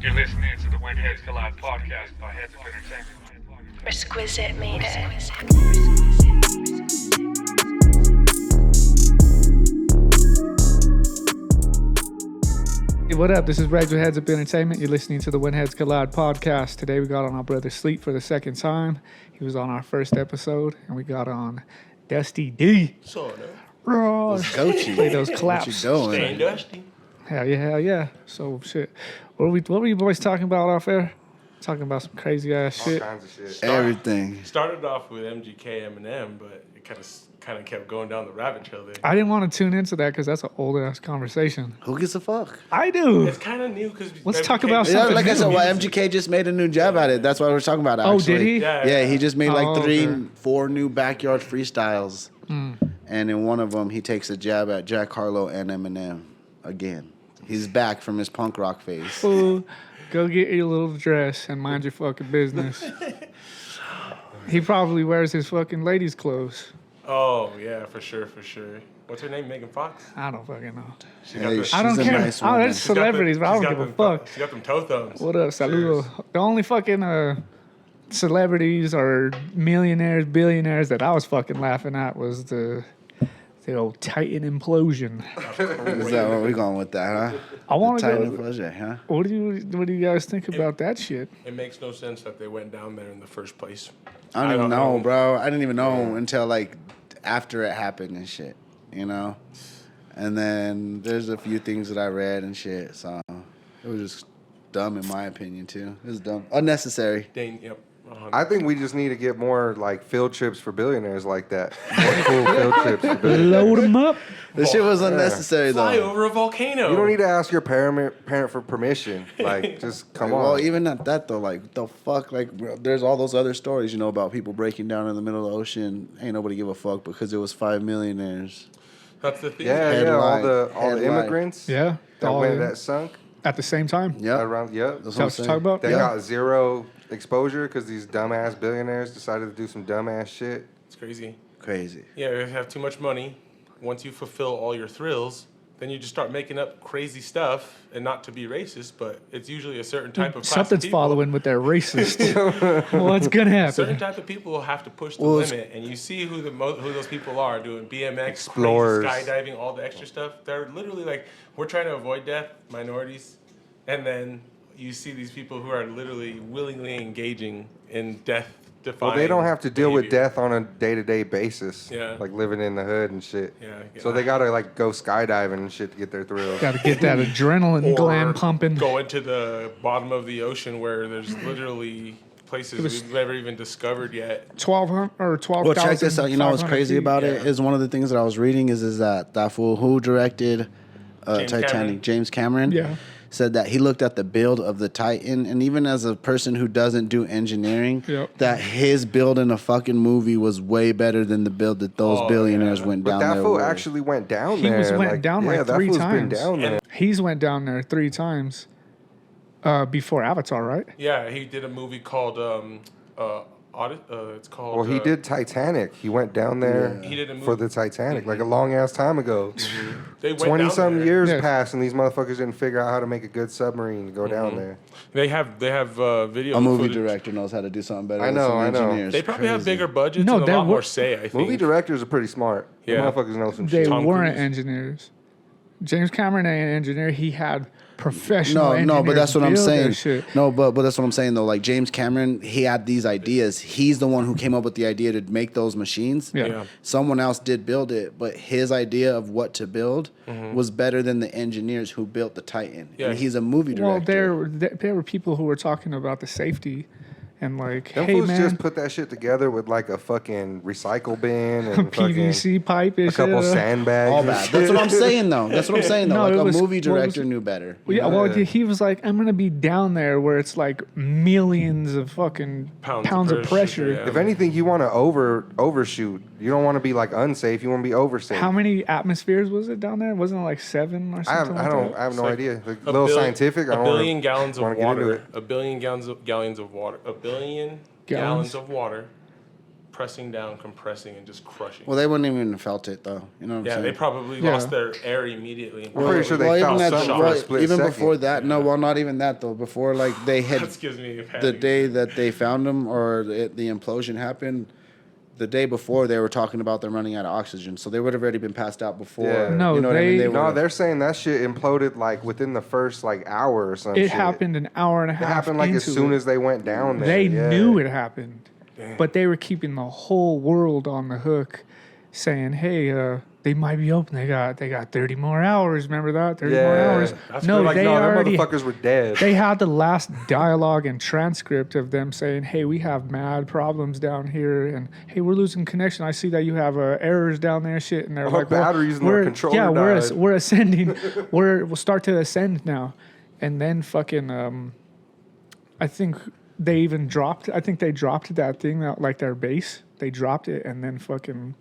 You're listening to the Headz Collide podcast by Headz Up Entertainment. Exquisite made it. Hey, what up? This is Reg with Headz Up Entertainment. You're listening to the Headz Collide podcast. Today we got on our brother Sleep for the second time. He was on our first episode, and we got on Dusty D. Sort of. Raw. Coachy. Play those claps. What you doing? Staying dusty. Hell yeah. So shit. What were you boys talking about off air? Talking about some crazy ass All shit. kinds of shit. Everything. Started off with MGK Eminem, but it kind of kept going down the rabbit trail there. I didn't want to tune into that because that's an old ass conversation. Who gives a fuck? I do. It's kind of new because Let's talk about Yeah, something like I said, new. well, MGK just made a new jab at it. That's what we're talking about. Oh, Actually. did he? Yeah, he just made like Oh, okay. 4 new backyard freestyles, and in one of them, he takes a jab at Jack Harlow and Eminem again. He's back from his punk rock phase. Fool, go get your little dress and mind your fucking business. He probably wears his fucking ladies' clothes. Oh, yeah, for sure. What's her name? Megan Fox? I don't fucking know. She got Hey, the- she's I don't a care. nice Oh, woman. that's celebrities, but I don't give a fuck. She got them toe thumbs. What up, saludo? The only fucking celebrities or millionaires, billionaires that I was fucking laughing at was the old Titan implosion. Is that where we're going with that, huh? I want to Titan go. project, huh? What do you guys think about that shit? It makes no sense that they went down there in the first place. I don't even know, bro. I didn't even know until like after it happened and shit, you know? And then there's a few things that I read and shit, so it was just dumb in my opinion too. It was dumb. Unnecessary. Yep. I think we just need to get more like field trips for billionaires like that. More cool field trips for billionaires. Load them up. This shit was unnecessary Fly though. over a volcano. You don't need to ask your parent for permission. Like, just come on. Well, even at that though, like the fuck, like bro, there's all those other stories, you know, about people breaking down in the middle of the ocean. Ain't nobody give a fuck because it was 5 millionaires. That's the thing. Yeah, all the Headline. immigrants Yeah. that sunk At the same time. Yep. around. Yep. That's Is that what you're talking about? They Yeah. got zero exposure because these dumbass billionaires decided to do some dumbass shit. It's crazy. Crazy. Yeah, you have too much money. Once you fulfill all your thrills, then you just start making up crazy stuff, and not to be racist, but it's usually a certain type of class Something's of people. following with their racist. What's gonna Certain happen? type of people will have to push the Well, it's- limit, and you see who those people are doing BMX, Explorers. crazy skydiving, all the extra stuff. They're literally like, we're trying to avoid death, minorities, and then you see these people who are literally willingly engaging in death-defying. Well, they don't have to deal with behavior. death on a day-to-day basis. Yeah. Like living in the hood and shit. Yeah. So they gotta like go skydiving and shit to get their thrills. Got to get that adrenaline Or gland pumping. Go into the bottom of the ocean where there's literally places we've never even discovered yet. 1,200 or 12,000. Well, check this out. You know what's crazy about it Yeah. is one of the things that I was reading is that fool who directed James Titanic, Cameron. James Cameron, Yeah. said that he looked at the build of the Titan, and even as a person who doesn't do engineering, Yep. that his build in a fucking movie was way better than the build that those billionaires went But down that there fool with. actually went down He there. was went down like that 3 fool's times. been down there. He's went down there 3 times before Avatar, right? Yeah, he did a movie called it's called. Well, he did Titanic. He went down there He did a for movie. the Titanic, like a long ass time ago. They went down 20-some there. years Yeah. passed, and these motherfuckers didn't figure out how to make a good submarine to go down there. They have video. a movie footage. director knows how to do something better. I than know, some I know. engineers. They probably have Crazy. bigger budgets No, and a they lot more were- say. I think. Movie directors are pretty smart. The Yeah. motherfuckers know some They shit. Tom weren't Cruise. engineers. James Cameron ain't an engineer. He had professional engineers No, but that's what I'm build their saying. shit. No, but that's what I'm saying though. Like James Cameron, he had these ideas. He's the one who came up with the idea to make those machines. Yeah. Someone else did build it, but his idea of what to build was better than the engineers who built the Titan. Yeah. And he's a movie Well, director. there were people who were talking about the safety and like, Them hey fools man, just put that shit together with like a fucking recycle bin and fucking PVC pipe and a couple shit. sandbags. All and bad. shit. That's what I'm saying though. That's what I'm saying though. No, like it a was- movie what director was- knew better. Yeah, well, Yeah. he was like, I'm gonna be down there where it's like millions of fucking pounds of pressure. yeah. If anything, you want to overshoot. You don't want to be like unsafe. You want to be oversafe. How many atmospheres was it down there? Wasn't it like 7 or I have, something? I like don't. that? I have no like idea. Like, A a little bill- scientific. I A don't billion wanna, gallons of wanna get into water. it. A billion gallons of water. A billion Gallons? gallons of water pressing down, compressing, and just crushing. Well, they wouldn't even have felt it though. You know what I'm yeah, saying? they probably lost their air immediately. I'm pretty sure they felt even something for a split even second. before that. No, well, not even that though. Before like they had That gives me a panic. the day that they found him or the implosion happened. The day before, they were talking about them running out of oxygen, so they would have already been passed out before. Yeah. No, you know what I mean? they- No, would've- they're saying that shit imploded like within the first like hour or something. It happened an hour and a It half. happened like as into soon it. as they went down there. They yeah. knew it happened, but they were keeping the whole world on the hook, saying, "Hey, they might be open. They got 30 more hours. Remember that? 30 more Yeah. hours." That's No, good. Like, they no, them already. motherfuckers were dead. They had the last dialogue and transcript of them saying, "Hey, we have mad problems down here, and hey, we're losing connection. I see that you have errors down there, shit." And they're Our like, well, batteries in our we're- controller yeah, died." we're ascending. We'll start to ascend now." And then fucking, I think they even dropped. I think they dropped that thing, that like their base. They dropped it, and then fucking.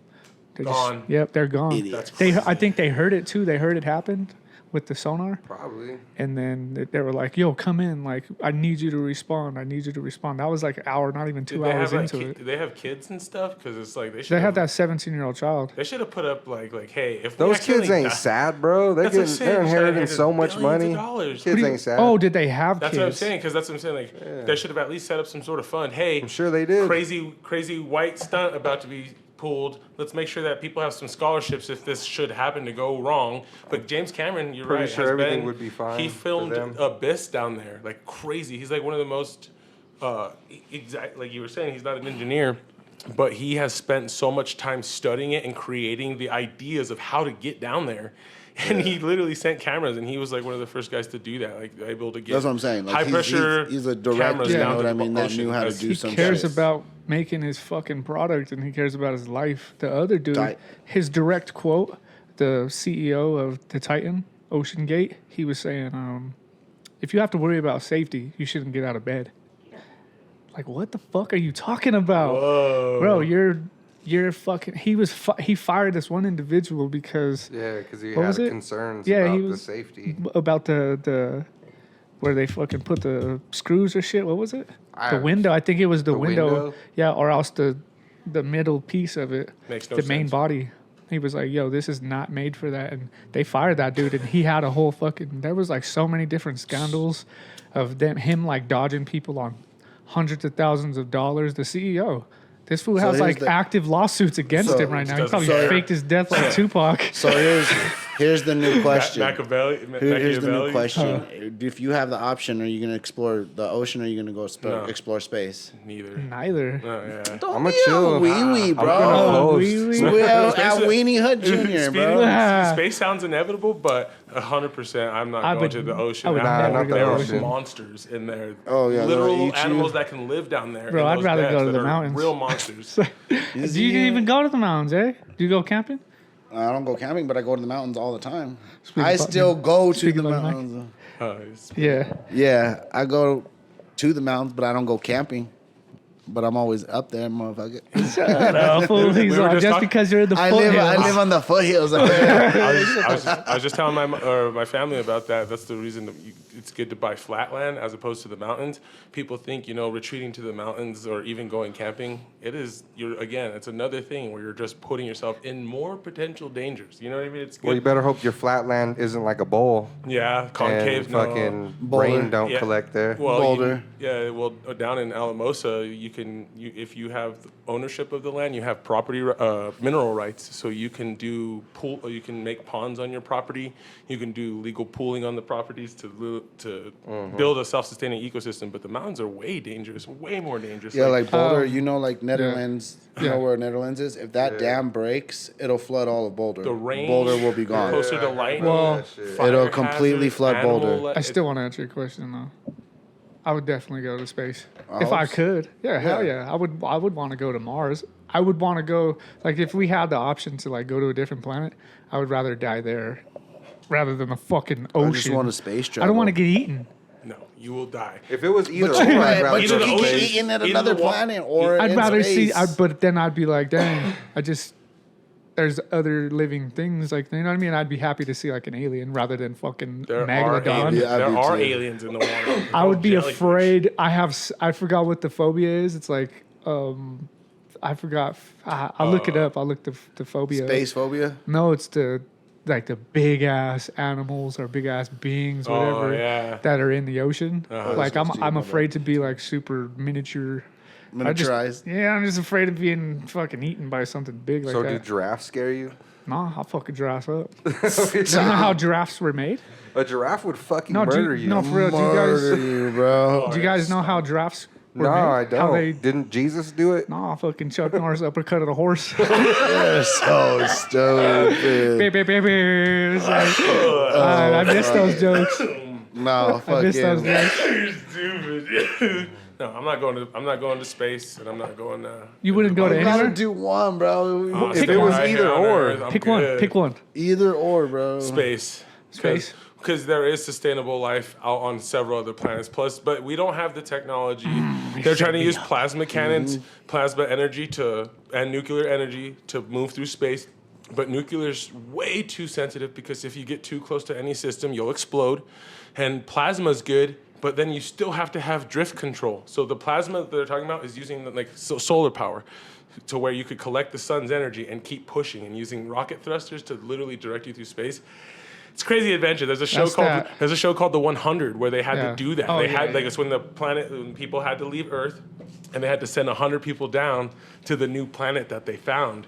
They Gone. Yep, they're gone. Idiots. I think they heard it too. They heard it happen with the sonar. Probably. And then they were like, "Yo, come in! Like, I need you to respond. I need you to respond." That was like an hour, not even 2 Did they hours have, like, into do it. they have kids and stuff? Because it's like they should. They had that 17-year-old child. They should have put up like, hey, if we Those kids accidentally ain't die- sad, bro. That's what I'm saying. They're They inheriting inherited so much billions money. of dollars. Kids ain't sad. Oh, did they have That's kids? what I'm saying. Because that's what I'm saying. Like, they should have at least set up some sort of fund. Hey, I'm sure they did. Crazy white stunt about to be pulled. Let's make sure that people have some scholarships if this should happen to go wrong. But James Cameron, you're Pretty right. sure has everything been- would be fine He for filmed them. Abyss down there, like crazy. He's like one of the most like you were saying. He's not an engineer, but he has spent so much time studying it and creating the ideas of how to get down there. And he literally sent cameras, and he was like one of the first guys to do that, like able to get. That's what I'm saying. Like high pressure. He's a director. cameras You down know what to I the mean? That ocean. knew how to That's- do He some cares shit. about making his fucking product, and he cares about his life. The other dude, Tight. his direct quote, the CEO of the Titan, Ocean Gate, he was saying, "If you have to worry about safety, you shouldn't get out of bed." Like, what the fuck are you talking about, Whoa. bro? You're fucking. He fired this one individual because Yeah, because he What was had it? concerns Yeah, about he the was- safety. about the where they fucking put the screws or shit. What was it? I- The window. I think it was the window. window? Yeah, or else the middle piece of it, Makes no the main sense. body. He was like, "Yo, this is not made for that," and they fired that dude. And he had a whole fucking. There was like so many different scandals of him like dodging people on hundreds of thousands of dollars. The CEO. This fool So has here's like the- active lawsuits against So- him right now. He Doesn't probably care. faked his death like Tupac. So here's the new question. Machiavelli. Here's the new Machiavelli? question. If you have the option, are you going to explore the ocean or are you going to go No. explore space? Neither. Neither. Yeah. Don't I'm a be chill. a wee-wee, I'm bro. gonna Oh, post. wee-wee. Well, Space- at Weenie Hut Jr., bro. Ah. Space sounds inevitable, but 100%, I'm not I going would- to the ocean. I would Nah, never not go the There are ocean. monsters in there. Oh, yeah, they'll literal eat you. animals that can live down there. Bro, in I'd those rather go depths to that the are mountains. Real monsters. Do you even go to the mountains, eh? Do you go camping? I don't go camping, but I go to the mountains all the time. Speak I about- still go to speak the about Mike. mountains. Yeah. Yeah, I go to the mountains, but I don't go camping. But I'm always up there, motherfucker. Shut up, fool. He's were like, just just talk- because you're in the I foothills. live on the foothills. I was just telling my family about that. That's the reason that it's good to buy flat land as opposed to the mountains. People think, retreating to the mountains or even going camping, it's another thing where you're just putting yourself in more potential dangers. You know what I mean? It's good. Well, you better hope your flatland isn't like a bowl. Yeah, concave. And no. fucking Boulder. rain don't Yeah. collect there. Well, Boulder. Down in Alamosa, if you have ownership of the land, you have property mineral rights. So you can do you can make ponds on your property. You can do legal pooling on the properties to build a self-sustaining ecosystem. But the mountains are way dangerous, way more dangerous. Yeah, like Boulder, like Netherlands, you Yeah. know where Netherlands is? If that dam breaks, it'll flood all of Boulder. the rain. Boulder will be gone. Closer to light. Well, fire It'll completely hazard, flood animal Boulder. li- I still want to answer your question though. I would definitely go to space I if hope I so. could. Yeah, hell Yeah. yeah. I would want to go to Mars. I would want to go like if we had the option to like go to a different planet. I would rather die there rather than the fucking ocean. I just want to space travel. I don't want to get eaten. No, you will die. If it was either But or, you, I'd rather but Either you go the can to get ocean- space. eaten at either another the wa- planet or I'd in rather space. but then I'd be like, dang, there's other living things like you know what I mean. I'd be happy to see like an alien rather than fucking There are megalodon. aliens. Yeah, I'd There be are too. aliens in the water. I would be Jellyfish. afraid. I forgot what the phobia is. It's like I forgot. I'll look it up. I'll look the phobia. Space phobia? No, it's the big ass animals or big ass beings, whatever, that are in the ocean. Like I'm afraid to be like super miniature. Miniaturized? I'm just afraid of being fucking eaten by something big like So that. do giraffes scare you? Nah, I'll fucking giraffes up. Do you know how giraffes were made? A giraffe would fucking No, murder you. No, for real. Murder you, bro. Do you guys know how giraffes were No, made? I How don't. Didn't Jesus do it? Nah, fucking Chuck Norris uppercutted a horse. You're so stupid. Beep, beep, beep, beep. It's like, I missed those jokes. No, I missed those fucking. jokes. You're stupid. No, I'm not going to space, and I'm not going to. You wouldn't go to You gotta anywhere? do one, bro. If it was either or. Pick one. Pick one. Either or, bro. Space. Space. Because there is sustainable life out on several other planets. Plus, but we don't have the technology. They're trying to use plasma cannons, plasma energy and nuclear energy to move through space. But nuclear's way too sensitive because if you get too close to any system, you'll explode. And plasma's good, but then you still have to have drift control. So the plasma that they're talking about is using like solar power to where you could collect the sun's energy and keep pushing and using rocket thrusters to literally direct you through space. It's a crazy adventure. There's a show called The 100 where they had to do that. It's when people had to leave Earth, and they had to send 100 people down to the new planet that they found,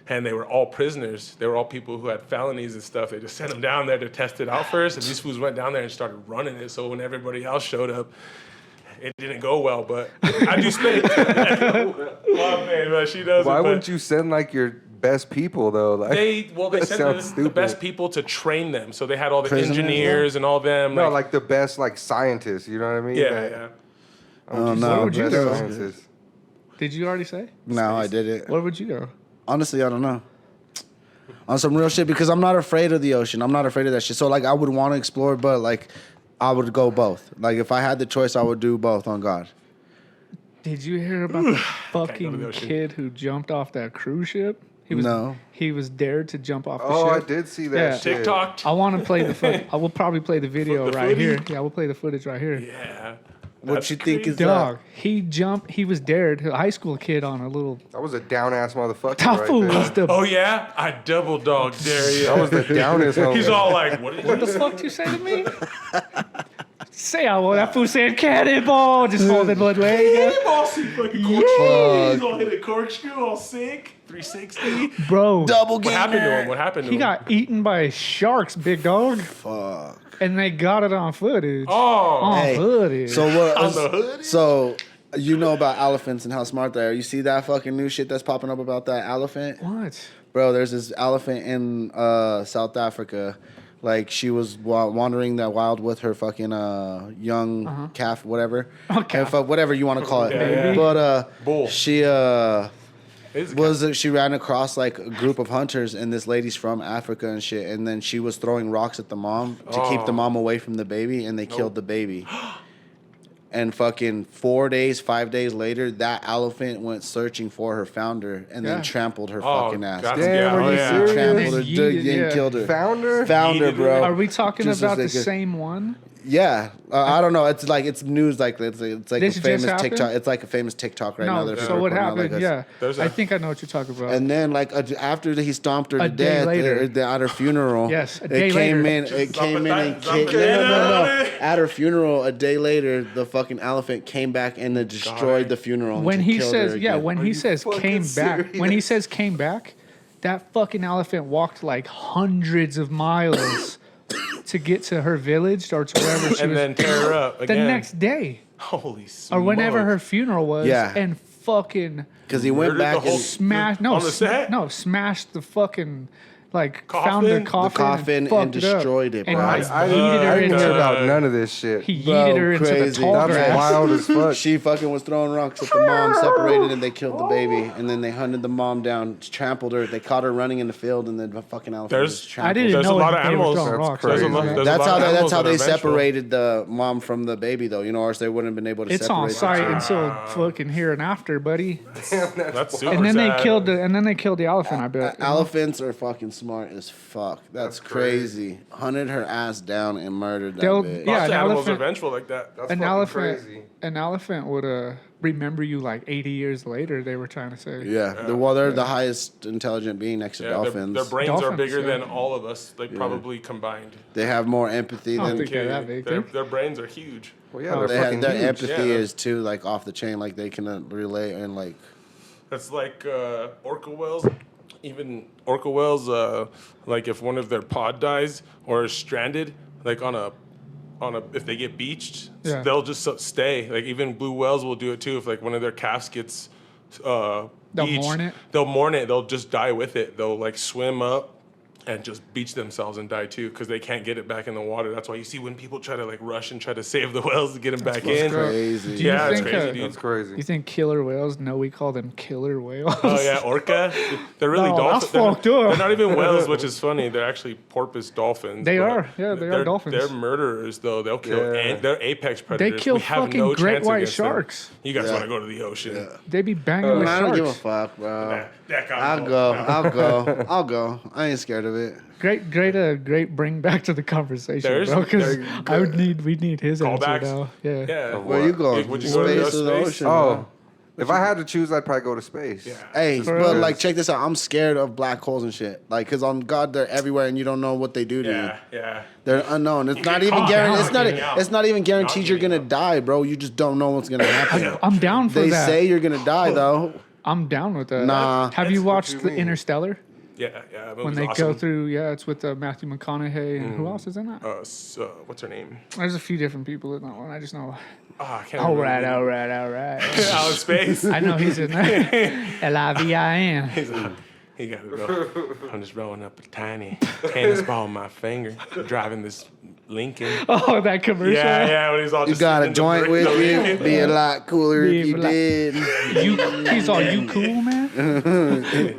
and they were all prisoners. They were all people who had felonies and stuff. They just sent them down there to test it out first, and these fools went down there and started running it. So when everybody else showed up, it didn't go well. But I do space. She does. Why wouldn't you send like your best people though? Like They that sent sounds the best people to train them. So they had all the Prisoners, engineers and all them. No, like the best like scientists. You know what I mean? yeah. Oh, no. What would you Best do? scientists. Did you already say? No, I didn't. Where would you go? Honestly, I don't know. On some real shit, because I'm not afraid of the ocean. I'm not afraid of that shit. So, like, I would want to explore, but, like, I would go both. Like, if I had the choice, I would do both on God. Did you hear about the to the fucking ocean. kid who jumped off that cruise ship? No. He was dared to jump off the Oh, I ship. did see that Yeah. shit. TikTok. I want to play I will probably play the video The right footage? here. Yeah, we'll play the footage right here. Yeah. What That's you think crazy. is Dog, he jumped. He was dared. A high school kid on a little. That was a down ass motherfucker. Tafu right was there. the. Oh yeah, I double dog dare you. That was the downest homie. He's all like, "What What the fuck you say to me? Say I will. That fool said cannonball. Just holding one leg. Bossy fucking corkscrew. He's all hit a corkscrew, all sick. 360. Bro, double What gamer. happened to him? What happened to he him? got eaten by sharks, big dog. Fuck. And they got it on footage. Oh, On Hey, footage. So what? On the hood? So you know about elephants and how smart they are. You see that fucking new shit that's popping up about that elephant, What? bro? There's this elephant in South Africa. Like she was wandering that wild with her fucking young calf, whatever, whatever you want to call it. Yeah. But Bull. she It's she ran across like a group of hunters, and this lady's from Africa and shit, and then she was throwing rocks at the mom to keep the mom away from the baby, and they killed the baby. And fucking 5 days later, that elephant went searching for her founder and then trampled her fucking ass. that's- Damn, are you yeah. serious? Trampled her, And yeeted, and killed her. Founder? Founder, Yeeted bro. Are we talking Just about the as they could- same one? Yeah, I don't know. It's like it's news. Like it's like This a just famous happened? TikTok. It's like a famous TikTok right now. No. that people So are what putting out, happened? like, Yeah. There's a- I think I know what you're talking about. And then, like after he stomped her A to day death later. at her funeral, Yes, a it day came later. in. It came in and Zumba- no. At her funeral, a day later, the fucking elephant came back and it destroyed the funeral. and when he killed says, her yeah, again. when he says fucking came back, when he serious? says came back, that fucking elephant walked like hundreds of miles to get to her village or to wherever she and was. then tear her up The again. next day, Holy smokes. or whenever her funeral was, Yeah. and fucking because he went Murdered back the whole and smashed, on the set? smashed the fucking like Coffin? found the The coffin, and fucked it up. destroyed it, and bro. like I yeeted her didn't into hear the about none of this shit. he Bro, yeeted her into the crazy. tall That's grass. wild as fuck. She fucking was throwing rocks at the mom, separated, and they killed the baby. And then they hunted the mom down, trampled her. They caught her running in the field, and the fucking elephant There's- just trampled I didn't There's know a lot that of they were animals. throwing That's rocks. crazy. There's a lot That's of how animals that they are vengeful. separated the mom from the baby, though. You know, or else they wouldn't have been able to It's separate on the site two. until fucking here and after, buddy. That's super And then sad. they killed the elephant. I bet. you know? Elephants are fucking smart as fuck. That's crazy. Hunted her ass down and murdered that They'll- bitch. yeah, Lots an of animals are elephant- vengeful like that. That's An fucking elephant, crazy. an elephant would remember you like 80 years later. They were trying to say. Yeah, they're the highest intelligent being next to Yeah, dolphins. their brains are Dolphins, bigger yeah. than all of us, like probably combined. They have more empathy I don't than think they're that big. Their brains are huge. Well, yeah, Oh, they're fucking their huge. empathy Yeah. is too like off the chain. Like they can relate and like That's like orca whales. Even orca whales, like if one of their pod dies or is stranded, like on a if they get beached, Yeah. they'll just stay. Like even blue whales will do it too. If like one of their calves gets They'll beached, mourn it? They'll mourn it. They'll just die with it. They'll like swim up and just beach themselves and die too because they can't get it back in the water. That's why you see when people try to like rush and try to save the whales to get them back in. crazy. Do you Yeah, it's think, crazy, dude. That's crazy. You think killer whales? No, we call them killer whales. Oh yeah, orca. They're really No, dolphins. that's fucked up. They're not even whales, which is funny. They're actually porpoise dolphins. They but are. Yeah, they are dolphins. They're murderers, though. They'll kill. Yeah. They're apex predators. kill We have fucking no great chance white against them. sharks. You guys Yeah. want to go to the ocean? They be banging with I don't give a sharks. fuck, bro. That guy- I'll go. I'll go. I ain't scared of it. Great bring back to the conversation, There's- bro. Because there- we need his answer Callbacks? now. Yeah. Yeah. Where you going? Would you go to Space or the space? ocean? Oh, if I had to choose, I'd probably go to space. Yeah. Hey, For but real. like, check this out. I'm scared of black holes and shit. Like, cause on God, they're everywhere, and you don't know what they do to you. Yeah. Yeah. They're unknown. It's not get even caught guaranteed. out It's not. getting out. It's not even guaranteed Not you're getting gonna out. die, bro. You just don't know what's gonna happen. I'm down for They that. say you're gonna die though. I'm down with that. Nah. Have you That's what watched you the mean. Interstellar? Yeah. Yeah. That When movie's they awesome. go through, it's with Matthew McConaughey and who else is in that? What's her name? There's a few different people in that one. I just know. Oh, I can't All remember. right. Out of space. I know he's in there. L-I-V-I-N. He's like, he got to go. I'm just rolling up a tiny tennis ball in my finger, driving this Lincoln. Oh, that commercial. Yeah, when he's all You just got a in the joint brick- with the you. Lincoln. Be a lot cooler Be if you a lot- did. He's all, you cool, man?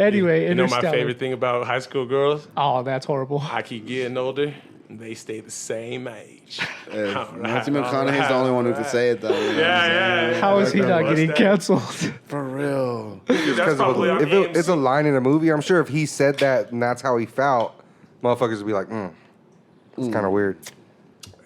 Anyway, You know my Interstellar. favorite thing about high school girls? Oh, that's horrible. I keep getting older, and they stay the same age. Hey, All right, Matthew all McConaughey's the right, only one who all can right. say it though. You know what I'm saying? Yeah. How is he not What's getting that? canceled? For real. That's Because probably on if it's a AMC. line in a movie, I'm sure if he said that and that's how he felt, motherfuckers would be like, it's kind of weird.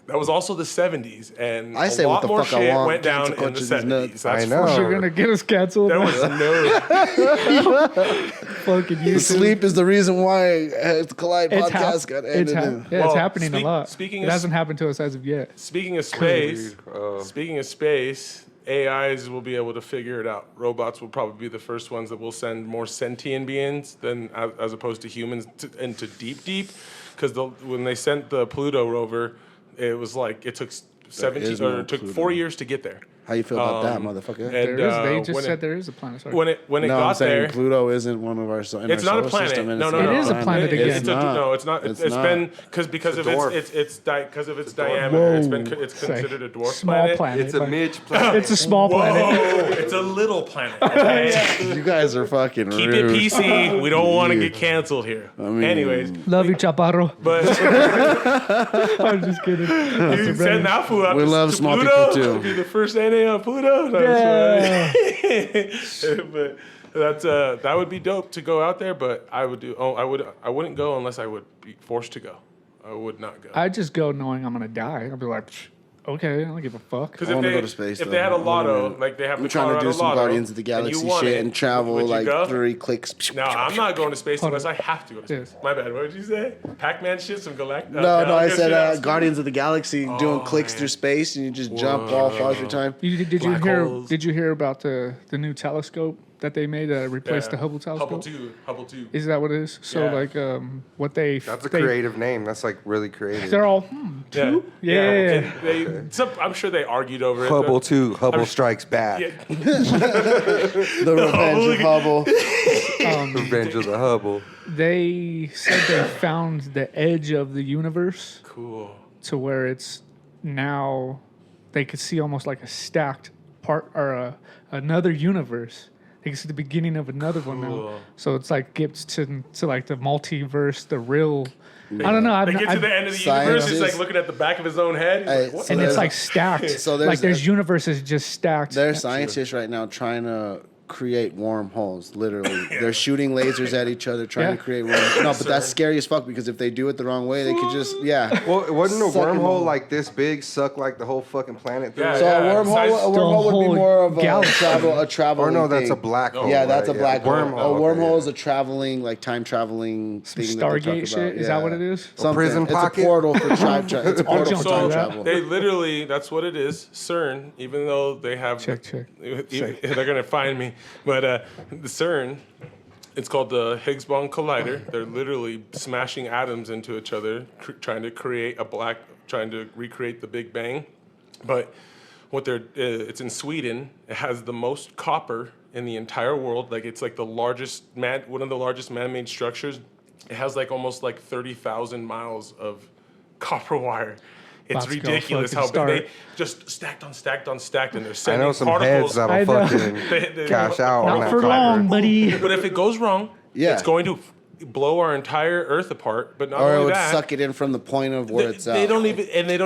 That was also the 70s, and I say a what lot the more fuck I shit want. went down Cancel in the culture is 70s. nuts. That's I know. for You're sure. gonna get us canceled. There was no. fucking The YouTube. sleep is the reason why Headz Collide It's, podcast got it's, ended. it's Well, happening a lot. speaking it of- hasn't happened to us as of yet. Speaking of space, Weird. AIs will be able to figure it out. Robots will probably be the first ones that will send more sentient beings than as opposed to humans into deep. Because when they sent the Pluto rover, it was like it took 17 is no or it took Pluto. 4 years to get there. How you feel about that, motherfucker? And There is, they when just it- said there is a planet. Sorry. when it no, I'm got saying there. Pluto isn't one of our. It's not a planet. System, No, it's no, not no. It is a planet again. It's no, it's not. It's not. been because of dwarf. its because of its a dwarf. diameter. It's been Whoa. it's considered a dwarf Small planet. It's a but- midge planet. It's a small planet. Whoa, it's a little planet. Okay? You guys are fucking Keep rude. it PC. We don't want to get canceled here. mean- Anyways, Love you, Chaparro. but I'm just kidding. you send that fool out We to, love to small Pluto. people, too. Be the first NA on Pluto. No, Yeah. but that would be dope to go out there. But I wouldn't go unless I would be forced to go. I would not go. I just go knowing I'm gonna die. I'll be like, "Psh, okay, I don't give a fuck. Because I wanna go to space, if though. they had a I wanna- lotto, like they have I'm the trying to Colorado do some lotto, Guardians of the and you Galaxy won shit it, and travel would you like go? 3 clicks. No, I'm not going to space Hold unless on. I have to go to space. Yes. My bad. What did you say? Pac-Man shit, some galactic. No, I said Guardians of the Galaxy doing clicks man. through space and you just jump all far through time. Did you Black hear? holes. Did you hear about the new telescope that they made to replace the Hubble telescope? Hubble 2. Is that what it is? So Yeah. like what they That's a they- creative name. That's like really creative. They're all two. Yeah. And I'm sure they argued over it. Hubble but- 2, Hubble Strikes Back. Yeah. The Revenge of Hubble. Revenge of the Hubble. They said they found the edge of the universe Cool. to where it's now they could see almost like a stacked part or another universe. They can see the beginning of another one now. Cool. So it's like gets to like the multiverse, the real. I don't know. They get to the end of the universe. He's Scientists- like looking at the back of his own head. He's Hey, like, what? so and there's it's a- like stacked. so like there's there's universes just stacked. There's scientists right now trying to create wormholes. Literally, they're shooting lasers at each other, trying to create wormholes. No, but that's scary as fuck because if they do it the wrong way, they could just Well, it wasn't a Suck 'em wormhole all. like this big, suck like the whole fucking planet through. Yeah, it? So yeah. a wormhole The would whole be more of a galaxy. travel. Or no, that's thing. a black hole. Yeah, that's right? a black hole. Wormhole. A okay, wormhole yeah. is a traveling, like time traveling Some thing. that they talk Stargate shit. about. Is that what it is? Something. prison It's pocket? a portal for it's a portal jump for on time that. travel. They literally, that's what it is. CERN, even though they have... Check. They're going to find me. But the CERN, it's called the Higgs boson collider. They're literally smashing atoms into each other, trying to recreate the Big Bang. But it's in Sweden. It has the most copper in the entire world. Like it's like one of the largest man-made structures. It has like almost like 30,000 miles of copper wire. It's About to go ridiculous fucking how big start. they just stacked on stacked on stacked, and they're I sending know some particles. heads I that'll know. fucking cash out on Not that for copper. long, buddy. But if it goes wrong, Yeah. it's going to blow our entire Earth apart. But not Or it only would that, suck it in from the point of where it's they at. don't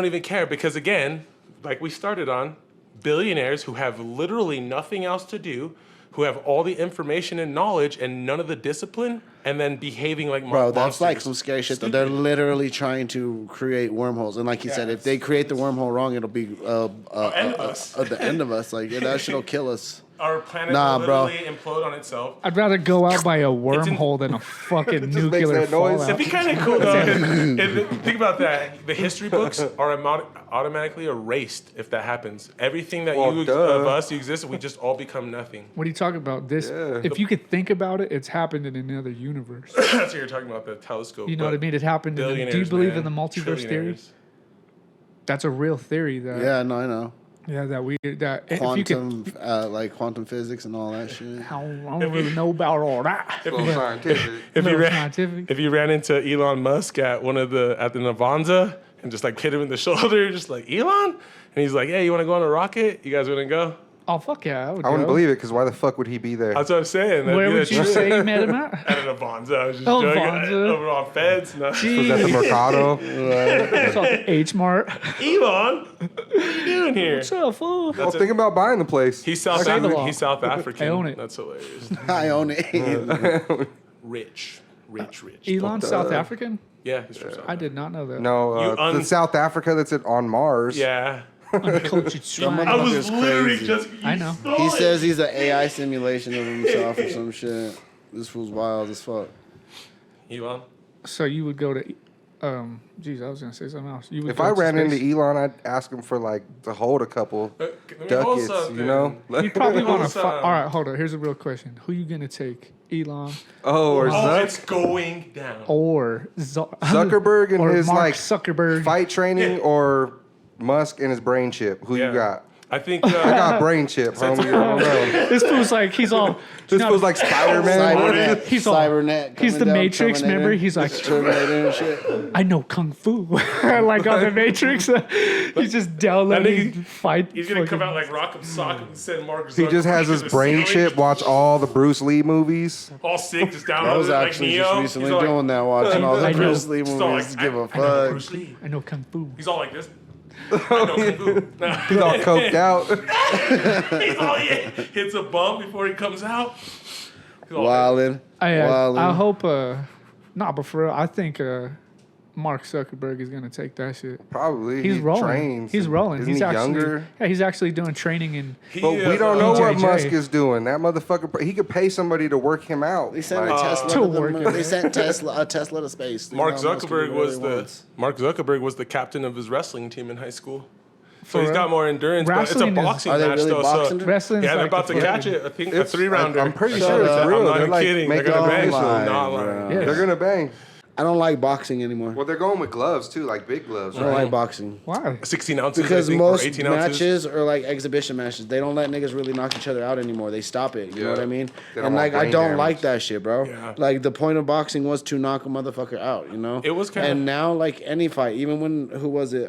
even care because again, like we started on, billionaires who have literally nothing else to do, who have all the information and knowledge and none of the discipline, and then behaving like Bro, that's like monsters. some scary shit. Though. They're literally trying to create wormholes, and like you said, if they create the wormhole wrong, it'll be end of us. the end of us. Like that shit'll kill us. Our planet Nah, will bro. literally implode on itself. I'd rather go out by a wormhole than a fucking makes nuclear that noise. fallout. It'd be kind of cool though. Think about that. The history books are automatically erased if that happens. Everything that Well, you duh. of us exist, we just all become nothing. What are you talking about? This, Yeah. if you could think about it, it's happened in another universe. That's what you're talking about, the telescope. You know what I mean? It happened. Do you Billionaires, believe man. in the multiverse theory? Trillionaires. That's a real theory. That Yeah, no, I know. that if you could, Quantum, like quantum physics and all that shit. I don't really know about all that. It's a little scientific. If you, Little ran, scientific. if you ran into Elon Musk at the Navanza and just like hit him in the shoulder, just like Elon, and he's like, "Hey, you want to go on a rocket? You guys want to go?" Oh fuck yeah, I would. I wouldn't go. believe it because why the fuck would he be there? That's what I'm saying. That'd Where be would the you truth. say you met him at? At an Avanza. I was just Oh, joking. Avanza. Over on Feds. No. Was that the Mercado? It's called the H Mart. Elon, what are you doing here? What's up, fool? Well, think about buying the place. He's South Say the African. law. He's South African. I own it. That's hilarious. I own it. Rich. Elon, South African? Yeah, he's from South I did not know that. No, You the South Africa that's on Mars. Yeah. Uncultured swine. I was Motherfucker's literally crazy. just. I know. He says he's an AI simulation of himself or some shit. This fool's wild as fuck. Elon. So you would go to, geez, I was gonna say something else. You would If go I to ran into space. Elon, I'd ask him for like to hold a couple Let me hold ducats, something. you know? You probably want to. Some. All right, hold on. Here's a real question: who you gonna take, Elon Oh, or Oh, Zuck. it's going down. or Zuckerberg and or his Mark like Zuckerberg? fight training, or Musk and his brain chip. Who Yeah. you got? I think. I got brain chip, homie. I don't know. This fool's like he's all. This was like Spider-Man. Cybernet. He's all- Cybernet. he's the coming down, Matrix, Terminator. remember? He's like- Terminator and shit. I know kung fu, like on the Matrix. He's just downloading fight. He's gonna come fucking- out like Rock'em Sock'em and send Mark. He just has his brain chip. Watch all the Bruce Lee movies. All sick, just I downloaded was it like actually Neo. just recently He's all like, doing that, watching all the I know. Bruce Lee he's all movies. like, Give a I know fuck. Bruce Lee. I know kung fu. He's all like this. I know Kung Fu. Nah. He's all coked out. He's all hits a bump before he comes out. He's all Wildin'. I hope. Nah, but for real, I think Mark Zuckerberg is gonna take that shit. Probably. He's He rolling. Trains. He's rolling. Isn't He's he actually, younger? Yeah, he's actually doing training in. He But we is, don't know what DJJ. Musk is doing. That motherfucker, he could pay somebody to work him out. They sent Like, a Tesla to to the work moon. it. They sent a Tesla to space. Mark Elon Musk can do Zuckerberg whatever was he the wants. captain of his wrestling team in high school. So For he's real? got more endurance. But it's a Wrestling is- boxing Are they match really though. boxing? So Wrestling. yeah, they're like about to the catch fucking- it. I think It's- a 3-rounder. I'm pretty Shut sure it's up. real. I'm not They're even like kidding. They're making gonna it bang. official. Lying, Not bro. lying. Yeah. They're gonna bang. I don't like boxing anymore. Well, they're going with gloves too, like big gloves. I don't Right? like boxing. Why? 16 ounces. Because I think, or most 18 ounces. matches are like exhibition matches. They don't let niggas really knock each other out anymore. They stop it. You know Yeah. what I mean? They don't And want like I brain don't damage. like that shit, bro. Yeah. Like the point of boxing was to knock a motherfucker out. You know? It was kinda- And now like any fight, even when who was it?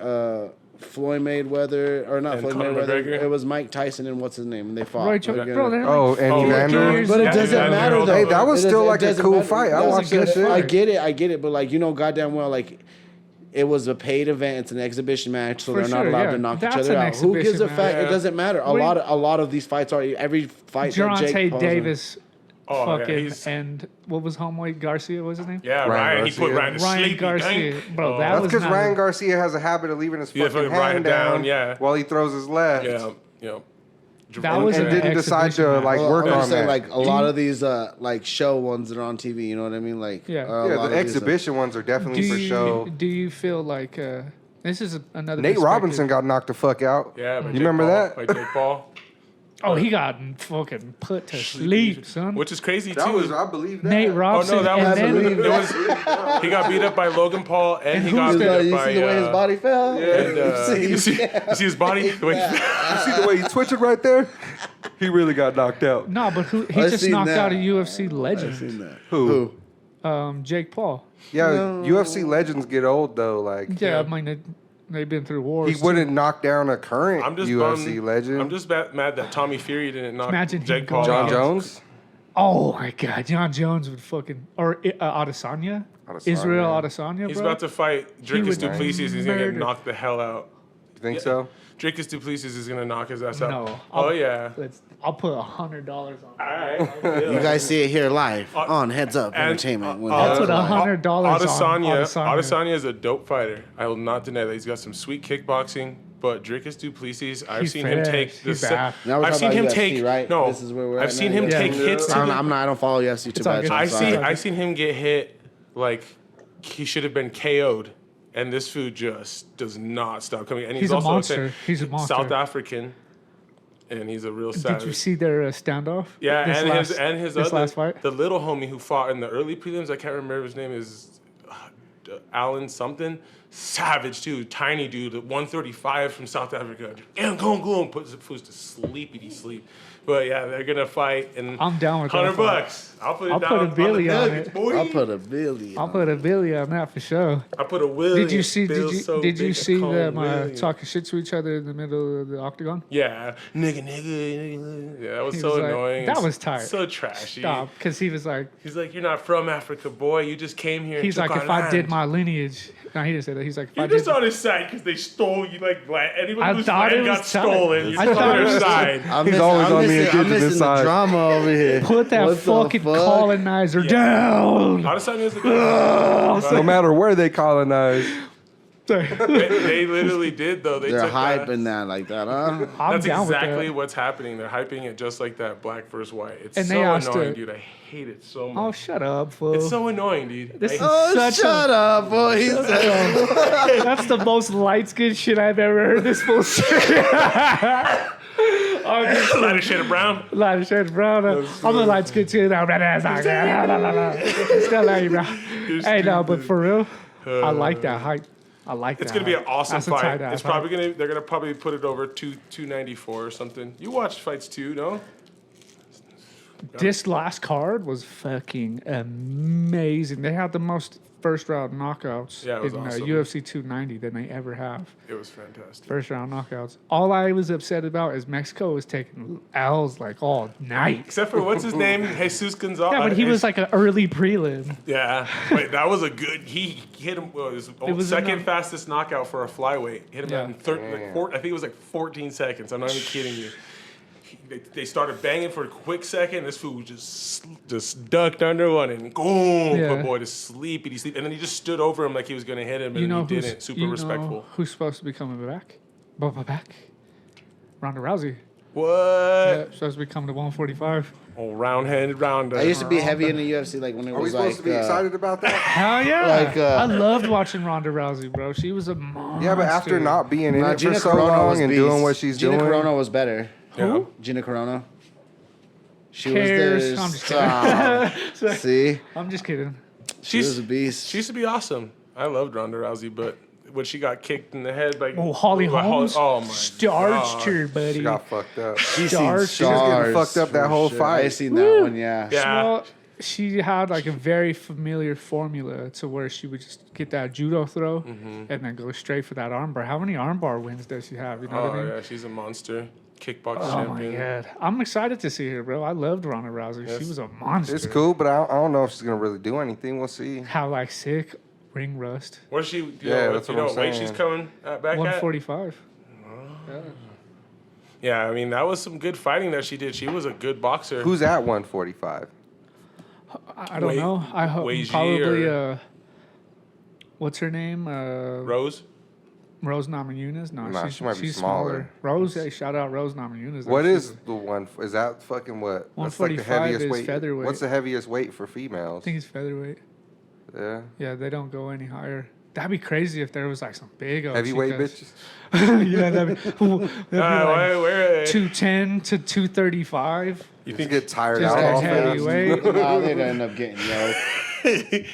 Floyd Mayweather or not And Floyd Conor Mayweather? McGregor? It was Mike Tyson and what's his name? And they fought. Roy They're Jones, gonna- bro, they're Oh, like and 4 Evander? years. But it Yeah, doesn't yeah, matter yeah. though. Hey, that was It still doesn't- like it a doesn't cool matter. fight. I That was watched a that good shit. fight. I get it, but like you know goddamn well like it was a paid event. It's an exhibition match, so For they're not sure, allowed yeah. to knock That's each other an out. Who gives a exhibition fuck? match. It doesn't matter. A lot of these fights are every fight that Jake Gervonta Paul's in. Davis, Oh, yeah, fucking, he's- and what was homeboy Garcia? What was his name? Yeah, Ryan Ryan. He put Garcia. Ryan to Ryan sleep. Garcia. Dang. Bro, Oh. that That's was because not Ryan a- Garcia has a habit of leaving his Yeah, fucking fucking Ryan hand down, down yeah. while he throws his left. Yeah. That was and an didn't decide exhibition to match. like work I'm on just saying, that. like a lot of these like show ones that are on TV. You know what I mean? Like Yeah. a Yeah, lot the of these, exhibition ones are definitely for show. Do you feel like this is another Nate perspective. Robinson got knocked the fuck out. Yeah, you remember that? By Jake Paul. Oh, he got fucking put to sleep, son. Which is crazy That too. was, I believe that. Nate Oh Robinson. no, that and was, then, it was. He got beat up by Logan Paul, and he got who's beat that? up You by. see the way his body fell? And, You see- you see his body? The way he- You see the way he's twitching right there? He really got knocked out. no, but he I just seen knocked that. out a UFC I've legend, seen that. Who? Jake Paul. Yeah, UFC legends get old though. Like, Yeah, I mean they've been through wars. he wouldn't knock down a current I'm just UFC bummed. legend. I'm just mad that Tommy Fury didn't knock Imagine him Jake Paul going John out. Jones. Oh my God, John Jones would fucking or Adesanya, Israel Adesanya. He's bro. about to fight Dricus would Duplessis. He's gonna get murder. knocked the hell out. You think so? Dricus Duplessis is gonna knock his ass out. No. Oh yeah. I'll put $100 on. All right. You guys see it here live on Headz Up Entertainment. When I'll Headz put Collide. $100 on Adesanya. Adesanya. Adesanya is a dope fighter. I will not deny that. He's got some sweet kickboxing. But Dricus Duplessis, I've He's seen him fast. take He's the. bad. Now we're I've talking seen him about UFC, take. right? No, This is where we're I've at seen now, him yeah. take hits to the. I don't follow UFC too all much. good. I'm sorry. I seen him get hit like he should have been KO'd, and this food just does not stop coming. And He's a also monster. He's a monster. South African, and he's a real savage. Did you see their standoff? Yeah, This and his this other last fight. the little homie who fought in the early prelims. I can't remember his name is Alan something. Savage too, tiny dude, 135 from South Africa. And go, puts the fools to sleep. But yeah, they're gonna fight, and I'm down with that $100 fight. bucks. I'll put it I'll down. put a on the billy on nuggets, it. boy. I'll put a billion. I'll put a billy on that for sure. I put a Willie. Did you see? Did you see them Willie. talking shit to each other in the middle of the octagon? Yeah, nigga. Yeah, that was He so was like- annoying. that It's was tight. So trashy. Stop, because he was like, He's like, you're not from Africa, boy. You just came here. And he's took like, our if I did land." my lineage, no, he didn't say that. He's like, if I You're did, just on his side because they stole you. Like anyone I whose thought land it was got tight. stolen, you're I just thought on it their was- side. He's always on the I'm indigenous missing side. the drama over here. put that What the fucking fuck? colonizer down. Adesanya is a good. No matter where they colonize. They literally did though. They They're took that. hyping that like that, huh? I'm That's down exactly with that. what's happening. They're hyping it just like that, black versus white. It's And so they asked annoying, her- dude. I hate it so Oh, much. shut up, fool. It's so annoying, dude. This I- is Oh, such shut up, boy. He said, That's the most light skin shit I've ever heard this fool say. Light of shade of brown. Light of shade brown. I'm a light skin too. Now, Still love you, bro. Hey, no, but for real, I like that hype. I like that. It's gonna be an awesome That's a fight. tight-ass It's probably gonna. They're gonna probably put it over 294 or something. You watched fights too, no? This last card was fucking amazing. They had the most first round knockouts Yeah, it was in awesome. UFC 290 than they ever have. It was fantastic. First round knockouts. All I was upset about is Mexico was taking L's like all night. Except for what's his name, Jesus Gonzalez. Yeah, but he was like an early prelim. Yeah, wait, that was a good. He hit him. Well, it was was second enough. fastest knockout for a flyweight. Hit him Yeah. in I think it was like 14 seconds. I'm not even kidding you. They started banging for a quick second. This fool just ducked under one and boom, Yeah. put boy to sleep. And then he just stood over him like he was gonna hit him, and You know he who's didn't. Super you know respectful. who's supposed to be coming back? Back. Ronda Rousey. What? Yeah, supposed to be coming to 145. Oh, round-handed rounder. I used to be heavy in the UFC, like when it Are we was supposed like. to be excited about that? Hell yeah! Like, I loved watching Ronda Rousey, bro. She was a monster. Yeah, but after not being in Nah, it for Gina so Carano long was and beast. doing what she's Gina doing. Carano was better. Who? Gina Carano. She Cares. was I'm just the. See, I'm just kidding. she was a beast. She used to be awesome. I loved Ronda Rousey, but when she got kicked in the head by Holly Holmes oh my starched God. her, buddy. She got fucked up. She Stars. seen She was getting stars fucked up that for whole sure. fight. I seen that one, yeah. Yeah. Well, she had like a very familiar formula to where she would just get that judo throw and then go straight for that armbar. How many armbar wins does she have? You know what I Oh mean? yeah, she's a monster. Kickbox Oh champion. my god, I'm excited to see her, bro. I loved Ronda Rousey. She was a monster. It's cool, but I don't know if she's gonna really do anything. We'll see. How like sick ring rust. What's she? That's you what know I'm what weight saying. she's coming back at? 145. Yeah, I mean that was some good fighting that she did. She was a good boxer. Who's at 145? I don't know. I hope Wei Ji probably. or- What's her name? Rose. Rose Namajunas? No, Nah, she's, she might be she's smaller. Rose, hey, shout out Rose Namajunas. What is the one? Is that fucking what? That's like the 145 heaviest is weight. featherweight. What's the heaviest weight for I females? think it's featherweight. Yeah. Yeah, they don't go any higher. That'd be crazy if there was like some big old Heavyweight chicas. bitches. Yeah, that'd be like Where? 210 to 235. You think get tired Just out that all fast? heavyweight. Nah, they'd end up getting yoked.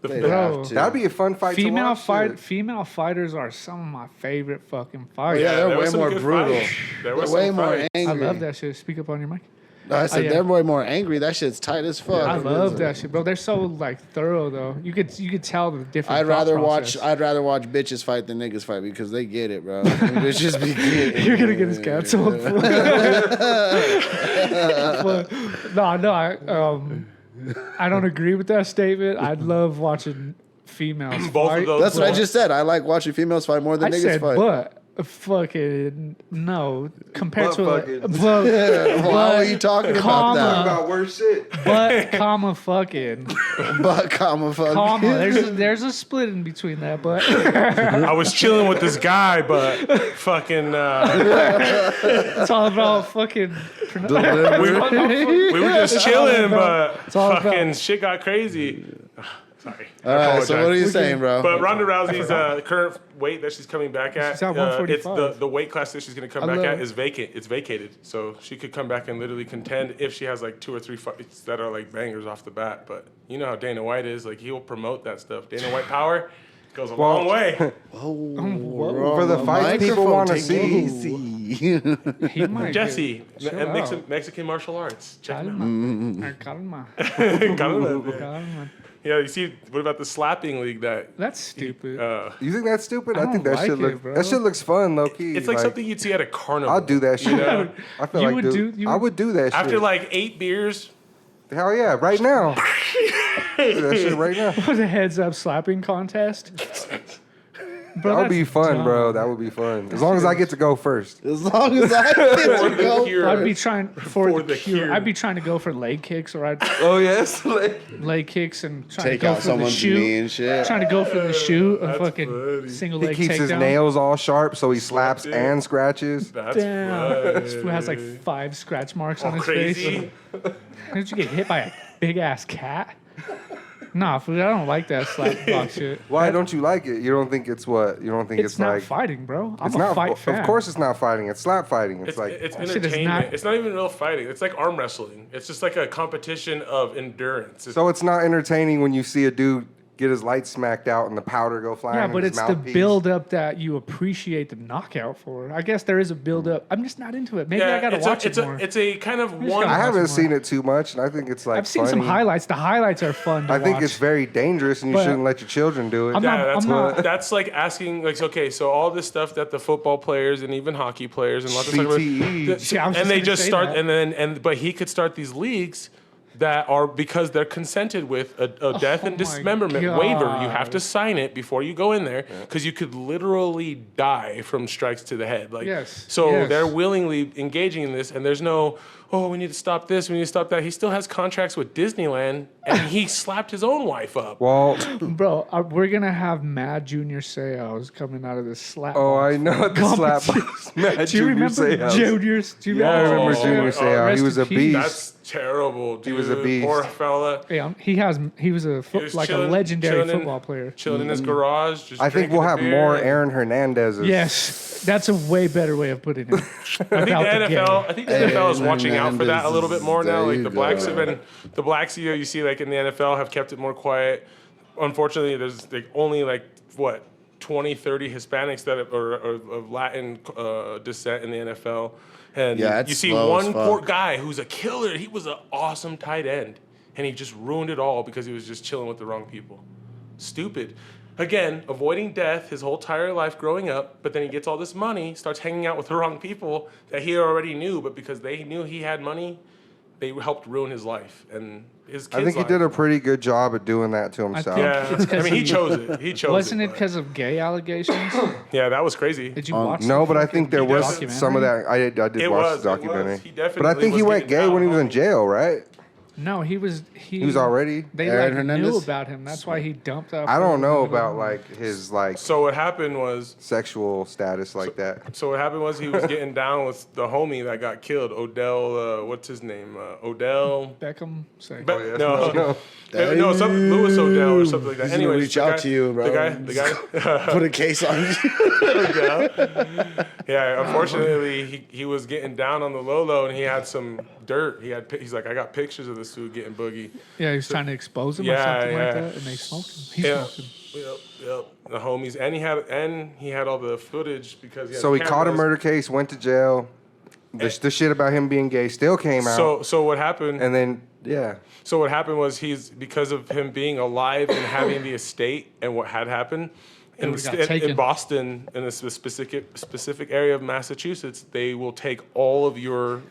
They'd Bro, have to. That'd be a fun fight to watch. Female fighters are some of my favorite fucking fighters. Yeah, they're there way was some more good brutal. fights. There They're was way some more fights. I angry. love that shit. Speak up on your mic. No, I said yeah. they're way more angry. That shit's tight as fuck. I love that shit, bro. They're so like thorough though. You could tell the different. I'd rather thought watch. process. I'd rather watch bitches fight than niggas fight because they get it, bro. Bitches be getting it. You're gonna get us canceled. I don't agree with that statement. I'd love watching females Both fight. of those. That's what I just said. I like watching females fight more I than niggas said, fight. but fucking no. Compared But to fucking. Why are you talking about comma, that? About worse shit. but comma fucking But comma fuck. comma. There's a split in between that, but I was chilling with this guy, but fucking. it's all about fucking. We were just chilling, but all fucking about- shit got crazy. Sorry. All right. So what are you saying, bro? But Ronda Rousey's current weight that she's coming back at, She's at it's 145. the weight class that she's going to come I back love at it. is vacant. It's vacated, so she could come back and literally contend if she has like 2 or 3 fights that are like bangers off the bat. But you know how Dana White is; like he'll promote that stuff. Dana White power goes a long way. For the fights people want to see. He might Jesse, Chill Mexican martial arts. Check him Calma. out. Got him. Calma. Yeah, you see, what about the slapping league that? That's stupid. You think that's stupid? I I think don't that shit like it, look. bro. That shit looks fun, low key. It's like something you'd see at a carnival. I'll do that shit. know? I feel You like would do- you I would- would do that shit. After like 8 beers, Hell yeah, right now. Do that shit right now. Was a heads up slapping contest? Bro, That would be that's fun, dumb. bro. That would be fun. As long as I get to go first. As long as I get to go. Cure. I'd be trying for the cure. cure. I'd be trying to go for leg kicks, or I'd Oh yes. leg kicks and trying Take to go out for the someone's shoot. knee and shit. Trying to go for the shoot, a That's fucking funny. single He leg keeps his takedown. nails all sharp, so he slaps it. and scratches. That's Damn, this fool has like funny. 5 scratch marks on All his crazy. face. How did you get hit by a big ass cat? Nah, fool, I don't like that slap box shit. Why don't you like it? You don't think it's what? You don't think It's it's, not like fighting, bro. I'm it's a not fight fan. Of course it's not fighting. It's slap fighting. It's like It's That shit is entertainment. not- It's not even real fighting. It's like arm wrestling. It's just like a competition of endurance. so it's not entertaining when you see a dude get his light smacked out and the powder go flying. Yeah, in but his it's the mouthpiece. build up that you appreciate the knockout for. I guess there is a build up. I'm just not into it. Maybe I gotta watch it more. It's a kind of just one. gotta I haven't more. seen it too much, and I think it's like I've seen some funny. highlights. The highlights are fun to I think watch. it's very dangerous, and you But- shouldn't let your children do it. I'm not- that's, I'm not- that's like asking, like, okay, so all this stuff that the football players and even hockey players and lots of stuff, CTE. Yeah, I was and just they gonna just say start, that. but he could start these leagues that are because they're consented with a death and my dismemberment waiver. You have God. to sign it before you go in there because you could literally die from strikes to the head. Like, Yes, so yes. they're willingly engaging in this, and there's no, oh, we need to stop this, we need to stop that. He still has contracts with Disneyland, and he slapped his own wife up. Well, Bro, we're gonna have Mad Junior Seau's coming out of this slap. oh, box. I know the slap. Mad Do you remember Seau's. Do you Yeah, I remember remember Oh, Junior oh, Seau. rest He was in a peace. beast. That's terrible, dude. He was a beast. Poor fella. Yeah, he was a was like a chilling- legendary chilling in- football player. Chilling in his garage. Just I think drinking we'll a have beer. more Aaron Hernandez's. Yes, that's a way better way of putting it. I think the NFL. I think the NFL is watching out for that a little bit more now. There Like you the blacks go. have been, the blacks you see like in the NFL have kept it more quiet. Unfortunately, there's like only like what 20, 30 Hispanics that are of Latin descent in the NFL, and Yeah, it's you see slow as one fuck. poor guy who's a killer. He was an awesome tight end, and he just ruined it all because he was just chilling with the wrong people. Stupid. Again, avoiding death his whole entire life growing up, but then he gets all this money, starts hanging out with the wrong people that he already knew, but because they knew he had money, they helped ruin his life and his kids' I think he life. did a pretty good job at doing that to himself. Yeah, It's 'cause I mean, he he- chose it. He chose Wasn't it but- because of gay allegations? Yeah, that was crazy. Did you watch? No, the but I fucking think there was documentary? some of that. I did It watch was, the it was. documentary. He definitely But I think he was went getting gay when he was in down. jail, right? No, he was. He was already. They Aaron like, knew Hernandez? about him. That's why he dumped out. I don't know about like his like So what happened was sexual status like that. So what happened was he was getting down with the homie that got killed, Odell. What's his name? Odell. Beckham. Say. But, yeah. no, no, some Lewis Odell or something like that. He's gonna Anyways, reach the out guy- to you, bro. The guy. Put a case on you. Odell. Yeah, unfortunately, he was getting down on the low, and he had some dirt. He's like, I got pictures of this dude getting boogie. Yeah, he was trying to expose him or Yeah, something like yeah. that, and they smoked him. He Yeah. smoked him. Yep. The homies, and he had all the footage because he had So he caught a cameras. murder case, went to jail. The shit about him being gay still came out. So what happened? And then yeah, So what happened was because of him being alive and having the estate and what had happened in, would've got taken. in Boston, in a specific area of Massachusetts, they will take all of your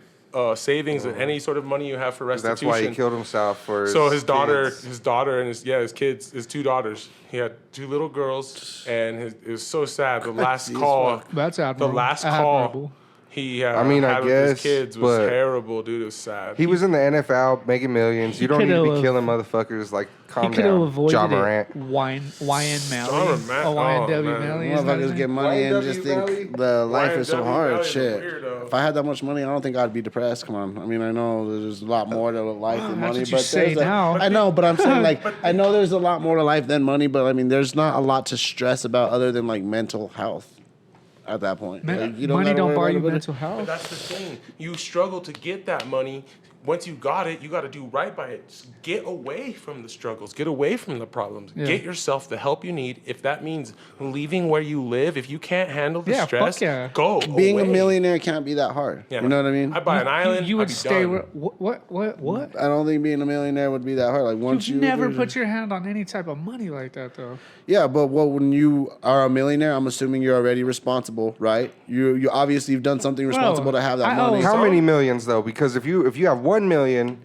savings and any sort of money you have for that's restitution. why he killed himself for. So his daughter, kids. and his kids, his two daughters. He had two little girls, and it was so sad. The last Crazy as call, fuck. That's the admirable. last Admirable. call he I mean, I had with his guess, kids was but terrible, dude. It was sad. He was in the NFL making millions. You don't need to could've- be killing motherfuckers. Like, He calm could have down. avoided John it. Morant. YN Malley. John Morant. Oh, YNW man. Malley. isn't that his Motherfuckers name? get money and just think YNW the life is so YNW hard. Valley is a Shit. weirdo. If I had that much money, I don't think I'd be depressed. Come on. I mean, I know there's a lot more to life than That's money, what you but say there's now. I know, but I'm saying like I know there's a lot more to life than money, but I mean, there's not a lot to stress about other than like mental health. At that point, Like, you Money gotta don't worry buy about you it, but- mental But health. that's the thing. You struggle to get that money. Once you got it, you got to do right by it. Just get away from the struggles. Get away from the problems. Yeah. Get yourself the help you need. If that means leaving where you live, if you can't handle the Yeah, stress, fuck yeah. go Being away. a millionaire can't be that hard. Yeah. You know what I mean? I buy an island. You I'd would be stay done. where? What? I don't think being a millionaire would be that hard. Like once You've you never put your hand on any type of money like that, though. Yeah, but when you are a millionaire, I'm assuming you're already responsible, right? You obviously you've done something responsible to have that I owe- money. How So- many millions though? Because if you have 1 million,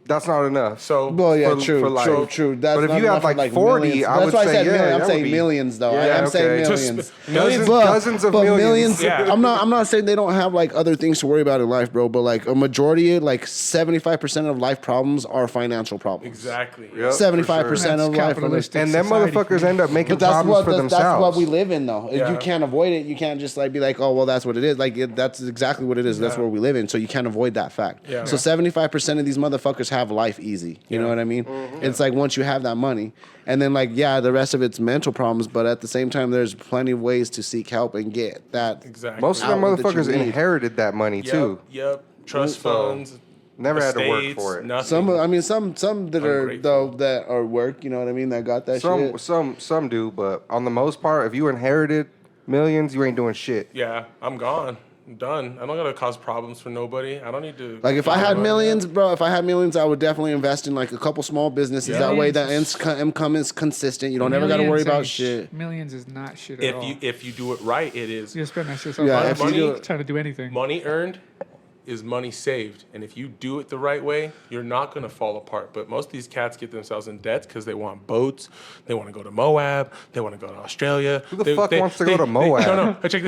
that's not enough. So, Well, yeah, for- true, for life. true. That's But if not you have, enough for, like, 40, millions. I That's would why say, I said yeah, million. I'm that saying would be- millions, though. Yeah, I'm saying okay. millions. millions- Dozens of millions. Yeah. I'm not saying they don't have like other things to worry about in life, bro. But like a majority, like 75% of life problems are financial problems. exactly. Yep. 75% That's of life. capitalistic And them society. motherfuckers end up making But that's problems what for that's themselves. what we live in, though. If Yeah. you can't avoid it, you can't just like be like, oh well, that's what it is. Like that's exactly what it is. That's Yeah. where we live in. So you can't avoid that fact. Yeah. So 75% of these motherfuckers have life easy. You know what I mean? It's like once you have that money, and then like yeah, the rest of it's mental problems. But at the same time, there's plenty of ways to seek help and get that. Exactly. Most of them outlet that you motherfuckers need. inherited that money Yep, too. Yep. Trust So, funds. never had to work estates, for it. Nothing. Some that are Ungrateful. though that are work. You know what I mean? That got that shit. Some do, but on the most part, if you inherited millions, you ain't doing shit. Yeah, I'm gone. I'm done. I don't gotta cause problems for nobody. I don't need to. Like if I had millions, bro, if I had millions, I would definitely invest in like a couple small businesses. That way, that income is consistent. You don't ever got to worry Millions about ain't shit. Millions is not shit at all. If you do it right, it is. You spend that shit Yeah, so if you much do money it- trying to do anything. Money earned is money saved, and if you do it the right way, you're not gonna fall apart. But most of these cats get themselves in debt because they want boats, they want to go to Moab, they want to go to Australia. Who the fuck wants to go to Moab? No, check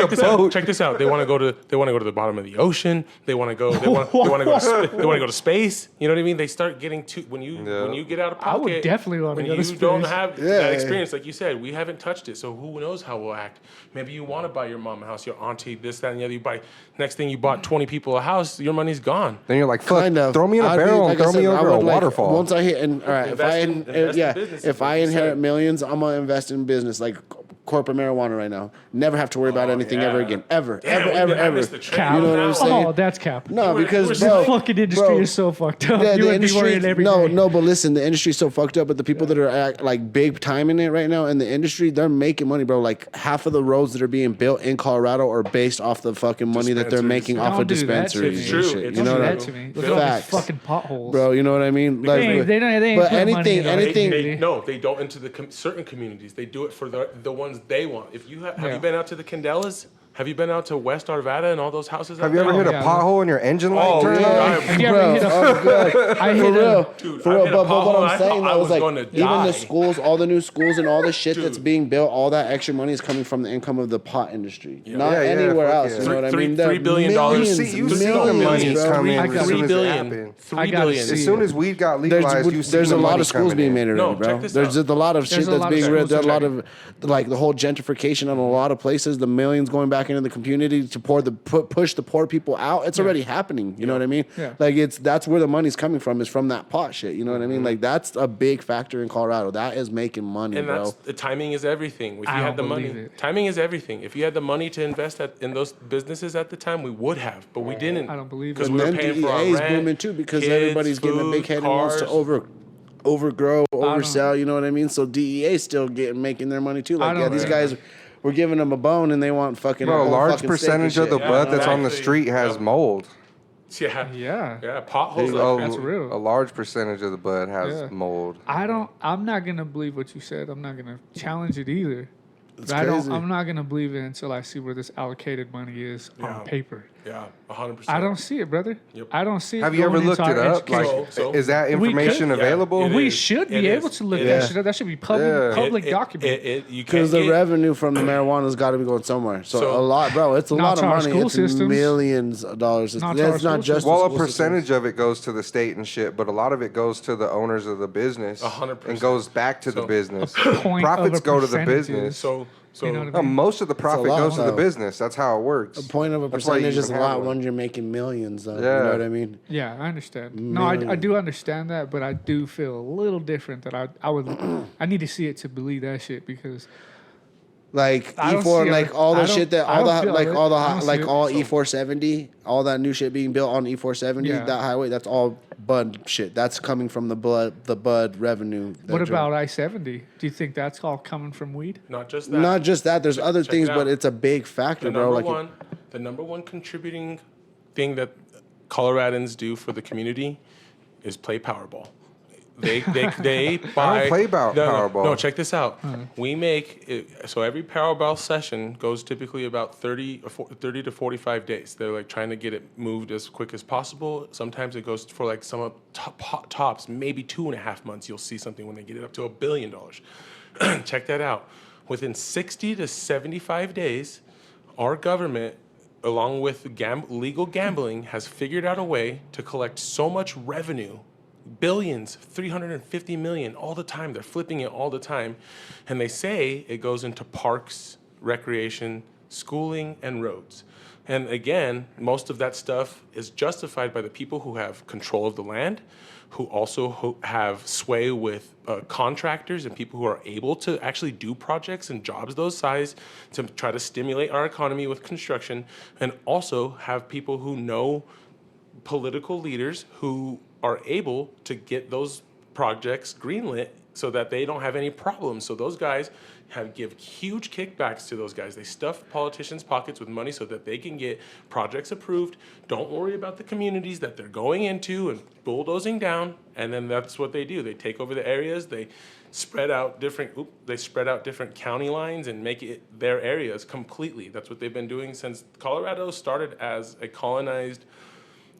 this out. Check this out. They want to go to the bottom of the ocean. They want to go. They want to go to space. You know what I mean? They start getting too when you get out of I pocket. would definitely wanna when go to you don't space. have Yeah. that experience, like you said, we haven't touched it, so who knows how we'll act? Maybe you want to buy your mom a house, your auntie, this, that, and the other. You buy next thing you bought 20 people a house, your money's gone. Then you're like, fuck, Kind of. throw me in a I'd be- barrel like and I throw said, me I over a would, like, waterfall. Once I hit, and all right, Invest in business, if I like you inherit said. millions, I'm gonna invest in business like corporate marijuana right now. Never have to worry about anything ever yeah. again, ever. I missed the train. Cap. You know what I'm saying? Oh, that's cap. No, were- because you were The bro, fucking industry bro, is so fucked up. Yeah, you the would industry. be worried every No, day. no, but listen, the industry's so fucked up. But the people that are like big time in it right now in the industry, they're making money, bro. Like half of the roads that are being built in Colorado are based off the fucking money that they're Dispensaries. making off Don't of do that to dispensaries me. It's and true. shit. It's You know Don't do what that I to me. mean? Look at all these Facts. fucking potholes. Bro, you know what I mean? Like, They ain't but put money anything, in it. anything. No, they don't into the certain communities. They do it for the ones they want. If you have Yeah. you been out to the Candelas? Have you been out to West Arvada and all those houses? Have you ever hit a yeah, pothole and your engine light Oh, turned dude, on? Have you ever Bro, hit a- oh, good. I For hit a- real. Dude, For I real. hit a But what pothole, I'm I saying thought I though was is like, gonna even die. the schools, all the new schools and all the shit that's Dude. being built, all that extra money is coming from the income of the pot industry. Not Yeah, yeah, anywhere fuck else. yeah. You know what I Three- mean? $3 billion Millions, You see the millions, money bro. come in I as got soon $3 as it billion. happens. I $3 gotta billion. see As soon as weed got There's, legalized, you see there's the a lot money of schools coming being in. made already, No, bro. check this There's out. a lot of There's shit a that's lot of being schools there's a lot already. of like the whole gentrification on a lot of places. The millions going back into the community to push the poor people out. It's already happening. You know what I mean? Yeah. Like that's where the money's coming from. Is from that pot shit. You know what I mean? Like that's a big factor in Colorado. That is making money, And bro. that's the timing is everything. If you I had the don't money, believe it. timing is everything. If you had the money to invest in those businesses at the time, we would have, but we didn't. I don't believe it. because And we were then paying for our DEA is rent, booming too because kids, everybody's getting a food, big head and wants to cars. overgrow, oversell. You know what I mean? So DEA is still making their money too. Like don't- these guys, we're giving them a bone and they want fucking Bro, a whole large fucking steak and percentage of shit. the Yeah, bud that's on the exactly. street has Yep. mold. Yeah, potholes. There you Like go. That's real. A large percentage of the bud has Yeah. mold. I'm not gonna believe what you said. I'm not gonna challenge it either. It's But crazy. I'm not gonna believe it until I see where this allocated money is Yeah. on paper. Yeah, 100%. I don't see it, brother. Yep. I don't see it. Have you ever going looked into it our up? Like, education. So- is that We could- information Yeah, available? it we is. should be It able is. to look It that is. shit up. That should be public Yeah. public It- document. you Because can't the get- revenue from the marijuana's got to be going somewhere. So, a lot, bro. It's a Not lot to of our money. school It's systems. millions of dollars. It's Not to our not school just Well, the a school systems. percentage of it goes to the state and shit, but a lot of it goes to the owners of the business 100%. and goes back to the So- business. Point Profits of a go to the percentage business. is- So You know what I mean? Most of the profit lot, goes to the though. business. That's how it works. A point of a That's why you percentage is a even have lot one. when you're making millions, though. You Yeah. know what I mean? Yeah, I understand. No, I do understand that, but I do feel a little different that I would I need to see it to believe that shit because Like I don't E4, see like it. all the I don't- shit that I all don't the feel like it. all the I don't see like it. all So- E470, all that new shit being built on E470, Yeah. that highway, that's all bud shit. That's coming from the bud revenue. that what drove- about I-70? Do you think that's all coming from weed? not just that. Not just that. There's other Check things, it but out. it's a big factor, the bro. number Like the number one contributing thing that Coloradans do for the community is play Powerball. They buy. play Powerball. No, check this out. We make it, so every Powerball session goes typically about 30 to 45 days. They're like trying to get it moved as quick as possible. Sometimes it goes for like some of tops, maybe 2.5 months. You'll see something when they get it up to $1 billion. Check that out. Within 60 to 75 days, our government, along with legal gambling, has figured out a way to collect so much revenue, billions, 350 million all the time. They're flipping it all the time. And they say it goes into parks, recreation, schooling, and roads. And again, most of that stuff is justified by the people who have control of the land, who also have sway with contractors and people who are able to actually do projects and jobs those size to try to stimulate our economy with construction, and also have people who know political leaders who are able to get those projects greenlit so that they don't have any problems. So those guys give huge kickbacks to those guys. They stuff politicians' pockets with money so that they can get projects approved. Don't worry about the communities that they're going into and bulldozing down. And then that's what they do. They take over the areas. They spread out different county lines and make it their areas completely. That's what they've been doing since Colorado started as a colonized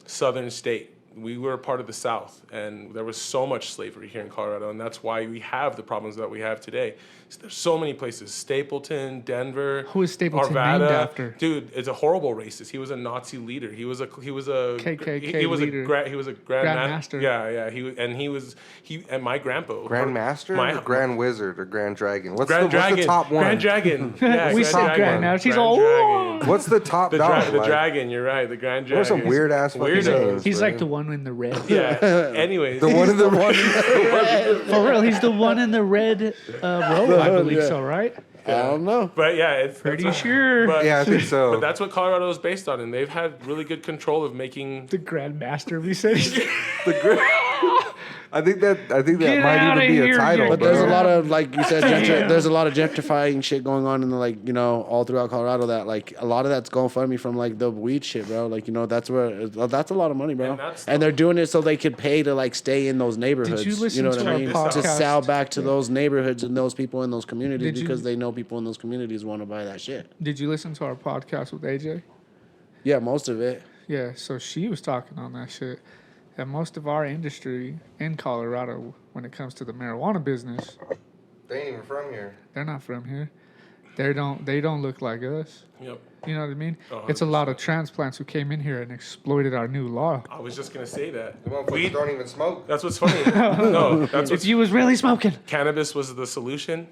southern state. We were a part of the South, and there was so much slavery here in Colorado, and that's why we have the problems that we have today. There's so many places: Stapleton, Denver. Who is Stapleton Arvada. named after? Dude, it's a horrible racist. He was a Nazi leader. He was a KKK he was leader. he was a Grandmaster. Yeah. He and my grandpa. Grand Master, or Grand Wizard, or Grand Dragon? What's Grand the Dragon. top one? Grand Dragon. Yeah, We Grand said Dragon. Grandmaster. He's Grand all, Dragon. What's the top The, dog? the like? dragon, you're right. The Grand Dragon. There's some weird ass fucking Weirdos. names. He's man. like the one in the red. Yeah. Anyways, The one in the For real, he's the one in the red robe, I believe Yeah. so, right? I don't know. But yeah, it's Pretty that's sure. But, Yeah, I think so. But that's what Colorado is based on, and they've had really good control of making. The Grandmaster, we said. I think that Get might outta even be here, a title. you But there's a bro. lot of, like you said, there's a lot of gentrifying shit going on in the, like, you know, all throughout Colorado. That like a lot of that's GoFundMe from like the weed shit, bro. Like, you know, that's a lot of money, bro. And they're doing it so they could pay to like stay in those neighborhoods. Did you listen know to what our I mean? podcast? To sell back to those neighborhoods and those people in those communities Did you- because they know people in those communities want to buy that shit. Did you listen to our podcast with AJ? Yeah, most of it. Yeah, so she was talking on that shit. That most of our industry in Colorado, when it comes to the marijuana business, They ain't even from here. they're not from here. They don't look like us. Yep. You know what I mean? It's a lot of transplants who came in here and exploited our new law. I was just gonna say that. The motherfuckers don't even smoke. That's what's funny. No, that's If what's you was really smoking. cannabis was the solution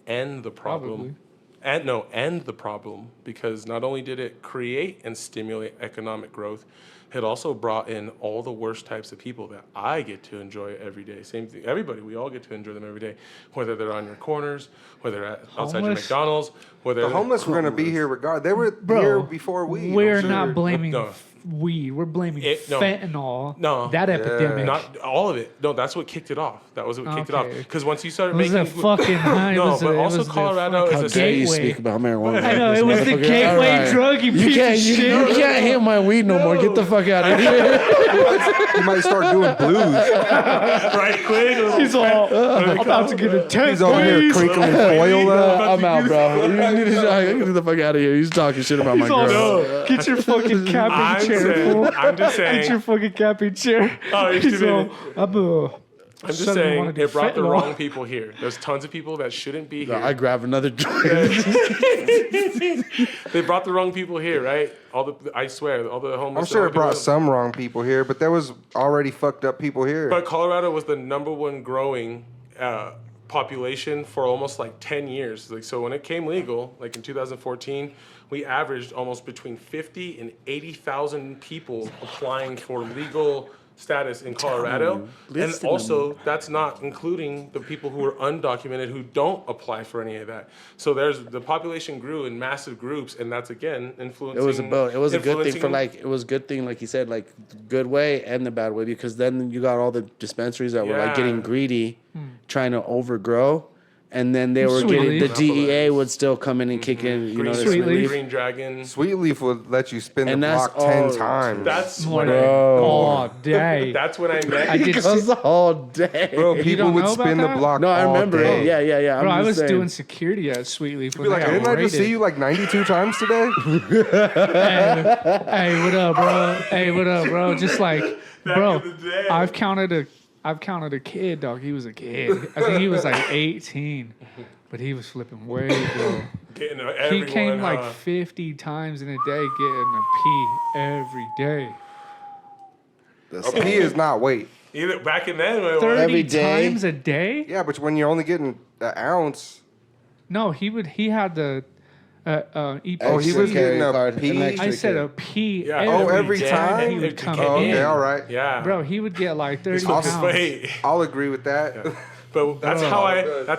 and the problem. Probably. And the problem, because not only did it create and stimulate economic growth, it also brought in all the worst types of people that I get to enjoy every day. Same thing, everybody, we all get to enjoy them every day, whether they're on your corners, whether they're outside your Homeless? McDonald's, whether The homeless were gonna be here regardless. They were Bro, here before we. We're I'm not sure. blaming No. weed. We're blaming No. fentanyl. No. That epidemic. Not all of it. No, that's what kicked it off. That was what kicked it off. Okay. Because once you started It was making a fucking high. No, it was but it also was the Colorado fucking is a Dare you gateway. speak about marijuana? I know, This it was the motherfucker. gateway All right. drug, you piece of You shit. can't hit my weed no more. Get the fuck out of here. You might start doing blues. right quick. He's all, I'm about to get a test. He's over here please. crinkling foil up. I'm out, bro. You need to get the fuck out of here. He's talking shit about my He's all, girl. get your fucking camping chair, fool. I'm just Get your saying. fucking camping chair. Oh, you're He's stupid. all, I'm just suddenly saying wanna do it brought the fentanyl. wrong people here. There's tons of people that shouldn't be here. I grab another joint. They brought the wrong people here, right? I swear, all the homeless. I'm sure it people- brought some wrong people here, but there was already fucked up people here. But Colorado was the #1 growing population for almost like 10 years. Like, so when it came legal, like in 2014, we averaged almost between 50 and 80,000 people applying for legal status in Colorado. And Listen to also, that's not including the people who are undocumented who don't apply for any of that. So the population grew in massive groups, and that's again influencing. It was a good thing for influencing- like, it was a good thing, like you said, like good way and the bad way, because then you got all the dispensaries that were like Yeah. getting greedy, trying to overgrow. And then they were Sweet getting, the leaf. DEA would still come in and kick in, you know, the Sweet sweet leaf. leaf. Green Dragon. Sweet Leaf would let you spin the And that's block 10 all- times. That's More when than all day. That's when I met. I did Goes all day. Bro, You people don't would know about spin the that? block No, I all remember day. it. Yeah. Bro, I I'm was just saying. doing security at Sweet Leaf when Be like, they didn't got I just raided. see you like 92 times today? Hey, what up, bro? Hey, what up, bro? Just like, bro, in the day. I've counted a kid, dog. He was a kid. I think he was like 18, but he was flipping way, bro. Getting He everyone, came like 50 times in a day getting a pee every day. A pee is not weight. either back in then. When it was, 30 Every day? times a day? Yeah, but when you're only getting an ounce. No, he had the Oh, he Extra was carry getting a card, an pee? extra I said carry. a pee Yeah. every Oh, every day time? he would come Oh, in. okay, all right. yeah, Bro, he would get like 30 I'll pounds. wait. I'll agree with that. But that's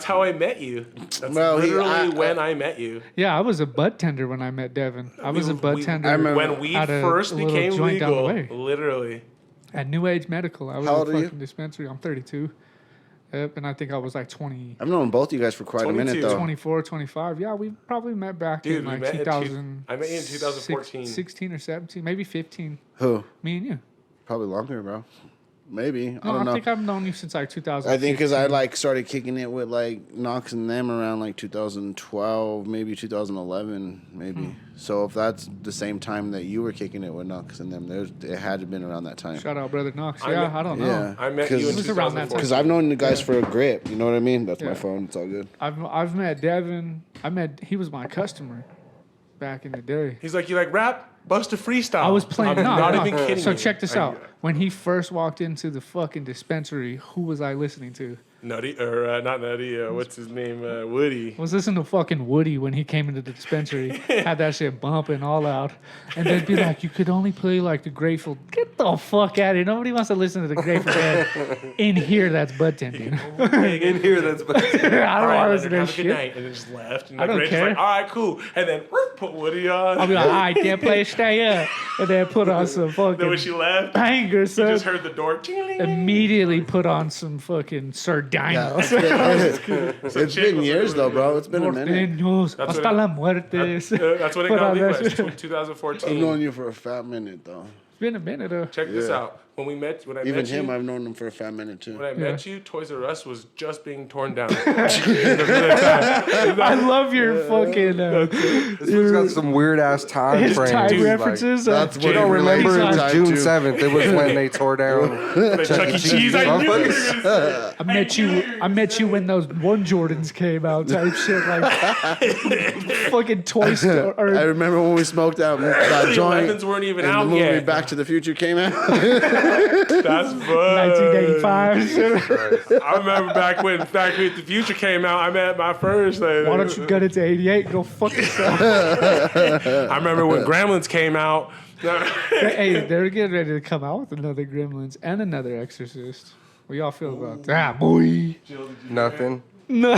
how I met you. That's Bro, literally when I met you. Yeah, I was a bud tender when I met Devan. I was a bud tender I remember When weed at a first little became joint down the legal, way. literally. at New Age Medical. I was How at old a are you? fucking dispensary. I'm 32. Yep, and I think I was like 20, I've known both you guys for quite a minute 22. though. 24, 25. Yeah, we probably met back Dude, in we like met in 2000. I met you in 2014. 16 or 17, maybe 15. Who? Me and you. Probably longer, bro. Maybe. I No, don't I know. think I've known you since like 2000. I think because I like started kicking it with like Knox and them around like 2012, maybe 2011, maybe. So if that's the same time that you were kicking it with Knox and them, it had to have been around that time. Shout out, brother Knox. I Yeah, met- I don't know. Yeah, I met you in It was around that time. 2014. because I've known the guys for a grip. You know what I mean? That's Yeah. my phone. It's all good. I've met Devin. He was my customer back in the day. He's like, you like rap? Bust a freestyle. I was playing. I'm no, not no. even kidding So you. check this out. When he first walked into the fucking dispensary, who was I listening to? Nutty, or not Nutty, what's his name? Woody. I was listening to fucking Woody when he came into the dispensary. Had that shit bumping all out. And they'd be like, you could only play like the Grateful. Get the fuck out of here. Nobody wants to listen to the Grateful Dead in here. That's butt tempting. In here, that's I don't want to listen to have this a good shit. night, and then just left. And I don't Ray's care. like, all right, cool. And then put Woody on. I'll be like, all right, damn place, stay up. And then put on some Then when she fucking left, banger, you son. just heard the door. Immediately put on some fucking Sardinos. It's been years though, bro. It's been a minute. Norteños, That's hasta what la muerte. That's what it Put got on that legalized. shit. I've 2014. known you for a fat minute though. It's been a minute though. Check this Yeah. out. When I Even met him, you, I've known him for a fat minute too. when I met you, Toys R Us was just being torn down. I love your fucking This one's got some weird ass time his frames. time Like, references. That's you what don't it relates remember it to was time June too. 7th. It was when they tore down Chuck E. Cheese. I knew you were Motherfuckers. gonna say. I met you when those one Jordans came out type shit like fucking Toy Story. I Or, remember when we smoked that The joint 11s weren't even and the out movie yet. Back to the Future came out. That's fun. 1985. I remember back when Back to the Future came out. I met my first. Like, Why don't you get it to 88 and go fuck yourself? I remember when Gremlins came out. Hey, they're getting ready to come out with another Gremlins and another Exorcist. What y'all feel about that, boy? Nothing. No,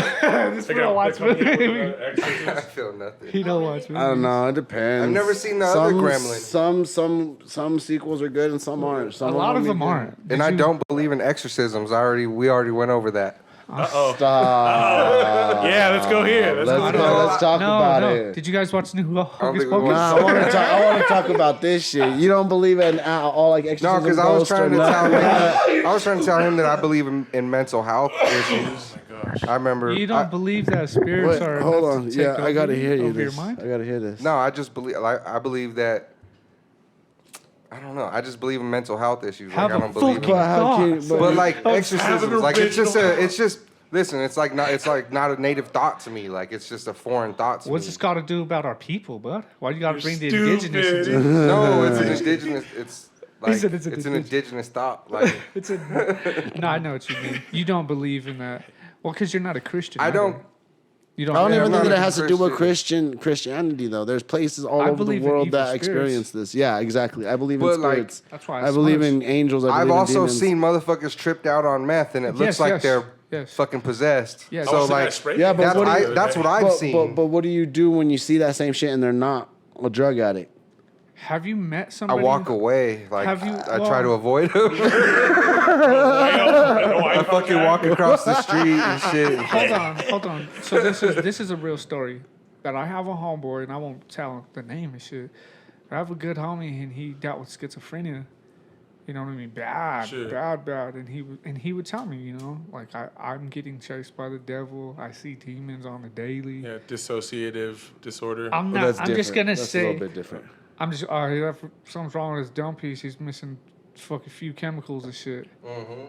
this They bro got- watch they come here movies. with, Exorcist. I feel nothing. He don't watch I movies. don't know. It depends. I've never seen the other Gremlin. Some sequels are good and some aren't. Some A lot of are them good. aren't. And I don't believe in exorcisms. We already went over that. Uh-oh. Stop. Yeah, let's go here. Let's Let's go. go. Let's talk about it. Did you guys watch New Hocus think we Pocus? Nah, I want to talk about this shit. You don't believe in all like No, exorcism because I was ghosts or trying to nothing? tell him that I believe in mental health issues. I remember. You don't believe that spirits Wait, are. hold enough on. to Yeah, take I gotta over hear you. over your This. mind? I gotta hear this. No, I just believe. I believe that. I don't know. I just believe in mental health issues. Have I a don't believe. fucking thought. But like have an exorcisms, like it's just original- it's just. Listen, it's like not a native thought to me. Like it's just a foreign thought to What's me. this got to do about our people, bud? Why you got to bring the Stupid. indigenous into No, it's an indigenous. It's like said it's, it's an an indigenous thought. Like It's a no. I know what you mean. You don't believe in that. Well, because you're not a Christian. I either. don't. You don't. I don't Yeah, even I'm think not that it a has to do with Christian. Christianity though. There's places all I over the believe in world evil that spirits. experience this. Yeah, exactly. I believe in But, like, spirits. That's why I believe smudged. in angels. I I've believe in also demons. seen motherfuckers tripped out on meth, and it looks Yes, like yes, they're yes. fucking possessed. Yes. So Oh, like, spray Yeah, paint? but that's what do you- that's what I've but, seen. But what do you do when you see that same shit and they're not a drug addict? Have you met I somebody? walk away. Like Have you- I try to avoid them. I I fucking walk across the street and shit. Hold on. So this is a real story that I have a homeboy, and I won't tell the name and shit. But I have a good homie, and he dealt with schizophrenia. You know what I mean? Bad, Sure. bad. And he would tell me, you know, like I'm getting chased by the devil. I see demons on the daily. Yeah, dissociative disorder. I'm Well, not. that's I'm just different. gonna That's say. a little bit different. I'm just. Something's wrong with his dumb piece. He's missing fucking few chemicals and shit.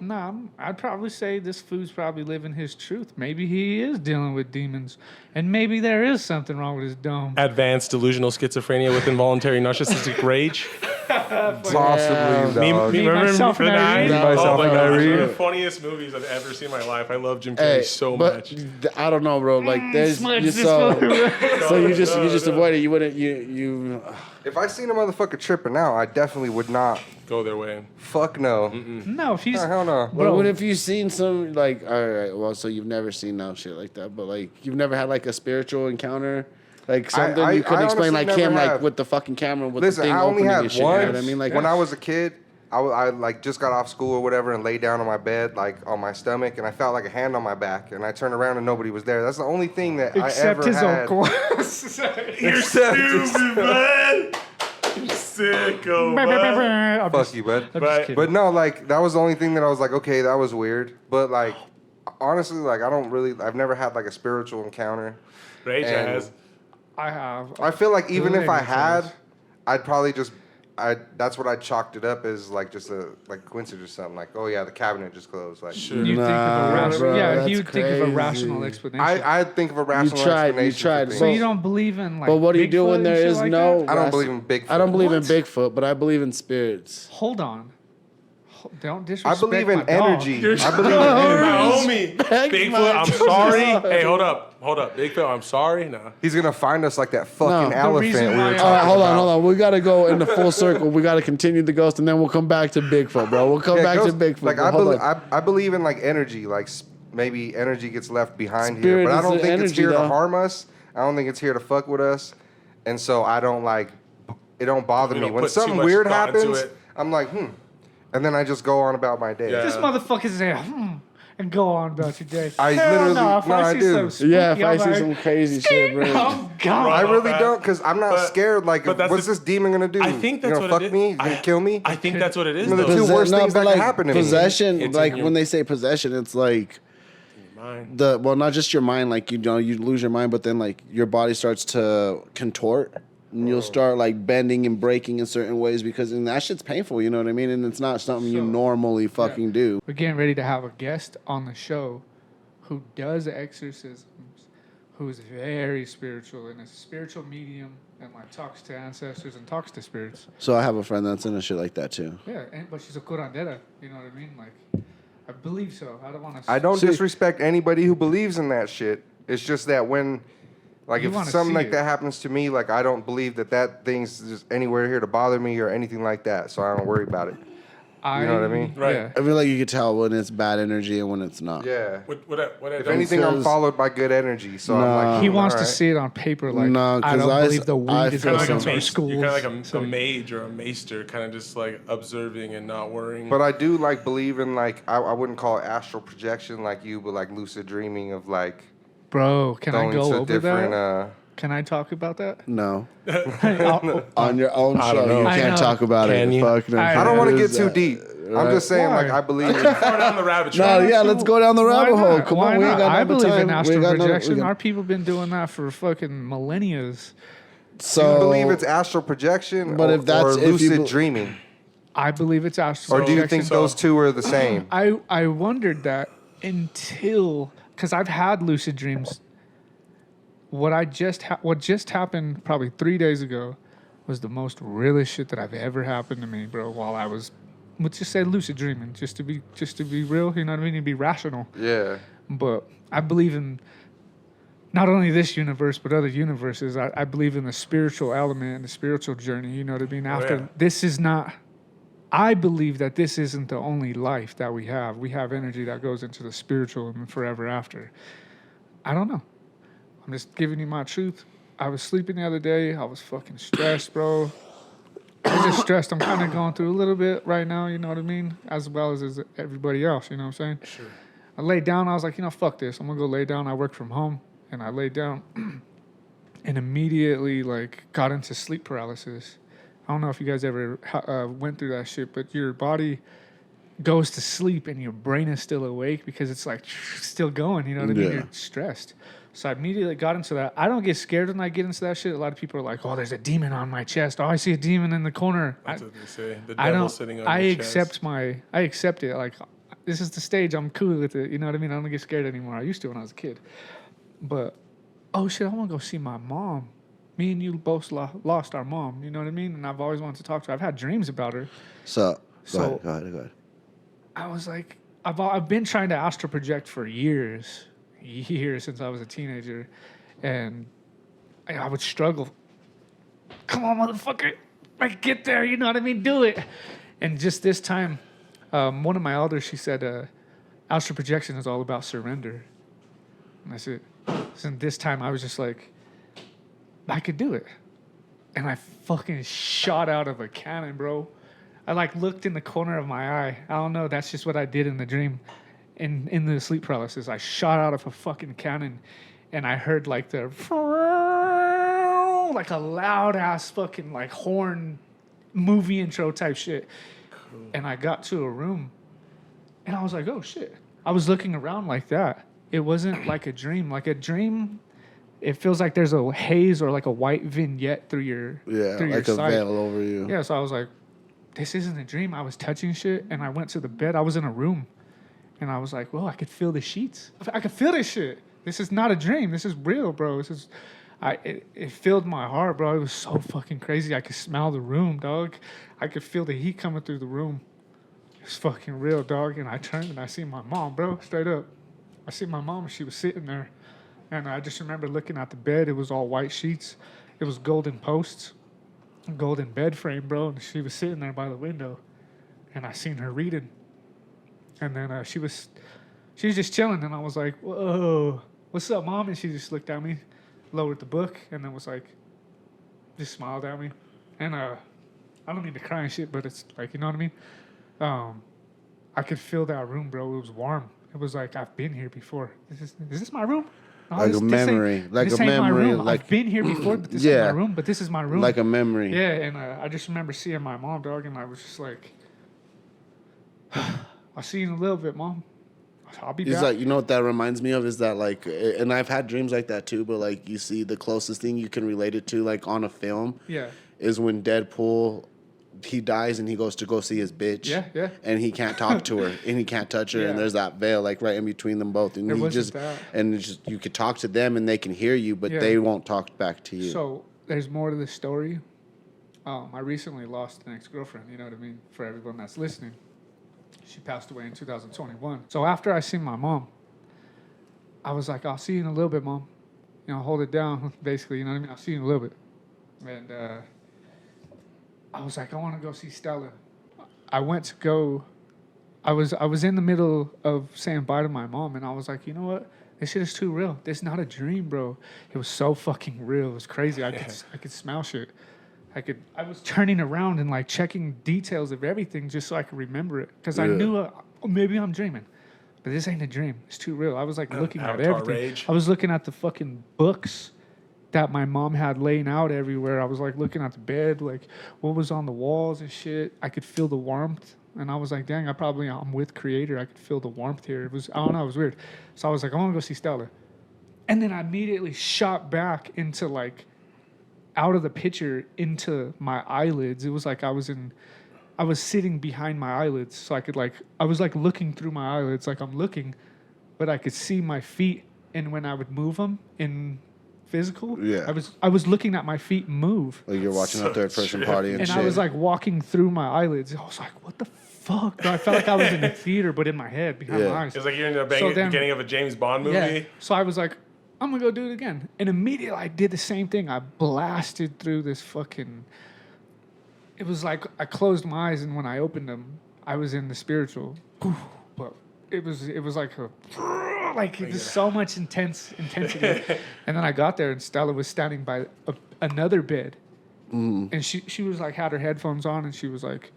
Nah, I'd probably say this food's probably living his truth. Maybe he is dealing with demons, and maybe there is something wrong with his dome. Advanced delusional schizophrenia with involuntary narcissistic rage. Possibly, Me, dog. remember Myself, Me for the and Nine? Irene. Myself, Oh my and gosh, Irene. one of the funniest movies I've ever seen in my life. I love Jim Carrey Hey, so but much. I don't know, bro. Like there's Smudge you this so movie. you just avoid it. You wouldn't you. If I seen a motherfucker tripping out, I definitely would not. Go their way. Fuck no. No, if he's Oh, hell no. But Bro. what if you've seen some like all right? Well, so you've never seen no shit like that, but like you've never had like a spiritual encounter. Like something I you couldn't explain, honestly like him, never like have. with the fucking camera, with Listen, the thing I only opening had and shit. one. You know what I mean? Like when I was a kid, I like just got off school or whatever and laid down on my bed, like on my stomach, and I felt like a hand on my back, and I turned around and nobody was there. That's the only thing that I except ever his had. uncle. You're stupid, man. You're sicko, man. I'm Fuck just- you, bud. I'm just But- kidding. But no, like that was the only thing that I was like, okay, that was weird. But like, honestly, like I've never had like a spiritual encounter. Rage And- has. I have. I feel like even if I Living had, things. I'd probably just, that's what I chalked it up as like just a like coincidence or something. Like, oh yeah, the cabinet just closed. Like, You think of a Nah, rational, bro, yeah, that's he would think of a crazy. rational explanation. I think of a rational tried- explanation. you for tried, things. so you don't believe in like. But what do you do Bigfoot when and there shit is like no? that? I don't believe in Bigfoot. I don't believe in What? Bigfoot, but I believe in spirits. Hold on. Don't I disrespect believe in my dog. energy. I believe in energy. My homie, Bigfoot, I'm sorry. Hey, hold up, Bigfoot, I'm sorry. Nah. He's gonna find us like that fucking The elephant reason we why were I- talking All All right, hold about. on. We got to go into full circle. We got to continue the ghost, and then we'll come back to Bigfoot, bro. We'll come back ghost- to Bigfoot. Like but I hold believe, on. I believe in like energy. Like maybe energy gets left behind Spirit here, but I is don't the think it's energy, here though. to harm us. I don't think it's here to fuck with us, and so I don't like. It don't bother You me don't when put too something much weird thought into happens. it. I'm like, and then I just go on about my day. Yeah. This motherfucker's there and go on about your day. I Hell literally- no, if no, I see do. some spooky, Yeah, if I I'm see like, some crazy shit, bro. I'm gone. I Right. really that. don't, because I'm not But- scared. Like, but that's what's the- this demon gonna do? I think that's you what gonna it fuck me? is. You gonna kill me? I think that's what it is. You know, the though. two worst things that but can happen to me. possession, It's like in your- when they say possession, it's like Mind. not just your mind, like you lose your mind, but then like your body starts to contort. And you'll start like bending and breaking in certain ways because and that shit's painful, you know what I mean? And it's not something you So- normally fucking do. We're getting ready to have a guest on the show who does exorcisms, who's very spiritual and is a spiritual medium and like talks to ancestors and talks to spirits. So I have a friend that's into shit like that too. Yeah, but she's a curandera. You know what I mean? Like, I believe so. I don't want to. I don't See- disrespect anybody who believes in that shit. It's just that when, like, You if wanna something see like it. that happens to me, like, I don't believe that thing's just anywhere here to bother me or anything like that. So I don't worry about it. You know what I mean? Right. Yeah. I feel like you could tell when it's bad energy and when it's not. Yeah. What I If don't anything, I'm says- followed by good energy. So I'm like, He wants to alright. see it on paper. Like, No, I 'cause don't I- believe the I weed is feel going like a into our mage. schools. You're kind of like So- a mage or a maester, kind of just like observing and not worrying. But I do like believe in like I wouldn't call it astral projection like you, but like lucid dreaming of like Bro, can I going go to over different. that? Can I talk about that? No. I'll- On your own I don't show, know. you I can't know. talk about Can it. you? Fuck no. I I don't want to It get is, too deep. I'm just saying, Why? like I believe. Far down the rabbit No, trail. yeah, let's go down the Why rabbit hole. not? Come Why on, we ain't not? got I no believe time. in We astral ain't got no- projection. we got- Our people been doing that for fucking millennias. So you believe it's astral projection, But or, if that's- or if you lucid bel- dreaming, I believe it's astral or do you projection. think those two are the same? I wondered that until because I've had lucid dreams. What just happened probably 3 days ago was the most realest shit that I've ever happened to me, bro. While I was, let's just say lucid dreaming, just to be real, you know what I mean, and be rational. Yeah. But I believe in not only this universe but other universes. I believe in the spiritual element and the spiritual journey. You know what I mean? After yeah. this is not. I believe that this isn't the only life that we have. We have energy that goes into the spiritual and forever after. I don't know. I'm just giving you my truth. I was sleeping the other day. I was fucking stressed, bro. I was just stressed. I'm kind of going through a little bit right now, you know what I mean? As well as everybody else, you know what I'm saying? Sure. I laid down. I was like, fuck this. I'm going to go lay down. I work from home. And I laid down and immediately, like, got into sleep paralysis. I don't know if you guys ever went through that shit, but your body goes to sleep and your brain is still awake because it's, like, still going. You know what I mean? Yeah. You're stressed. So I immediately got into that. I don't get scared when I get into that shit. A lot of people are like, oh, there's a demon on my chest. Oh, I see a demon in the corner. That's what they say. The I devil don't. sitting on I your accept chest. I accept it. Like, this is the stage. I'm cool with it. You know what I mean? I don't get scared anymore. I used to when I was a kid. But, oh shit, I want to go see my mom. Me and you both lost our mom. You know what I mean? And I've always wanted to talk to her. I've had dreams about her. So So- go ahead. I was like, I've been trying to astral project for years since I was a teenager, and I would struggle. Come on, motherfucker, like get there. You know what I mean? Do it. And just this time, one of my elders, she said, astral projection is all about surrender. And that's it. So this time, I was just like, I could do it, and I fucking shot out of a cannon, bro. I like looked in the corner of my eye. I don't know. That's just what I did in the dream. In the sleep paralysis, I shot out of a fucking cannon, and I heard like like a loud ass fucking like horn movie intro type shit. Cool. And I got to a room, and I was like, oh shit. I was looking around like that. It wasn't like a dream. Like a dream, it feels like there's a haze or like a white vignette through your Like a sight. veil over you. Yeah, so I was like, this isn't a dream. I was touching shit, and I went to the bed. I was in a room, and I was like, whoa, I could feel the sheets. I could feel this shit. This is not a dream. This is real, bro. It filled my heart, bro. It was so fucking crazy. I could smell the room, dog. I could feel the heat coming through the room. It's fucking real, dog. And I turned and I see my mom, bro, straight up. I see my mom, and she was sitting there. And I just remember looking at the bed. It was all white sheets. It was golden posts, golden bed frame, bro. And she was sitting there by the window. And I seen her reading. And then she was just chilling. And I was like, whoa, what's up, Mom? And she just looked at me, lowered the book, and then was like, just smiled at me. And I don't mean to cry and shit, but it's like, you know what I mean? I could feel that room, bro. It was warm. It was like, I've been here before. Is this my room? No, Like a memory. Like this a ain't my memory. room. Like I've been here before, but this ain't my room. But this is my room. like a memory. Yeah, and I just remember seeing my mom, dog, and I was just like, I'll see you in a little bit, Mom. I'll be It's back. like, you know what that reminds me of is that, like, and I've had dreams like that too, but like you see the closest thing you can relate it to, like on a film, Yeah. is when Deadpool, he dies and he goes to go see his bitch. Yeah, yeah. And he can't talk to her and he can't touch her, Yeah. and there's that veil like right in between them both, and There he wasn't just that. and it's just, you could talk to them and they can hear you, but Yeah. they won't talk back to you. So there's more to the story. I recently lost an ex-girlfriend, you know what I mean? For everyone that's listening. She passed away in 2021. So after I seen my mom, I was like, I'll see you in a little bit, Mom. You know, hold it down, basically, you know what I mean? I'll see you in a little bit. And I was like, I want to go see Stella. I went to go. I was in the middle of saying bye to my mom, and I was like, you know what? This shit is too real. This is not a dream, bro. It was so fucking real. It was crazy. I could smell shit. I was turning around and like checking details of everything just so I could remember it, because I knew maybe I'm dreaming, but this ain't a dream. It's too real. I was like looking at Avatar everything. rage. I was looking at the fucking books that my mom had laying out everywhere. I was like looking at the bed, like what was on the walls and shit. I could feel the warmth, and I was like, dang, I'm with Creator. I could feel the warmth here. I don't know, it was weird. So I was like, I want to go see Stella. And then I immediately shot back into like out of the picture into my eyelids. It was like I was sitting behind my eyelids, so I was like looking through my eyelids, like I'm looking, but I could see my feet, and when I would move them in physical, Yeah. I was looking at my feet move, Like you're watching a third person trippy. party and and shit. I was like walking through my eyelids. I was like, what the fuck? Bro, I felt like I was in a theater, but in my head, behind Yeah. my eyes. It's like you're in the So then- beginning of a James Bond movie. Yeah. So I was like, I'm gonna go do it again. And immediately I did the same thing. I blasted through this fucking. It was like I closed my eyes, and when I opened them, I was in the spiritual. But it was like just so much intensity. And then I got there, and Stella was standing by another bed, and she was like had her headphones on, and she was like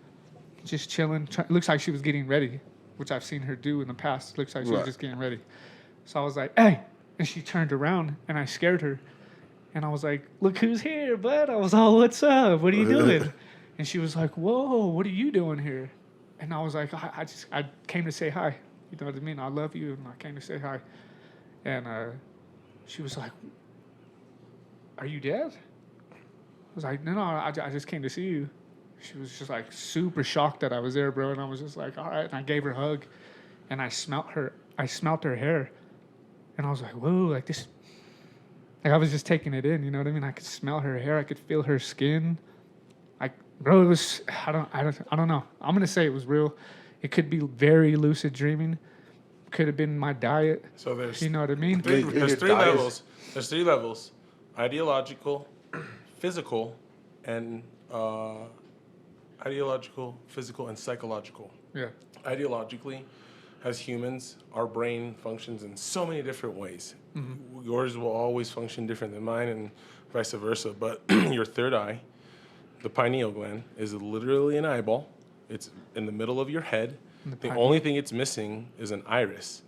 just chilling. Looks like she was getting ready, which I've seen her do in the past. Looks like she was just getting ready. So I was like, hey. And she turned around, and I scared her. And I was like, look who's here, bud. I was all, what's up? What are you doing? And she was like, whoa, what are you doing here? And I was like, I came to say hi. You know what I mean? I love you, and I came to say hi. And she was like, are you dead? I was like, no, I just came to see you. She was just like super shocked that I was there, bro. And I was just like, all right. And I gave her a hug, and I smelt her hair. And I was like, whoa, like this. Like I was just taking it in, you know what I mean? I could smell her hair. I could feel her skin. Like, bro, it was, I don't know. I'm going to say it was real. It could be very lucid dreaming. Could have been my diet. So there's You know what I mean? there's three levels. There's three levels: ideological, physical, and physical, and psychological. Yeah. Ideologically, as humans, our brain functions in so many different ways. Yours will always function different than mine, and vice versa. But your third eye, the pineal gland, is literally an eyeball. It's in the middle of your head. The only thing it's missing is an iris.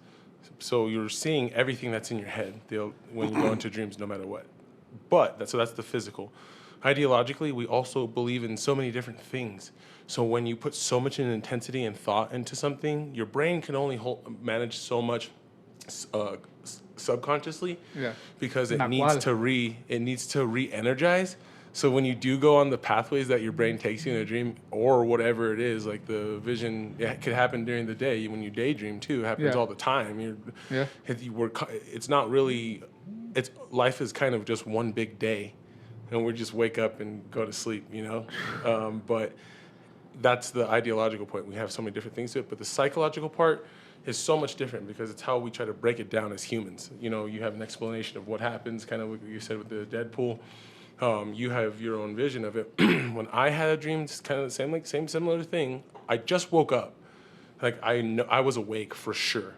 So you're seeing everything that's in your head when you go into dreams, no matter what. But that's the physical. Ideologically, we also believe in so many different things. So when you put so much intensity and thought into something, your brain can only manage so much subconsciously, because it needs to re-energize. So when you do go on the pathways that your brain takes you in a dream, or whatever it is, like the vision, it could happen during the day. When you daydream too, it happens all the time. It's not really. Life is kind of just one big day, and we just wake up and go to sleep, you know. But that's the ideological point. We have so many different things to it, but the psychological part is so much different because it's how we try to break it down as humans. You know, you have an explanation of what happens, kind of what you said with the Deadpool. You have your own vision of it. When I had a dream, it's kind of the same, same similar thing. I just woke up. Like, I know I was awake for sure.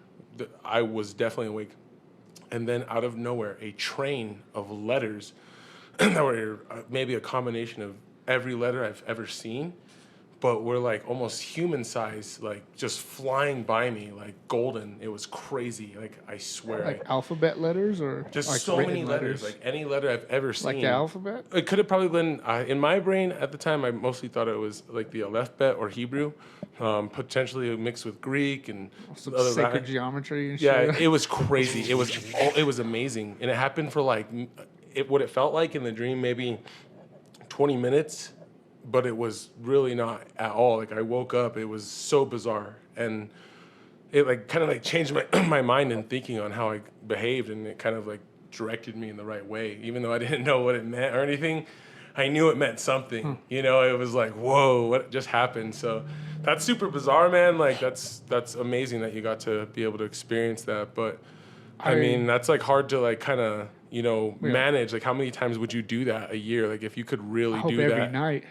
I was definitely awake. And then out of nowhere, a train of letters that were maybe a combination of every letter I've ever seen, but were like almost human size, like just flying by me, like golden. It was crazy. Like, I swear. Like alphabet letters or just like so many letters. letters? Like any letter I've ever seen. Like the alphabet? It could have probably been, in my brain at the time, I mostly thought it was like the alphabet or Hebrew, potentially mixed with Greek and Some other sacred Latin. geometry and Yeah, shit. it was crazy. It was amazing. And it happened for like, what it felt like in the dream, maybe 20 minutes. But it was really not at all. Like, I woke up, it was so bizarre, and it like kind of like changed my mind and thinking on how I behaved, and it kind of like directed me in the right way. Even though I didn't know what it meant or anything, I knew it meant something. You know, it was like, whoa, what just happened? So that's super bizarre, man. Like, that's amazing that you got to be able to experience that. But I mean, that's like hard to like kind of, you know, manage. Like, how many times would you do that a year? Like, if you could really I hope do every that. night.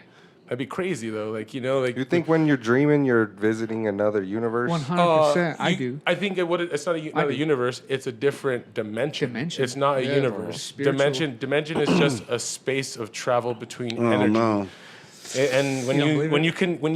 That'd be crazy though. Like, you know, like You think when you're dreaming, you're visiting another universe? 100%. I do. I think it's not a universe. It's a different dimension. Dimension. It's not a Yeah. universe. Spiritual. Dimension is just a space of travel between Oh energy. no. And when you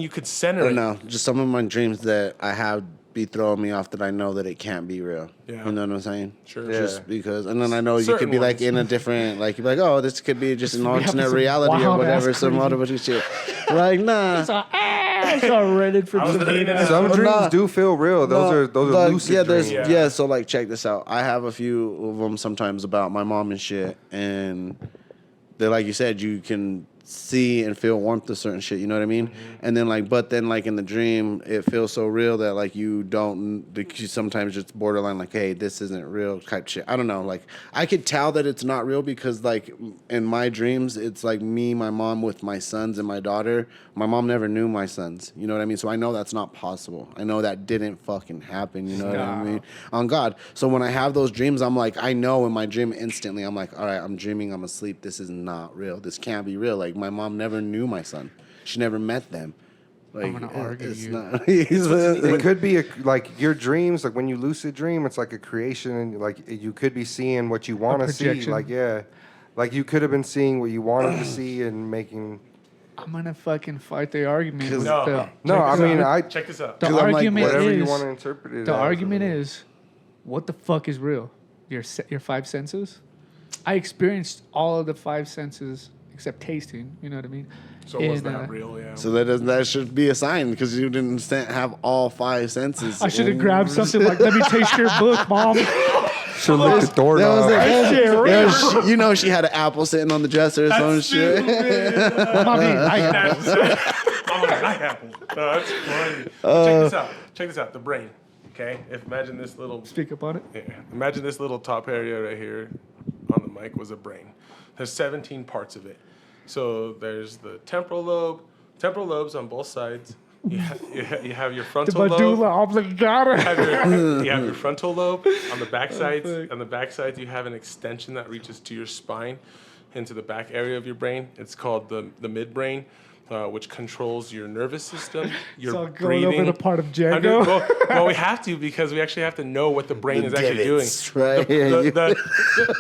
could center I it. don't know. Just some of my dreams that I have be throwing me off that I know that it can't be real. Yeah. You know what I'm saying? Sure. Yeah. Just because, and then I know you Certain could be like ones. in a different, like you'd be like, oh, this could be just an We have alternate some reality or wild-ass whatever, some crazy- other shit. Like, nah. I saw Reddit for I was thinking that. Some But dreams nah. do feel real. Those are Like, lucid yeah, dreams. Yeah. so like check this out. I have a few of them sometimes about my mom and shit, and they're like you said, you can see and feel warmth of certain shit, you know what I mean? And then but then in the dream, it feels so real that like you don't, you sometimes just borderline like, hey, this isn't real type shit. I don't know. Like, I could tell that it's not real because like in my dreams, it's like me, my mom with my sons and my daughter. My mom never knew my sons, you know what I mean? So I know that's not possible. I know that didn't fucking happen, you know what I mean? On God. So when I have those dreams, I'm like, I know in my dream instantly, I'm like, all right, I'm dreaming, I'm asleep. This is not real. This can't be real. Like, my mom never knew my son. She never met them. Like, I'm gonna argue it's you. not. It could be like your dreams, like when you lucid dream, it's like a creation, and like you could be seeing what you want to see. projection. Like, yeah, like you could have been seeing what you wanted to see and making. I'm gonna fucking fight the argument. With No. the, No, I mean, I Check this out. the 'cause I'm like, argument whatever is you want to interpret it. the as. argument is, what the fuck is real? Your five senses. I experienced all of the five senses except tasting. You know what I mean? So was And, that real? Yeah. So that should be a sign because you didn't have all five senses. I should have grabbed something like, "Let me taste your book, mom." Should lick the doorknob. You know, she had an apple sitting on the dresser or some shit. Mommy, I got it. I'm like, I apple. No, that's funny. Check this out. Check this out. The brain. Okay. Imagine this little. Speak up on it. Yeah. Imagine this little top area right here on the mic was a brain. There's 17 parts of it. So there's the temporal lobes on both sides. You have your The frontal lobe. medulla oblongata. You have your frontal lobe on the back sides. On the back sides, you have an extension that reaches to your spine, into the back area of your brain. It's called the midbrain, which controls your nervous system, your So going breathing. over the part of Django. Well, we have to because we actually have to know what the brain is actually doing. divots, right?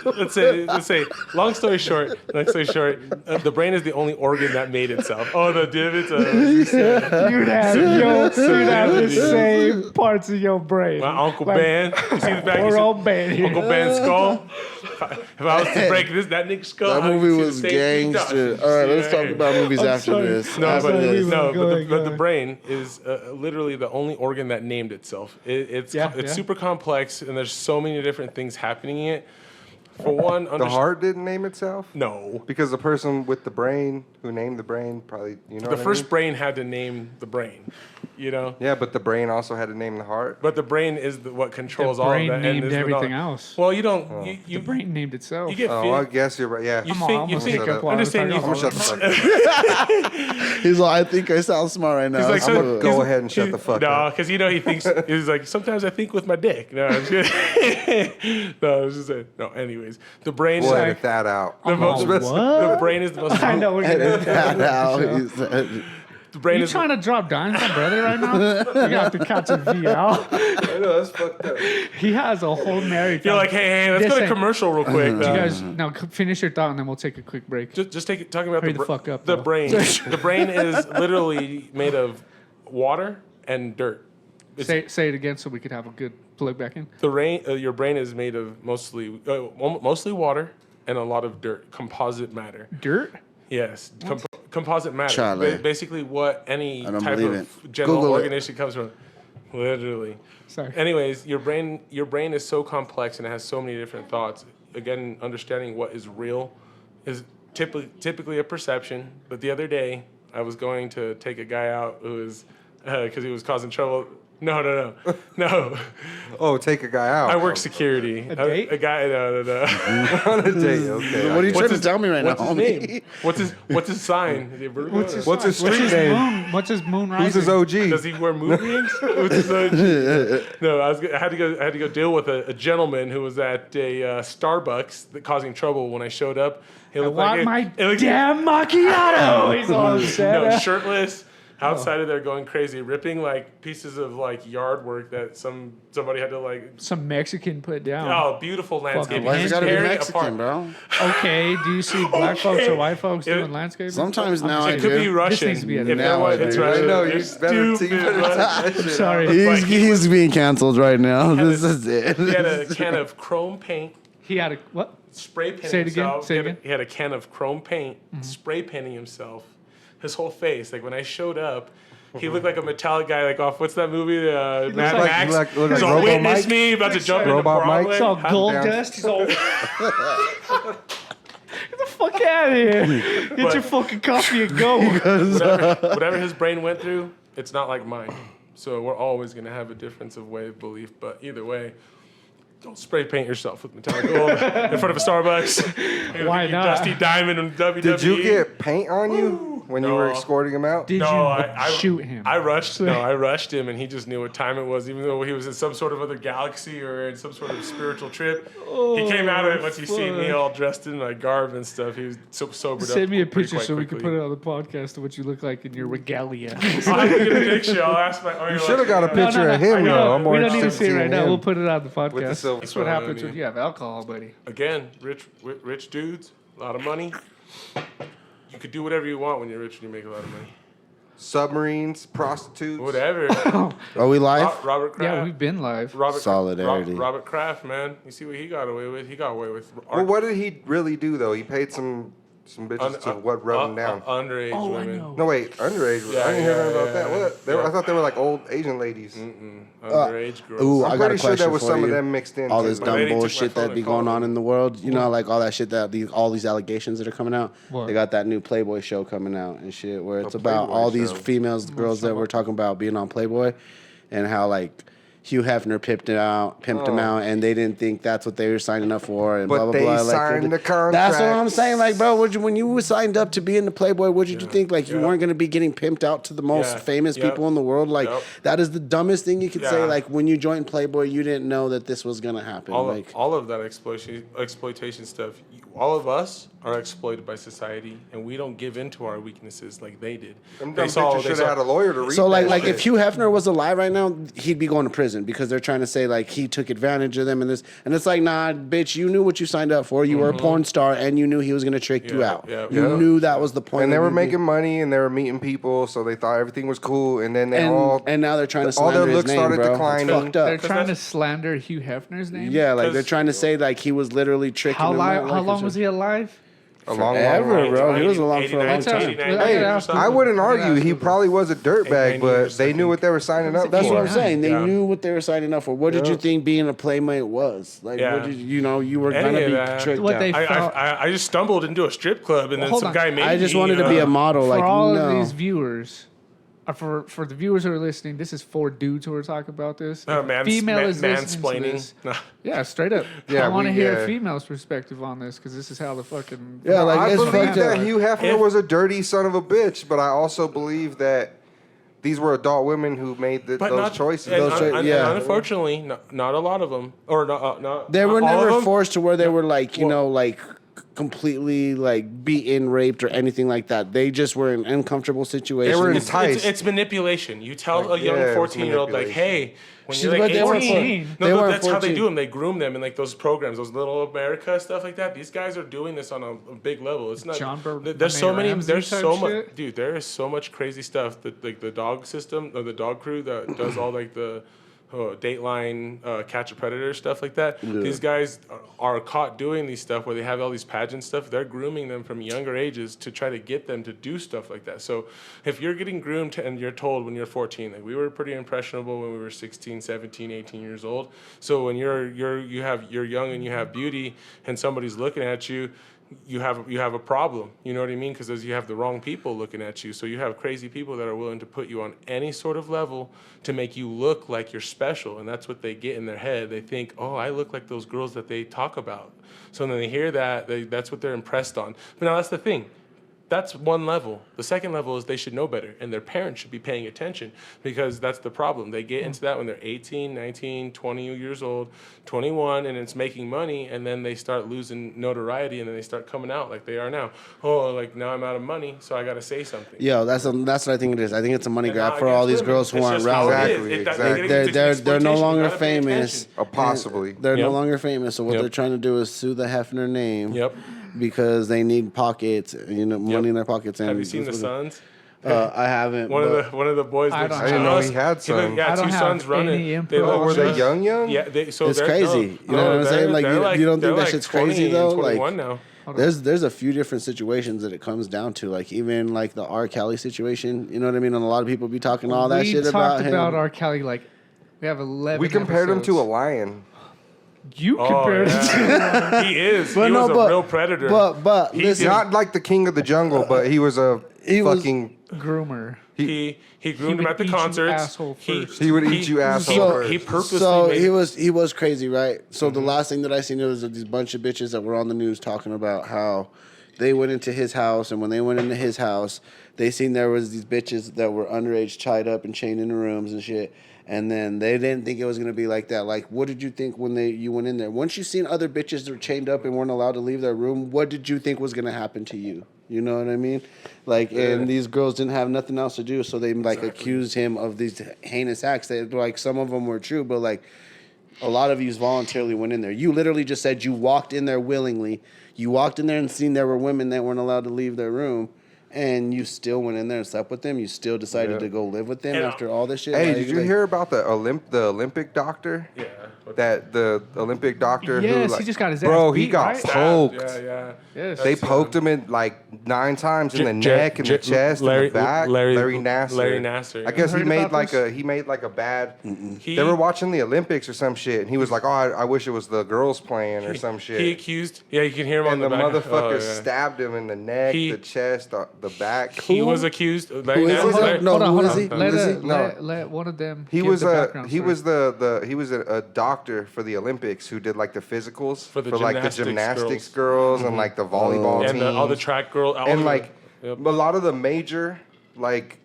Let's say, long story short, the brain is the only organ that made itself. Oh, the divots. You'd have the same parts of your brain. My Uncle Like, Ben. You see the back? Poor old Ben here. Uncle Ben's skull. If I was to break that nigga's skull, That I would movie see the was same gangster. thing. All right, let's See talk here. about movies I'm after sorry. this. No, After sorry, this. we but Go the ahead. brain is literally the only organ that named itself. It's Yeah. super complex, and there's so many different things happening in it. For one, The heart didn't name itself No. because the person with the brain who named the brain probably, you know. The what I first mean? brain had to name the brain. you know. Yeah, but the brain also had to name the heart. But the brain is what controls The all of brain that. named is what everything all- else. Well, you don't. You The brain named itself. You get. Oh, I guess you're right. Yeah. You I'm think- almost you think- pick up I'm while I'm just saying talking you- I'm about gonna shut the fuck up. He's like, I think I sound smart right now. He's like, So- so- I'm gonna go ahead and shut the fuck no, up. because he thinks he's like sometimes I think with my dick. No, I'm just kidding. No, I was just saying. No, anyways, the brain. We'll is edit that out. the, most, what? the brain is the most. I know we're gonna. that out. He said, The brain You is. trying to drop dimes on brother right now? You got to catch a V out. I know that's fucked up. He has a whole narrative. You're like, hey, let's go to Listen. commercial real quick. You guys, now finish your thought and then we'll take a quick break. Just talking about Hurry the fuck up, the though. brain. The brain is literally made of water and dirt. It's, Say it again so we could have a good plug back in. your brain is made of mostly water and a lot of dirt, composite matter. Dirt? Yes, composite matter. Charlie. Basically, what any I don't type believe of it. general Google it. organism comes from. Literally. Sorry. Anyways, your brain is so complex and it has so many different thoughts. Again, understanding what is real is typically a perception. But the other day, I was going to take a guy out who was because he was causing trouble. No. Oh, take a guy out. I work security. A date? A guy. No. on a date. Okay. what are you What's trying his- to tell me right What's now, his homie? name? What's his sign? Is he a Virgo? What's his, What's his street name? moon? What's his moon rising? Who's his OG? Does he wear moon rings? What's his OG? No, I had to go deal with a gentleman who was at a Starbucks that causing trouble when I showed up. He I looked want my it looked- damn macchiato. He's all upset. no, shirtless, outside of there going crazy, ripping like pieces of like yard work that somebody had to like. Some Mexican put down. Oh, beautiful landscaping. Why's it He's gotta be tearing Mexican, apart. bro? Okay, do you see black folks or white folks doing landscaping? Sometimes I'm now just I It kidding. could be do. Russian. needs to be If edited there out. was, it's I Russian. know, It's you better stupid take Russian. that shit Sorry. But He's being canceled right now. This is it. He had a can of chrome paint. He had a what? Spray painting Say it again, himself. say it again. He had a can of chrome paint, spray painting himself. His whole face. Like when I showed up, he looked like a metallic guy, like off what's that movie? Mad like- Max. look like He's all Robo witness Mike. me, about to jump into Robot Mike. Broadway. It's all I'm gold down. dust. He's all. Get the fuck out of here! Get your fucking coffee and go. Whatever his brain went through, it's not like mine. So we're always gonna have a difference of way of belief. But either way, don't spray paint yourself with metallic gold in front of a Starbucks. Why You not? Dusty Diamond and WWE. Did you get paint on you when you were No. escorting him out? Did No, you I shoot him? I rushed. No, I rushed him, and he just knew what time it was, even though he was in some sort of other galaxy or in some sort of spiritual trip. He came out of it once he seen me all dressed in my garb and stuff. He was so sobered up. Send me a pretty picture quite so we can quickly. put it on the podcast of what you look like in your regalia. I'll have to get a picture. I'll ask my. You should have got a picture of him, I know. though. I'm more We don't need to interested see it in right now. him. We'll put it on the podcast. the silver That's what spoon, happens yeah. when you have alcohol, buddy. Again, rich dudes, a lot of money. You could do whatever you want when you're rich and you make a lot of money. Submarines, prostitutes. Whatever. Are we live? Robert Kraft. Yeah, we've been live. Solidarity. Robert Kraft, man. You see what he got away with? He got away with. Well, what did he really do though? He paid some bitches to what rub him down. Underage Oh, I women. know. No wait, underage. Yeah, I didn't hear yeah, nothing about yeah, that. yeah. What? I thought they were like old Asian ladies. Underage girls. Ooh, I I'm got a pretty sure question there was for some you. of them mixed in. All too. this My dumb lady took my bullshit phone that be and called going on me. in the world. You know, like all that shit all these allegations that are coming out. What? They got that new Playboy show coming out and shit, where it's A about Playboy all these show. females, girls that we're talking about being on Playboy, and how like Hugh Hefner pimped him out, and they didn't think that's what they were signing up for, and But blah blah they blah. signed the That's what I'm contract. saying. Like, bro, when you signed up to be in the Playboy, what did you think? Like, you weren't gonna be getting pimped out to the most Yeah. famous Yep. people in the world. Like, Yep. that is the dumbest thing you could say. Yeah. Like, when you joined Playboy, you didn't know that this was gonna happen. All of that exploitation stuff. All of us are exploited by society, and we don't give in to our weaknesses like they did. Them They dumb saw- bitches they should saw- have had a lawyer to read So that like shit. if Hugh Hefner was alive right now, he'd be going to prison because they're trying to say like he took advantage of them and this, and it's like, nah, bitch, you knew what you signed up for. You were a porn star and you knew he was gonna trick you Yeah, out. yeah, You yeah. knew that was the point. and they of were you making money and they were meeting people, so they thought everything was cool. And then they and now they're trying to all slander their his looks name, started bro. declining. It's fucked up. They're trying to that's- slander Hugh Hefner's name. Yeah, like they're Because- trying to say like he was literally tricking How them. out, how like, long was he alive? a long, long, Forever, long bro. time. He was along for a long 89, time. 89 Hey, years or I something. I wouldn't argue. He Absolutely. probably was a dirtbag, 89 but years, they I knew think. what they were signing up That's for. what I'm saying. They Yeah. knew what they were signing up for. What did Yeah. you think being a playmate was? Like, Yeah. what did you know? You were Any gonna of be that. tricked What out. they- I just stumbled into a strip club, and then hold some on. guy made I just me, wanted to be a model. For Like, all no. of these viewers, For the viewers who are listening, this is 4 dudes who are talking about this. If a Mansplaining. Yeah, straight up. Yeah, I want to we- hear yeah. a female's perspective on this because this is how the fucking Yeah, like, I it's believe fucked that up. Hugh Hefner was a dirty son of a bitch, but I also believe that these were adult women who made those choices. And yeah. unfortunately, not a lot of them, or not. They were all of never them. forced to where they were like, you know, like completely like beaten, raped, or anything like that. They just were in uncomfortable situations. They were in It's manipulation. You tell Like, a young yeah, it was 14-year-old, like, hey, when you're But like they weren't 18, they no, weren't that's how they 14. do them. They groom them in like those programs, those Little America stuff like that. These guys are doing this on a big level. It's not. There's so many. There's so much, dude. There is so much crazy stuff that like the dog system or the dog crew that does all like the. Dateline, Catch a Predator, stuff like that. Yeah. These guys are caught doing these stuff where they have all these pageant stuff. They're grooming them from younger ages to try to get them to do stuff like that. So if you're getting groomed and you're told when you're 14, like we were pretty impressionable when we were 16, 17, 18 years old. So when you're young and you have beauty and somebody's looking at you, you have a problem. You know what I mean? Because you have the wrong people looking at you. So you have crazy people that are willing to put you on any sort of level to make you look like you're special. And that's what they get in their head. They think, oh, I look like those girls that they talk about. So when they hear that, that's what they're impressed on. But now that's the thing. That's one level. The second level is they should know better, and their parents should be paying attention because that's the problem. They get into that when they're 18, 19, 20 years old, 21, and it's making money, and then they start losing notoriety, and then they start coming out like they are now. Oh, like now I'm out of money, so I got to say something. Yo, that's what I think it is. I think it's a money And grab not for all against these women. girls who It's aren't just how it relevant. is. Exactly. They're no You longer gotta pay famous. attention. Possibly. They're no Yep. longer famous. So what Yep. they're trying to do is sue the Hefner name. Yep. Because they need pockets, money in their pockets. And Have you seen The Sons? I haven't. One of the boys. I that don't I didn't know he had He looked- sons. Yeah, I don't two have sons running. any input They look- on Were that. they young? Yeah, so It's they're- crazy. You know what I'm they're- saying? Like, they're you don't think they're that shit's 20 crazy, and though? 21 Like, now. there's a few different situations that it comes down to. Like, even like the R. Kelly situation. You know what I mean? And a lot of people be talking all that shit about him. We talked about R. Kelly like we have 11. We compared him to a episodes. lion. You compared him to. He is. But he no, was a but- real predator. But He listen, did- Not like the king of the jungle, but he was a He was- fucking. Groomer. he groomed him would at the eat you concerts. asshole first. He would eat you asshole first. He purposely so made he was crazy, right? So the last thing that I seen was these bunch of bitches that were on the news talking about how they went into his house, and when they went into his house, they seen there was these bitches that were underage, tied up and chained in the rooms and shit. And then they didn't think it was gonna be like that. Like, what did you think when you went in there? Once you seen other bitches that were chained up and weren't allowed to leave their room, what did you think was gonna happen to you? You know what I mean? Like, and these girls didn't have nothing else to do, so they like accused him of these heinous acts. That like some of them were true, but like a lot of you voluntarily went in there. You literally just said you walked in there willingly. You walked in there and seen there were women that weren't allowed to leave their room. And you still went in there and slept with them. You still decided to go live with them And, after all this shit. Hey, Like, did you hear about the Olympic doctor? Yeah. That the Olympic doctor who Yes, like, he just got his bro, ass he beat, got right? poked. Yeah. Yes. They poked him in like 9 times in the neck and the chest and the back. Larry Nassar. Larry Nassar. I guess You he heard made about like this? a bad. He- They were watching the Olympics or some shit, and he was like, "Oh, I wish it was the girls playing or some shit." He accused. Yeah, you can hear him and on the the back. motherfucker Oh, yeah. stabbed him in the neck, He- the chest, the back. He was accused. Larry Who is Nassar. he? Larry- No, hold who on. is he? Let, Who is he? No. let one of them. He give was the a background he story. was he was a doctor for the Olympics who did like the physicals For the like the gymnastics gymnastics girls and like the volleyball and teams all the track girl. all and the- like Yep. a lot of the major like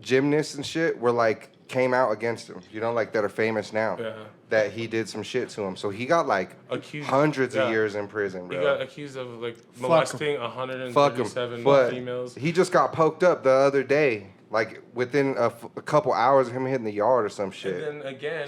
gymnasts and shit were like came out against him, you know, like that are famous now. Yeah. That he did some shit to him, so he got like Accused- hundreds yeah. of years in prison, He bro. got accused of like molesting 137 But females. he just got poked up the other day, like within a couple hours of him hitting the yard or some shit. And then again,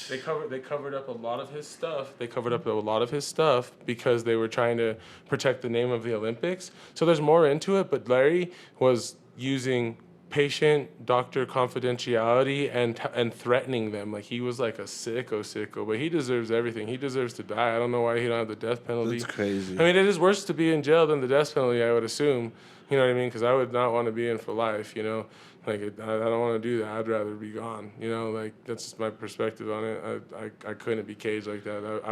they covered up a lot of his stuff. They covered up a lot of his stuff because they were trying to protect the name of the Olympics. So there's more into it, but Larry was using patient-doctor confidentiality and threatening them. Like he was like a sicko, but he deserves everything. He deserves to die. I don't know why he don't have the death penalty. That's crazy. I mean, it is worse to be in jail than the death penalty, I would assume. You know what I mean? Because I would not want to be in for life, you know? Like, I don't want to do that. I'd rather be gone, you know? Like, that's just my perspective on it. I couldn't be caged like that.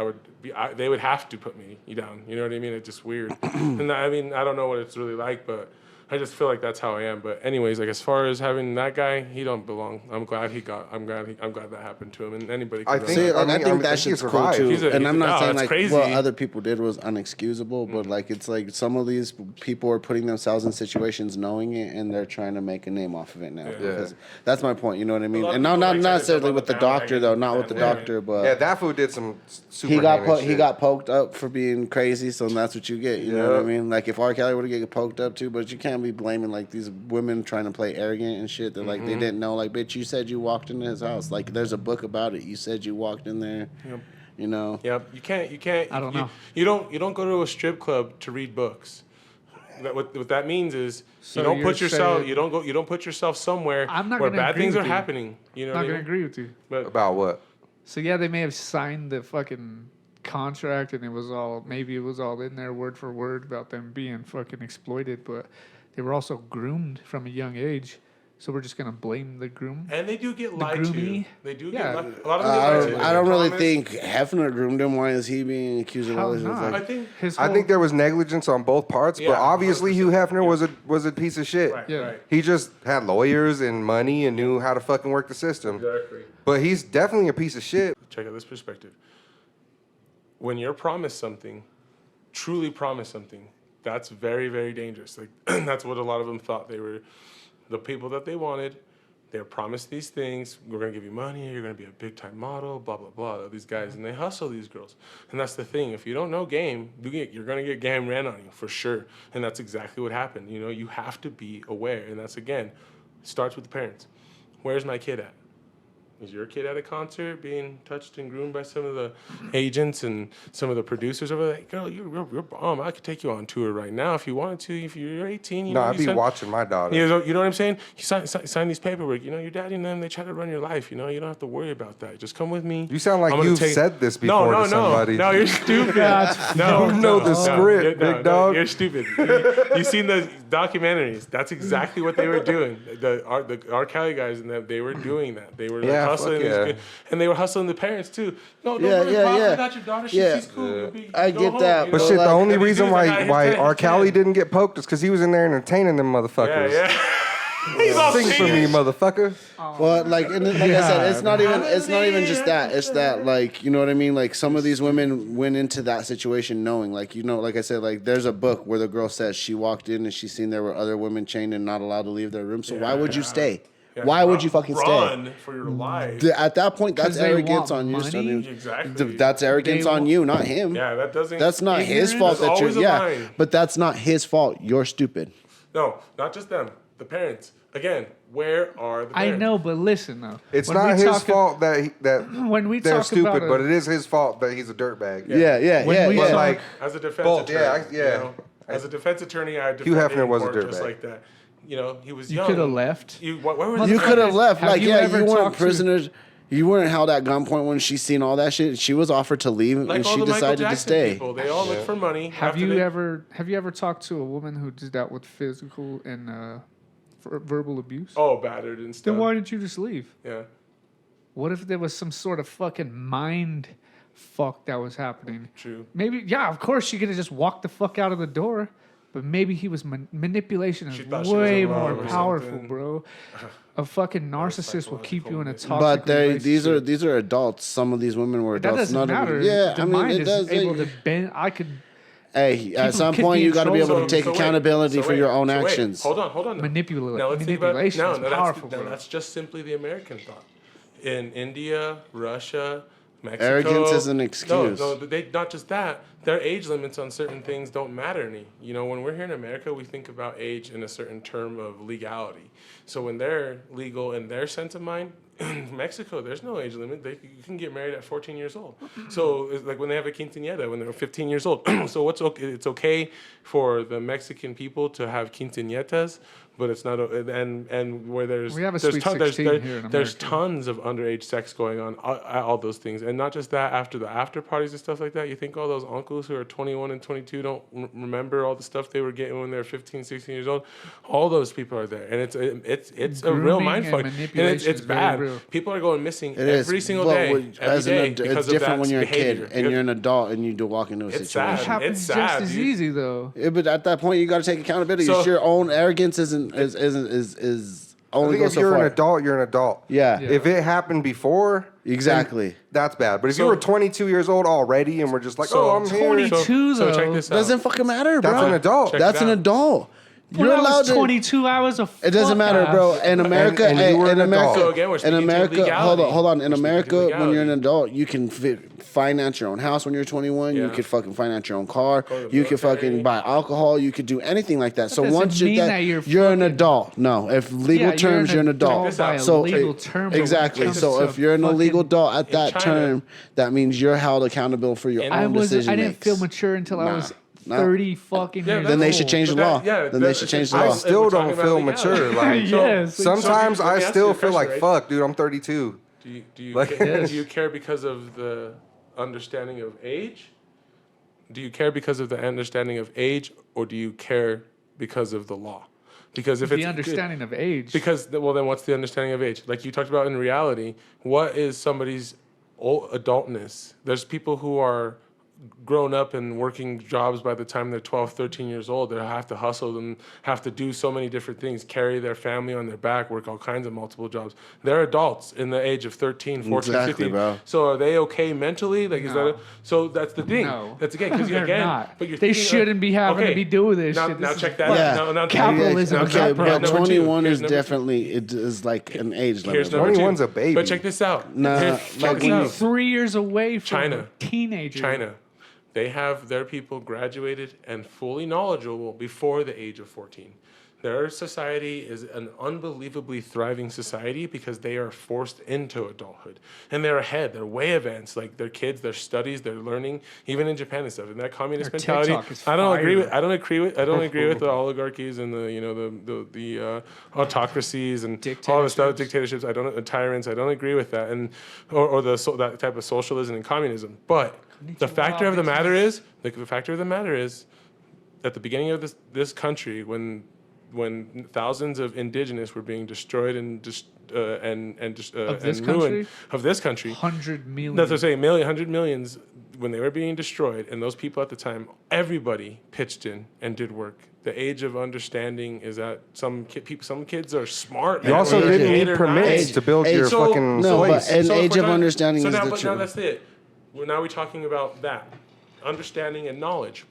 They would have to put me down, you know what I mean? It's just weird. And I mean, I don't know what it's really like, but I just feel like that's how I am. But anyways, like as far as having that guy, he don't belong. I'm glad that happened to him, and anybody. I Can think- See, I like, I mean, think that he shit's cool survived. too. He's a- And he's I'm a- not no, saying that's like crazy. what other people did was unexcusable, but like it's like some of these people are putting themselves in situations knowing it, and they're trying to make a name off of it now. Because that's my point. You know what I mean? lot of And not people not like try to necessarily jump on with the the doctor though, bandwagon. not with the Yeah. doctor, but Yeah, that fool did some super he got heinous he shit. got poked up for being crazy, so that's what you get. You know what I Yep. mean? Like if R. Kelly would have get poked up too, but you can't be blaming like these women trying to play arrogant and shit. They're like they didn't know. Like, bitch, you said you walked into his house. Like there's a book about it. You said you walked in there. Yep. You know. Yep. You can't. I don't know. You don't go to a strip club to read books. What that means is So you don't you're put yourself. saying- You don't put yourself somewhere I'm not where gonna bad agree things are with you. happening. You know I'm what not I gonna mean? agree with you. But About what? So yeah, they may have signed the fucking contract and it was all in there word for word about them being fucking exploited, but they were also groomed from a young age. So we're just gonna blame the groom. and they do get lied to. groomie? They do Yeah. get lied. A lot of them get lied to. I don't really Promise. think Hefner groomed him. Why is he being accused of How all this? It's not? I like, think. His I whole- think there was negligence on both parts, Yeah, but obviously 100%. Hugh Hefner was a piece of shit. Right. Yeah. Right. He just had lawyers and money and knew how to fucking work the system. Exactly. But he's definitely a piece of shit. Check out this perspective. When you're promised something, truly promised something, that's very, very dangerous. Like that's what a lot of them thought. They were the people that they wanted. They're promised these things. We're gonna give you money. You're gonna be a big time model. Blah blah blah. These guys and they hustle these girls. And that's the thing. If you don't know game, you're gonna get game ran on you for sure. And that's exactly what happened. You know, you have to be aware. And that's again, starts with the parents. Where's my kid at? Is your kid at a concert being touched and groomed by some of the agents and some of the producers over there? Girl, you're bomb. I could take you on tour right now if you wanted to. If you're 18, you No, know. I'd be watching my daughter. You know what I'm saying? You sign these paperwork. You know, your daddy and them, they try to run your life. You know, you don't have to worry about that. Just come with me. You sound like I'm gonna you've said this No, before no, to somebody. No, you're stupid. No, You know the script, big dog. You're stupid. You've seen the documentaries. That's exactly what they were doing. The R. Kelly guys and them, they were doing that. They were like, Yeah, hustling. fuck yeah. And they were hustling the parents too. No, don't Yeah, worry, yeah, Pop, yeah. I got your daughter. Yeah. She's cool. You'll be- I go get home, that, you But know? shit, the like, only and these reason dudes are why like, why he's R. 10. Kelly didn't get poked is because he was in there entertaining them motherfuckers. Yeah. He's all Sing for me, serious. motherfucker. well, like, and like I said, it's not even just that. It's that, like, you know what I mean? Like, some of these women went into that situation knowing, like, you know, like I said, like, there's a book where the girl says she walked in and she seen there were other women chained and not allowed to leave their room. So why would you stay? Yeah, Why would you fucking run for your life? At that point, that's 'Cause they arrogance want on you. money? Sonny. Exactly. That's arrogance They on want- you, not him. Yeah, that doesn't. That's not his ignorance fault is that always you're. a Yeah, line. but that's not his fault. You're stupid. No, not just them. The parents. Again, where are the I parents? know, but listen though. It's When not we his talk- fault that When we they're talk stupid, about but it is his fault that he's a dirtbag. Yeah, When we yeah. talk- Like, As a defense Both, attorney, yeah, you yeah. know, as a defense attorney, I Hugh defended Hefner in was a court just dirtbag. like that. You know, he was You young. could have left. Where was You the could have left. Have Like, you yeah, ever you weren't talked to- prisoners. You weren't held at gunpoint when she seen all that shit. She was offered to leave, Like and all she the Michael decided to Jackson stay. people, they all look for money. Have after you they- ever talked to a woman who did that with physical and verbal abuse? Oh, battered and stuff. Then why didn't you just leave? Yeah. What if there was some sort of fucking mind fuck that was happening? True. Maybe, yeah, of course she could have just walked the fuck out of the door, but maybe he was manipulation She is thought she was way in love more or powerful, something. bro. A fucking narcissist will keep you in a toxic But these relationship. are adults. Some of these women were That adults. doesn't Not matter. Yeah, the I mean mind it is does. able to bend. I could Hey, at People some could point be you got to be able to controlled. take So wait, accountability so for wait, your own so wait. actions. Hold on. manipulate. Now let's think about manipulation no, is no, powerful, that's, bro. that's just simply the American thought. In India, Russia, Mexico, Arrogance is an excuse. No, they not just that. Their age limits on certain things don't matter any. You know, when we're here in America, we think about age in a certain term of legality. So when they're legal in their sense of mind, in Mexico, there's no age limit. You can get married at 14 years old. So it's like when they have a quinceañera when they're 15 years old. So it's okay for the Mexican people to have quinceañeras but it's not. And where We have a there's Sweet ton- 16 there's, here in there's America. tons of underage sex going on at all those things, and not just that. After the after parties and stuff like that, you think all those uncles who are 21 and 22 don't remember all the stuff they were getting when they were 15, 16 years old? All those people are there, and it's a real Grooming mind and fuck, and manipulation it's is very bad. real. People are going missing It is. every single But day, with- every as an day ad- because it's of different that when you're a behavior. kid and you're an adult and you do walk into a It's situation. sad. It happens It's sad, just as dude. easy though. Yeah, but at that point, you got to take accountability. So- It's your own arrogance is I only think goes if so you're far. an adult, you're an adult. Yeah. Yeah. If it happened before, Exactly. then that's bad. But if So- you were 22 years old already and we're just like, So- oh, I'm here. 22 So though. check this out. Doesn't fucking matter, bro. That's an adult. Check That's it an out. adult. When You're I allowed was to. 22 hours of It doesn't fuck matter, ass. bro. In America, And you were in an adult. America, So again, we're in speaking to America, legality. hold on. In We're speaking to America, when you're an legality. adult, you can finance your own house when you're 21. You Yeah. could fucking finance your own car. Go to the You could military. fucking buy alcohol. You could do anything like that. So doesn't once mean you're that you're an fucking- adult. No, if legal Yeah, terms, you're an adult. Check this out. So legal term, but when it exactly. comes So to if you're an illegal fucking- adult at that China- term, that means you're held accountable for your And own decision. I didn't makes. feel mature until I Nah. was Nah. 30 fucking Yeah, years Then they old. should change the But that- law. yeah, Then they that- should change the I law. still We're don't talking feel about mature. legality. Like, Yes. sometimes Let me I ask you still a feel like, question, right? fuck, dude, I'm 32. Do you Like- care, Yes. do you care because of the understanding of age? Do you care because of the understanding of age, or do you care because of the law? Because if The it's understanding of age. because well, then what's the understanding of age? Like you talked about in reality, what is somebody's adultness? There's people who are grown up and working jobs by the time they're 12, 13 years old. They have to hustle and have to do so many different things, carry their family on their back, work all kinds of multiple jobs. They're adults in the age of 13, 14, Exactly, 15. bro. So are they okay mentally? Like, is No. that so that's the thing. No. That's again, because They're again, not. but you're They thinking of- shouldn't be having to be doing this now, shit. Now This check is that. Yeah. Now, Capitalism is Okay, that but problem. Number two. 21 Here's is number two. definitely it is like an age Here's limit. number 21's two. a baby. But check this out. Nah, Here- like check when this out. 3 years away from China. a teenager. China. They have their people graduated and fully knowledgeable before the age of 14. Their society is an unbelievably thriving society because they are forced into adulthood. And they're ahead. They're way advanced. Like their kids, their studies, their learning, even in Japan and stuff. And that communist Their mentality, TikTok is I don't agree fire. with I don't agree with the oligarchies and the autocracies and all the stuff, dictatorships. Tyrants. I don't agree with that. And or that type of socialism and communism. But the factor of the matter is, at the beginning of this country, when thousands of indigenous were being destroyed and this ruined country? of this country, 100 million. that's what I'm saying, 100 millions, when they were being destroyed, and those people at the time, everybody pitched in and did work. The age of understanding is that some kids are smart. You man. also When they're didn't 8 need or permits 9. to build your So- fucking No, but place. an So age if we're of not- understanding so is now, the but truth. now that's it. Now we're talking about that. Understanding and knowledge.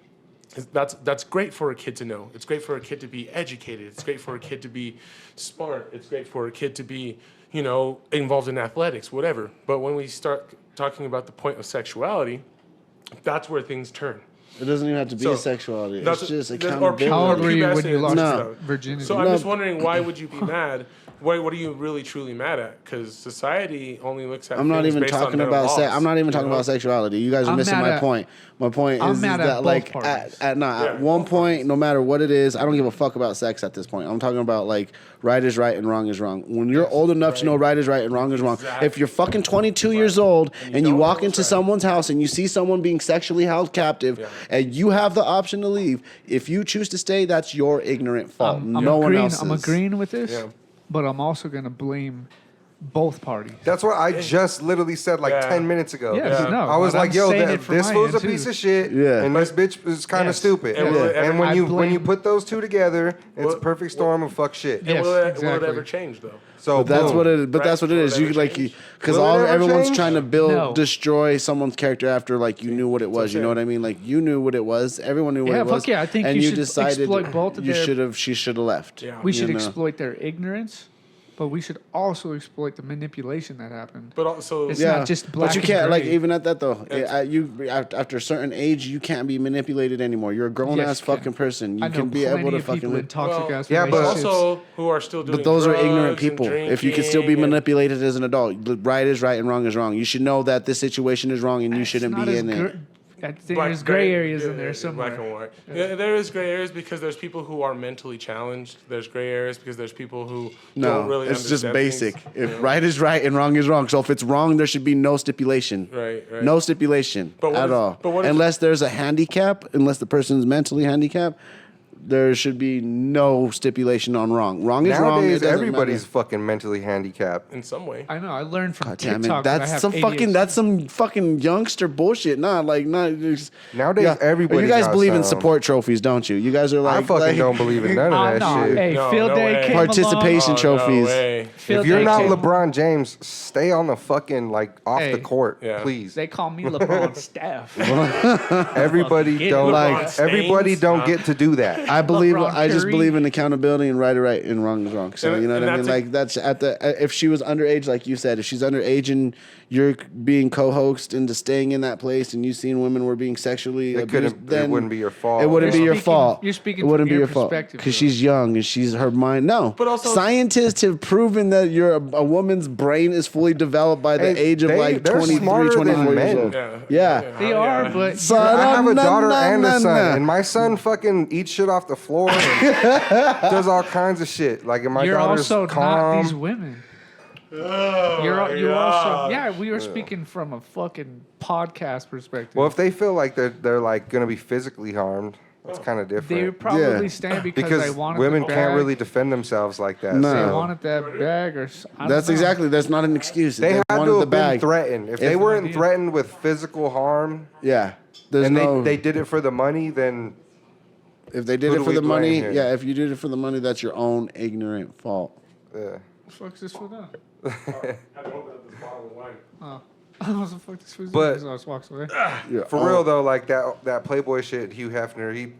That's great for a kid to know. It's great for a kid to be educated. It's great for a kid to be smart. It's great for a kid to be, involved in athletics, whatever. But when we start talking about the point of sexuality, that's where things turn. It doesn't even have to be So, a sexuality. It's That's- just or accountability. How old were you when you lost No. virginity? So I'm No. just wondering, why would you be mad? What are you really truly mad at? Because society only looks at. I'm not things even based on talking their about laws, I'm not even you talking know? about sexuality. You guys are I'm missing mad my at- point. My point I'm is mad at that both like parties. at one point, no matter what it is, I don't give a fuck about sex at this point. I'm talking about like right is right and wrong is wrong. When you're old enough to know right is right and wrong is wrong. Exactly. If you're fucking 22 years old and you don't walk know into what's right. someone's house and you see someone being sexually held captive and you have the option to leave, if you choose to stay, that's your ignorant fault. I'm No one agreeing, else. I'm agreeing with this, Yeah. but I'm also going to blame both parties. That's what I just literally said like Yeah. 10 minutes ago. Yeah, Yeah. no, I was but like, I'm yo, saying it from this my fool's a end, too. piece of shit, Yeah. and this bitch is kind of Yes. stupid. And will it ever- And when I you blame- put those two together, it's a perfect storm of fuck shit. Yeah. Yes, Will it exactly. ever change though? So But that's boom. what it is. But Right? that's what it Will is. it You ever like change? because Will it ever everyone's change? trying to build No. destroy someone's character after like you knew what it was. You know what I mean? Like you knew what it was. Everyone knew what Yeah, it was. fuck yeah, I think and you you should decided exploit both of you their- should have. She should have left. Yeah. We should You know. exploit their ignorance, but we should also exploit the manipulation that happened. But also, It's Yeah, not just black but you and can't like gray. even at that though. After a certain age, you can't be manipulated anymore. You're a grown Yes, ass you can. fucking person. You I know can be plenty able to of fucking. people in toxic ass yeah, but relationships. also who are still doing. But those are ignorant drugs and people. If you can still be drinking and- manipulated as an adult, right is right and wrong is wrong. You should know that this situation is wrong and you It's shouldn't not be as in it. There's gray areas in there somewhere. Black and white. Yeah, there is gray areas because there's people who are mentally challenged. There's gray areas because there's people who don't really it's just understand basic. things. If right is right and wrong is wrong. So if it's wrong, there should be no stipulation. Right. No stipulation at all. But what if- unless there's a handicap, unless the person's mentally handicapped, there should be no stipulation on wrong. Wrong is wrong. Nowadays, It doesn't everybody's matter. fucking mentally handicapped. in some way. I know. I learned from God damn TikTok. it. that I That's have some fucking. ADHD. That's some fucking youngster bullshit. Nowadays, everybody You guys got believe in some. support trophies, don't you? You guys are like. I fucking don't believe in none of that no. shit. Hey, No, field no day way. came Participation along. trophies. No way. Field If you're day not came- LeBron James, stay on the fucking off Hey. the court, Yeah. please. They call me LeBron Steph. Everybody Get don't LeBron everybody James. don't get to do that. I believe. LeBron I just Curry. believe in accountability and right is right and wrong is wrong. So And- you know what and I mean. that's a- Like that's at the. If she was underage, like you said, if she's underage and you're being co-host into staying in that place and you seen women were being sexually abused, then it wouldn't be your fault. It wouldn't You're be your speaking- fault. you're speaking It wouldn't from be your your fault perspective, because though. she's young and she's her mind. No, But also- scientists have proven that a woman's brain is fully developed by the Hey, age of like they're 23, smarter than 24 years men. old. Yeah. Yeah. They are, but So, I have a no, daughter no, and no, a son, no. and my son fucking eats shit off the floor and does all kinds of shit. Like, and my you're daughter's also calm. not these women. Oh, You also, yeah. We were speaking from a fucking podcast perspective. Well, if they feel like they're like gonna be physically harmed, that's kind of they different. probably Yeah. stand because, they Because wanted women the can't bag. really defend themselves like that. No. They so- wanted that bag, or I don't That's know. exactly. That's not an excuse. They had wanted to the have been bag. threatened. If they weren't threatened with physical harm, Yeah. There's and no. they did it for the money, then if they did who it do for we the blame money, here? yeah. If you did it for the money, that's your own ignorant fault. yeah. What the fuck's this for now? I had to open up this bottle of wine. Oh, what the fuck this for? But- I just walks away. Your For own- real though, like that Playboy shit, Hugh Hefner, he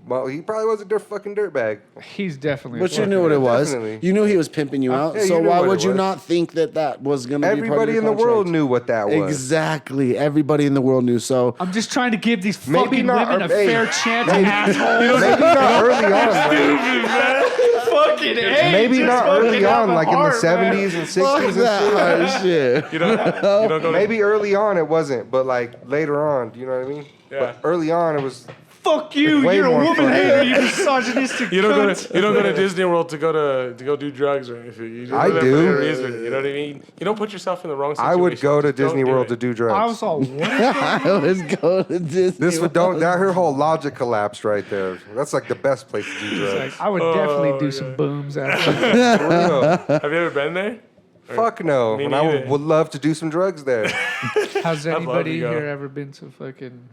probably was a fucking dirtbag. He's definitely. But you knew what it was. Definitely. You knew he was pimping you out. yeah, you so knew why what would it you was. not think that was going to be part of Everybody your in the world contract? knew what that was. Exactly. Everybody in the world knew. So I'm just trying to give these Maybe fucking not- women a hey, fair chance, maybe- assholes. Maybe not early on. Fucking A, Maybe just not fucking early have on, a like in the heart, man. 70s and 60s fuck and that shit. hard shit. You don't go to Maybe early on it wasn't, but like later on, do you know what I mean? Yeah. But early on it was. Fuck you! Way You're a more woman fun. hater. You misogynistic. You don't go cunt. to you don't go to Disney World to go do drugs or anything. You I go there do. for a reason. You know what I mean? You don't put yourself in the wrong situation. I would go to Just don't Disney do World it. to do I drugs. was all. What? I was going to Disney. This would don't that her whole logic collapsed right there. That's like the best place to do It's drugs. like, I would definitely do yeah. some booms after. For real. Have you ever been there? Fuck no. Me And I neither. would love to do some drugs there. Has love anybody to go. here ever been to fucking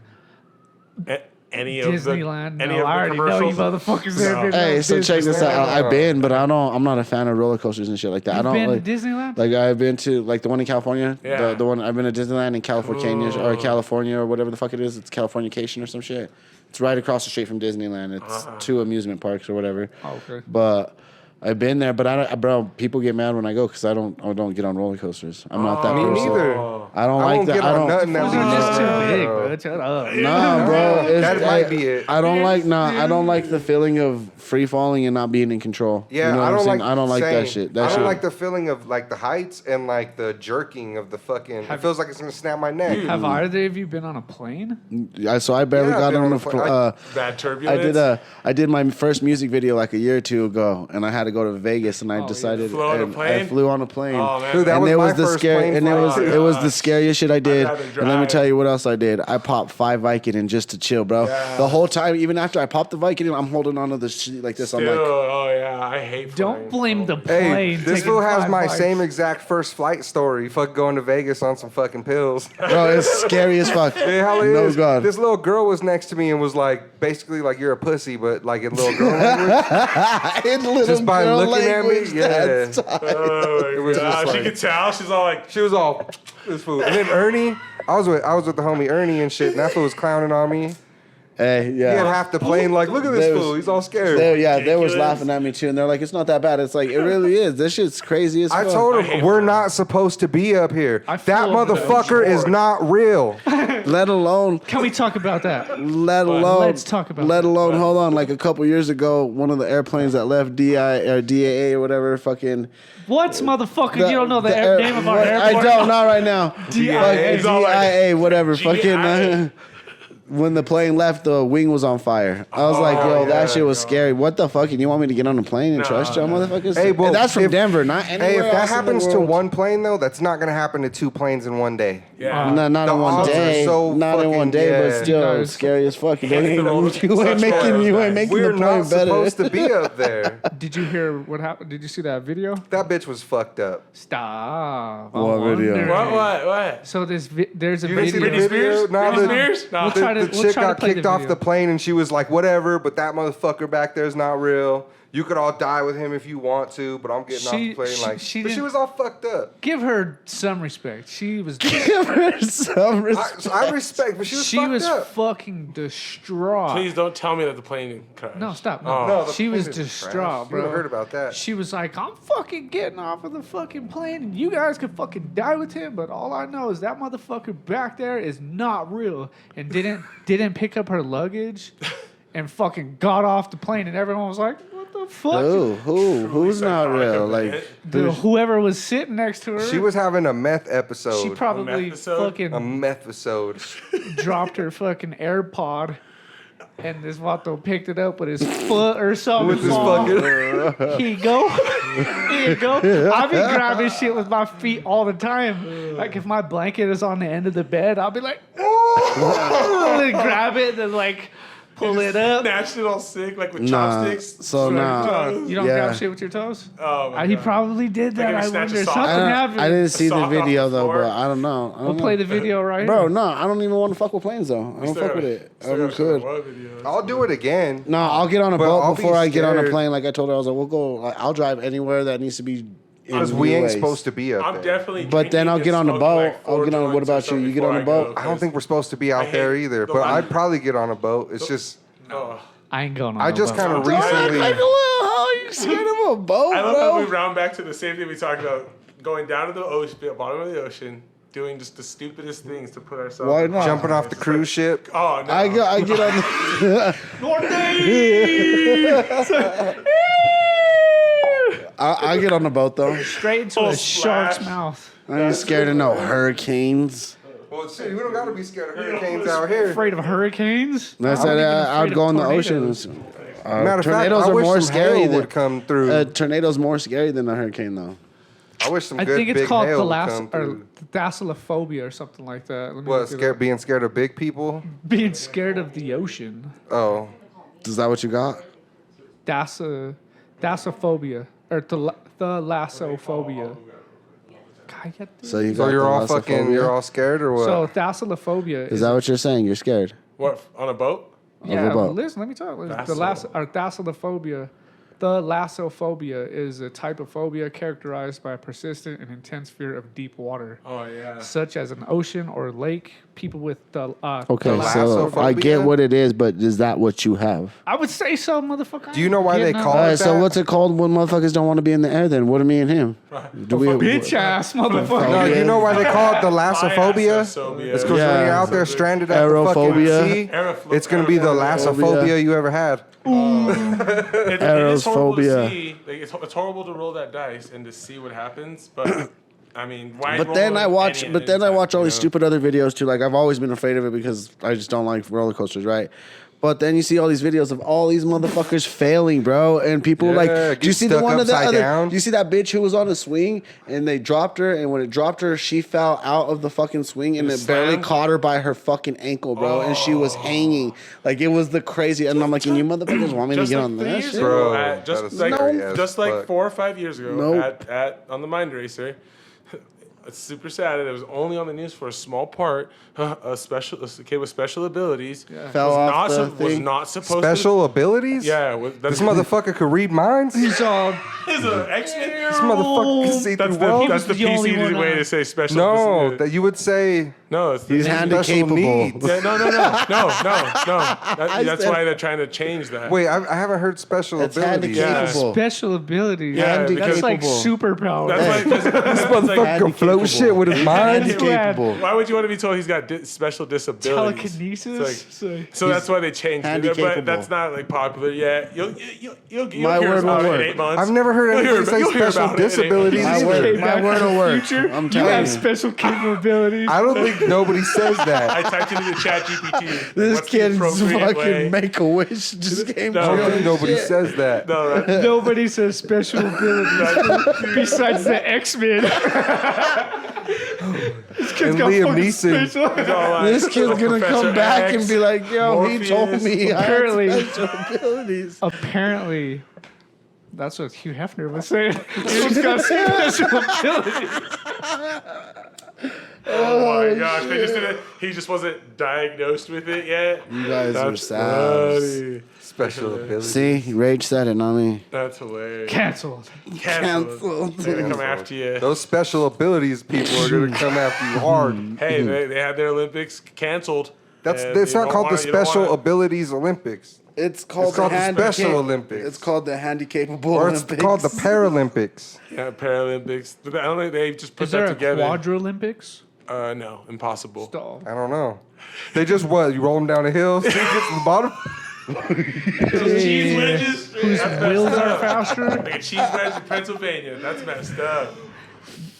Any of the Disneyland? any No, of I the already know you commercials? motherfuckers No. there. been Hey, to so check this Disneyland. out. I've been, but I'm not a fan of roller coasters and shit like that. I You've don't been like, to Disneyland? like I've been to like the one in California. Yeah. The one I've been to Disneyland in California or California or whatever the fuck it is. It's Californication or some shit. It's right across the street from Disneyland. It's two amusement parks or whatever. Oh, okay. But I've been there, but bro, people get mad when I go because I don't get on roller coasters. I'm not that Me person. neither. I don't I like won't that. get I on don't. nothing that Those are leaves just too my- big, bro. Shut up. Nah, bro. That might be it. I don't like I don't like the feeling of free falling and not being in control. Yeah, You know what I I'm don't saying? like. I don't like that same. shit. That I don't shit. like the feeling of like the heights and like the jerking of the fucking. It feels like it's gonna snap my neck. Have either of you been on a plane? So I barely Yeah, I've got been on on the. a plane. Bad turbulence. I did my first music video like a year or two ago, and I had to go to Vegas, and I Oh, decided flew on a and plane? I flew on a plane. Oh man. Dude, that and was it my was the first scary, plane and flight. it was the scariest shit I did. rather And let me drive. tell you what else I did. I popped 5 Vicodin just to chill, bro. Yeah. The whole time, even after I popped the Vicodin, I'm holding onto the shit like this. Still, I'm like, oh yeah, I hate. Don't flying. blame the Hey, plane. this taking fool has 5 my bites. same exact first flight story. Fuck going to Vegas on some fucking pills. bro, it's scary as fuck. Yeah, how it No is. God. This little girl was next to me and was like, basically like you're a pussy, but like in little girl language. In little Just by girl looking at me, language, that's yeah. tight. Oh my was God. just She like- could tell. She's all like, She was all this fool. And then Ernie, I was with the homie Ernie and shit, and that fool was clowning on me. Hey, He had yeah. half the plane like, look at this There was- fool, he's all scared. They was Ridiculous. laughing at me too, and they're like, "It's not that bad." It's like it really is. This shit's crazy as I fuck. told I him hate we're flying. not supposed to be up here. I That flew over the motherfucker is not real. Let alone, Can we talk about that? let's talk about Let that. alone, hold on. Like a couple years ago, one of the airplanes that left DAA or whatever, fucking. What's motherfucker? You don't know the name of our what? airport? I don't. Not right now. DIA. Fucking He's all like, DIA, whatever. GIA. Fucking. when the plane left, the wing was on fire. I was like, yo, that shit was scary. What the fuck? And you want me to get on a plane and trust y'all motherfuckers? Hey, well, and that's from Denver, not anywhere Hey, if that else in the happens to world. one plane though, that's not gonna happen to 2 planes in one day. Yeah. Not The in one odds are day. so Not in one fucking- day, yeah. but still Guys, scary as fuck. You ain't Such making We're the plane not better. supposed to be up there. Did you hear what happened? Did you see that video? That bitch was fucked up. Stop. What video? What? So there's a You didn't see the video. video? No, Britney the- Spears? No. We'll try to- The chick try to got play the kicked off video. the plane and she was like, whatever, but that motherfucker back there is not real. You could all die with him if you want to, but I'm getting off the plane. But she didn't- was all fucked up. Give her some respect. She was Give her some respect. I respect, but she was she fucked was up. fucking distraught. Please don't tell me that the plane crashed. No, stop. Oh. No, the she plane was didn't distraught, crash. You bro. heard about that. She was like, I'm fucking getting off of the fucking plane and you guys could fucking die with him, but all I know is that motherfucker back there is not real and didn't pick up her luggage and fucking got off the plane and everyone was like, what the fuck? Who's not real? Like, Whoever was sitting next to her, She was having a meth episode. she probably episode? fucking a meth episode. dropped her fucking AirPod. And this vato picked it up with his foot or something. With his small. fucking. Here you go. Here you go. I've been grabbing shit with my feet all the time. Like if my blanket is on the end of the bed, I'll be like, oh, and grab it and then like pull it up. Snatched it all sick, like with Nah, chopsticks. so nah. toes. You don't Yeah. grab shit with your toes? Oh my He God. probably did that. Like if I you snatch a wonder. sock. Something happened. I didn't see the Sock off video the though, floor. but I don't know. I We'll don't know. play the video right Bro, here. no, I don't even want to fuck with planes though. I don't fuck with it. I'm good. I'll do it again. No, I'll get on a But boat I'll be before I get on a scared. plane. Like I told her, I was like, we'll go. Like, I'll drive anywhere that needs to be. Because we ain't supposed to be up I'm there. definitely. But then drinking I'll and get on the smoking, boat. like, I'll get on. 4 What about joints or you? You something get on the before I boat? go, I don't think we're supposed to be out hate there either, the but one- I'd probably get on a boat. It's just, Oh. I ain't going on I no just boat. kind of Like recently. a little hoe. You scared of a boat, I love how we bro? round back to the same thing we talked about, going down to the ocean, bottom of the ocean, doing just the stupidest things to put ourselves. Why in not? Jumping off the cruise ship. Oh no! I get on the. I get on the boat though. Straight into Full a shark's splash. mouth. I ain't scared of no hurricanes. Well, shit, we don't gotta be scared of hurricanes out here. Afraid of hurricanes? That's I'm that. even I'd afraid go of in the tornadoes. ocean. Matter of fact, tornadoes I are wish more some scary hail than would come through. A tornado's more scary than a hurricane though. I wish some I good think it's big called hail would come through. thalassophobia or something like that. Let me What, look it scared? up. Being scared of big people? Being scared of the ocean. Oh, Is that what you got? Thalassophobia or thalassophobia. So you so got you're all thalassophobia? fucking, you're all scared or what? So thalassophobia Is that what you're saying? You're scared? What on a boat? yeah? boat? Listen, let me talk. Thasso. Thalassophobia. Thalassophobia is a type of phobia characterized by a persistent and intense fear of deep water, Oh yeah. such as an ocean or lake. People with Okay, so Thalassophobia? I get what it is, but is that what you have? I would say so, motherfucker. Do you know why they Getting call up- it Alright, so that? what's it called when motherfuckers don't want to be in the air? Then what are me and him? Do we? Bitch ass motherfucker. No, you know why they call it the lassophobia? Thalassophobia. It's because Yeah. when you're out there stranded at the Aerophobia. fucking sea, it's gonna be the lassophobia you ever had. It is horrible to Aerophobia. see. Like, it's horrible to roll that dice and to see what happens. But I mean, why? But then I watch. But then I watch all these stupid other videos too. Like I've always been afraid of it because I just don't like roller coasters, right? But then you see all these videos of all these motherfuckers failing, bro, and people Yeah, like. get Do you see the stuck one of the upside other? down. Do you see that bitch who was on a swing and they dropped her, and when it dropped her, she fell out of the fucking swing and it barely slammed? caught her by her fucking ankle, bro, and she was hanging. Like it was the crazy. And I'm like, and you motherfuckers want me to Just get like on 3 that years shit? Bro, ago, that just is like scary as just like fuck. 4 or 5 years ago, Nope. at on the Mind Racer. It's super sad. It was only on the news for a small part. A kid with special abilities Fell was off the was thing. not supposed Special abilities? to. Yeah, This motherfucker could read minds? He's all is an X-Men. This motherfucker can see That's through walls? that's the the only PC one way on- to say special. No, disability. that you would say No, it's He's special handicapable. needs. Yeah, no. That's why they're trying to change that. Wait, I haven't heard special It's abilities. handicapable. special abilities. Yeah, That's like because- superpower. That's why. This motherfucker can float Handicapable. shit with his mind. Handicapable. Why would you want to be told he's got special disabilities? Telekinesis. So that's why they changed it. But Handicapable. that's not like popular yet. You'll My hear word about will it in work. 8 months. I've never heard You'll hear anybody say about- you'll hear special about it in 8 months. disabilities My either. word, my word will work. Future, I'm you telling have you. special capabilities. I don't think Nobody says I that. typed into the chat GPT. This what's the kid's appropriate fucking way? Make-A-Wish just came No, true. Nobody says that. No, right? Nobody says special abilities besides the X-Men. This kid's And got Liam fucking Neeson. special. It's all like, This kid's gonna Professor come back X, and be like, yo, he told Morpheus. me I Apparently- had special abilities. Apparently, that's what Hugh Hefner was saying. He's got special abilities. Oh my gosh, they just didn't, he just wasn't diagnosed with it yet. You guys are That's savs. funny. Special ability. See, Rage said it, not me. That's hilarious. Cancelled. Canceled. They're gonna come after you. Those special abilities people are gonna come after you hard. Hey, they had their Olympics canceled. That's and it's you not don't called the wanna- you don't Special wanna- Abilities Olympics. It's called, It's called the Special Olympics. It's called the Handicapable Or Olympics. it's called the Paralympics. Yeah, Paralympics. I don't think they just put Is there that a together. Quadrolympics? No, impossible. Stall. I don't know. They just what? You roll them down a hill, so you get to the bottom. Those cheese wedges. Whose that's wheels messed are up. faster? Like a cheese wedge in Pennsylvania. That's messed up.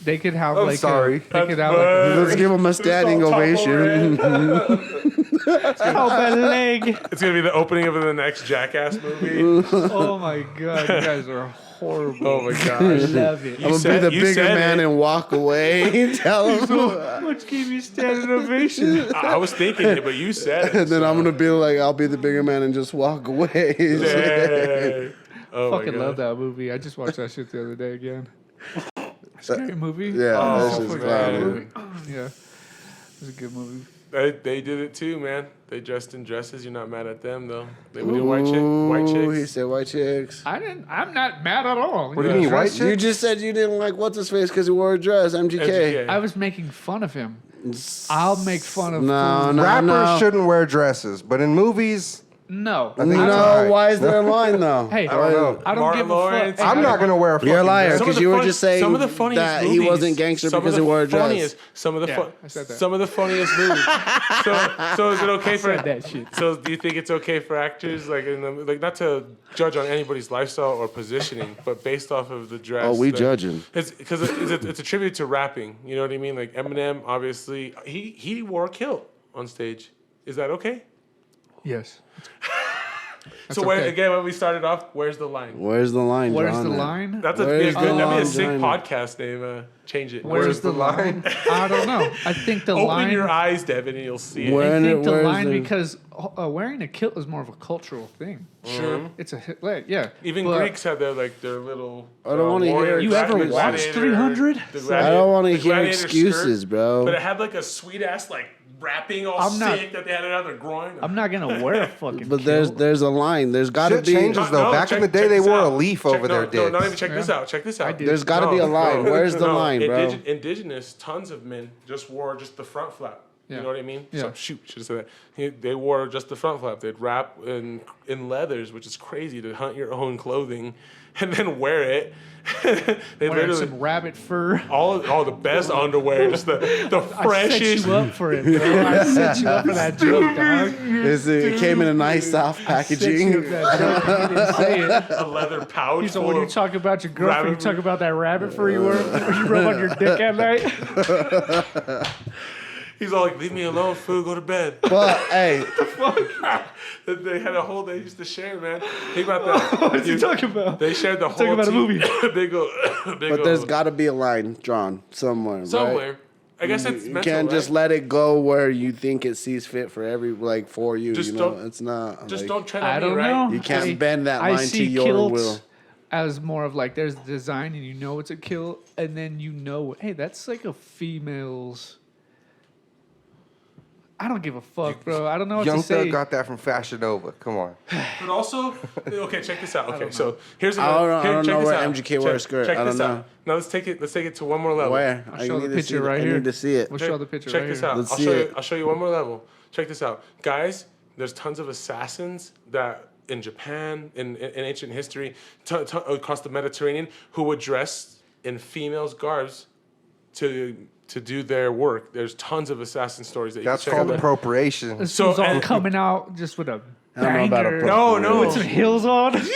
They could have I'm like sorry. they could have like Let's give him a standing It's all ovation. oh my leg. It's gonna be the opening of the next Jackass movie. Oh my god, you guys are horrible. Oh my I gosh. love it. I'm gonna be the bigger man and walk away. Tell him. What gave you standing ovation? I was thinking it, but you said it. And then I'm gonna be like, I'll be the bigger man and just walk away. Dang. Oh my Fucking God. love that movie. I just watched that shit the other day again. Scary movie. Yeah, Oh, that's just fucking clown. Yeah. It was a good movie. They did it too, man. They dressed in dresses. You're not mad at them though. They were doing white Ooh, he chicks. said white chicks. I'm not mad at all. What do you mean, white You chicks? just said you didn't like what's his face because he wore a dress. MGK. MGK. I was making fun of him. I'll make fun of No, fools. no, Rappers no. shouldn't wear dresses, but in movies, No. I think that's No, alright. why is there a line though? Hey, I don't know. I don't Martin give a Lawrence. fuck. I'm not gonna wear a fucking You're a liar dress. Some of because the you were fun- just saying some of the funniest that he movies- wasn't gangster some of because the he wore a dress. funniest- Some of the Yeah, I said that. some of the funniest movies. So is it okay for said that shit. So do you think it's okay for actors like like not to judge on anybody's lifestyle or positioning, but based off of the dress? Oh, we like, judging. It's because it's a tribute to rapping. You know what I mean? Like Eminem, obviously, he wore a kilt on stage. Is that okay? Yes. So where, okay. again, when we started off, where's the line? Where's the line? Where's drawn the at? line? That'd Where's be a good. the That'd be a line sick drawn? podcast name. Change it. Where's the line? I don't know. I think the Open line. your eyes, Devan, and you'll see it. Where- I think the where's line the- because wearing a kilt is more of a cultural thing. Sure. It's a yeah. Even but Greeks had their little. I don't wanna hear warrior You ever gladiator- watched 300? the I gladiator- don't want to the hear gladiator excuses, skirt, bro. But it had like a sweet ass wrapping all I'm not- sick that they had it on their groin. I'm not gonna wear a fucking. But kilt. there's a line. There's got to Shit be. changes though. Back in the day, they this wore a out. leaf Check- over their No, dicks. not even check this Yeah. out. Check this out. I did. There's got to be a line. Where's the line, bro? Indigenous, tons of men just wore just the front flap. Yeah. You know what I mean? Yeah. So, should have said that. They wore just the front flap. They'd wrap in leathers, which is crazy to hunt your own clothing and then wear it. They Wearing literally some rabbit fur. all the best underwear, just the I set freshest. you up for it, bro. I set you up for that joke, dog. It came in a nice soft Set you up packaging. for that joke. You didn't say it. A leather pouch. So full when you of- talk about your girlfriend, you rabbit talk about that rabbit fur you wear, or you rub on your dick at night. He's all like, "Leave me alone, fool. Go to bed." But hey, They had a whole. They used to share, man. Think about that. What are you talking about? They shared the whole. Talking about a movie. big ol' but there's got to be a line drawn somewhere. right? somewhere. I guess it's You mental, can't just right? let it go where you think it sees fit for for you. Just you know, don't- it's not. Just like, don't tread on I me, don't right? know. You can't I- bend that I line to see your kilts will. as more of like there's design and you know it's a kilt, and then you know, hey, that's like a female's. I don't give a fuck, bro. I don't know what Young to say. Thug got that from Fashion Nova. Come on. But also, okay, check this out. Okay, so here's I don't know- another. I don't check know this where out. MGK wore a skirt. Check I this don't out. know. Now let's take it to one more level. Where? I'll I show the need to see picture it. right I here. need to see it. We'll show the picture Check right this here. out. Let's I'll see show you. it. I'll show you one more level. Check this out, guys. There's tons of assassins that in Japan, in ancient history, across the Mediterranean, who would dress in females' garbs to do their work. There's tons of assassin stories that That's you can called check out. appropriation. This So, was all and- coming out just with a I don't know about banger. a No, no. With some heels on. That's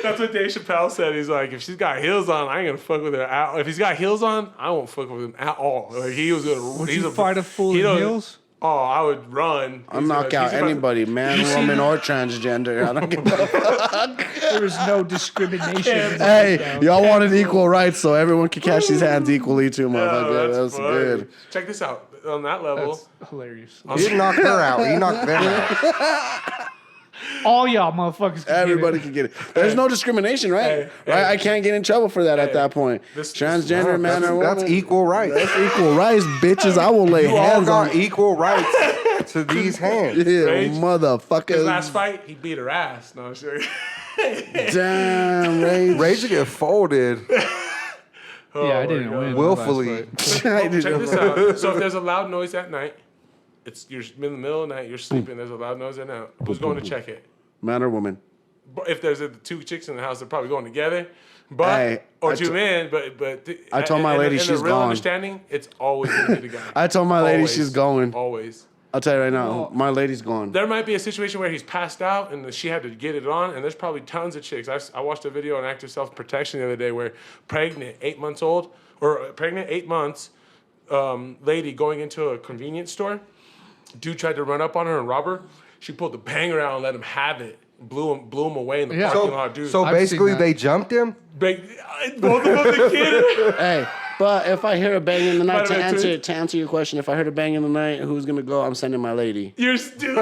That's what Dave Chappelle said. He's like, if she's got heels on, I ain't gonna fuck with her. If he's got heels on, I won't fuck with him at all. Like he was gonna. Would you fight a fool in heels? Oh, I would run. I'll knock out anybody, man, woman, or transgender. I don't give a fuck. There is no discrimination. Hey, y'all wanted equal rights, so everyone can catch these hands equally too, motherfucker. That's good. Check this out. On that level, That's hilarious. He didn't knock her out. He knocked them out. All y'all motherfuckers can Everybody get can get it. There's no discrimination, right? Right? I can't get in trouble for that at that point. Transgender man or woman. That's equal rights. That's equal rights, bitches. I will lay You all hands got on equal rights to these hands. Yeah, Rage. His motherfuckers. last fight, he beat her ass. No, I'm sure. Damn, Rage. Rage to get folded Yeah, I didn't win. willfully. Check this out. So if there's a loud noise at night, you're in the middle of the night, you're sleeping, there's a loud noise at night. Who's going to check it? Man or woman? But if there's two chicks in the house, they're probably going together. But Hey, or two men, but I told my lady in she's the real gone. understanding, it's always going to be the guy. I told my lady Always. she's going. Always. I'll tell you right now, my lady's gone. There might be a situation where he's passed out and she had to get it on, and there's probably tons of chicks. I watched a video on active self-protection the other day where pregnant, 8 months old, or pregnant 8 months, lady going into a convenience store, dude tried to run up on her and rob her. She pulled the banger out and let him have it. Blew him away in the parking lot, dude. So I've basically, seen that. they jumped him. Both of them the kid. Hey, but if I hear a bang in the night, By the way, to answer your question, if I heard a bang in the night, who's gonna go? I'm sending my lady. You're stupid.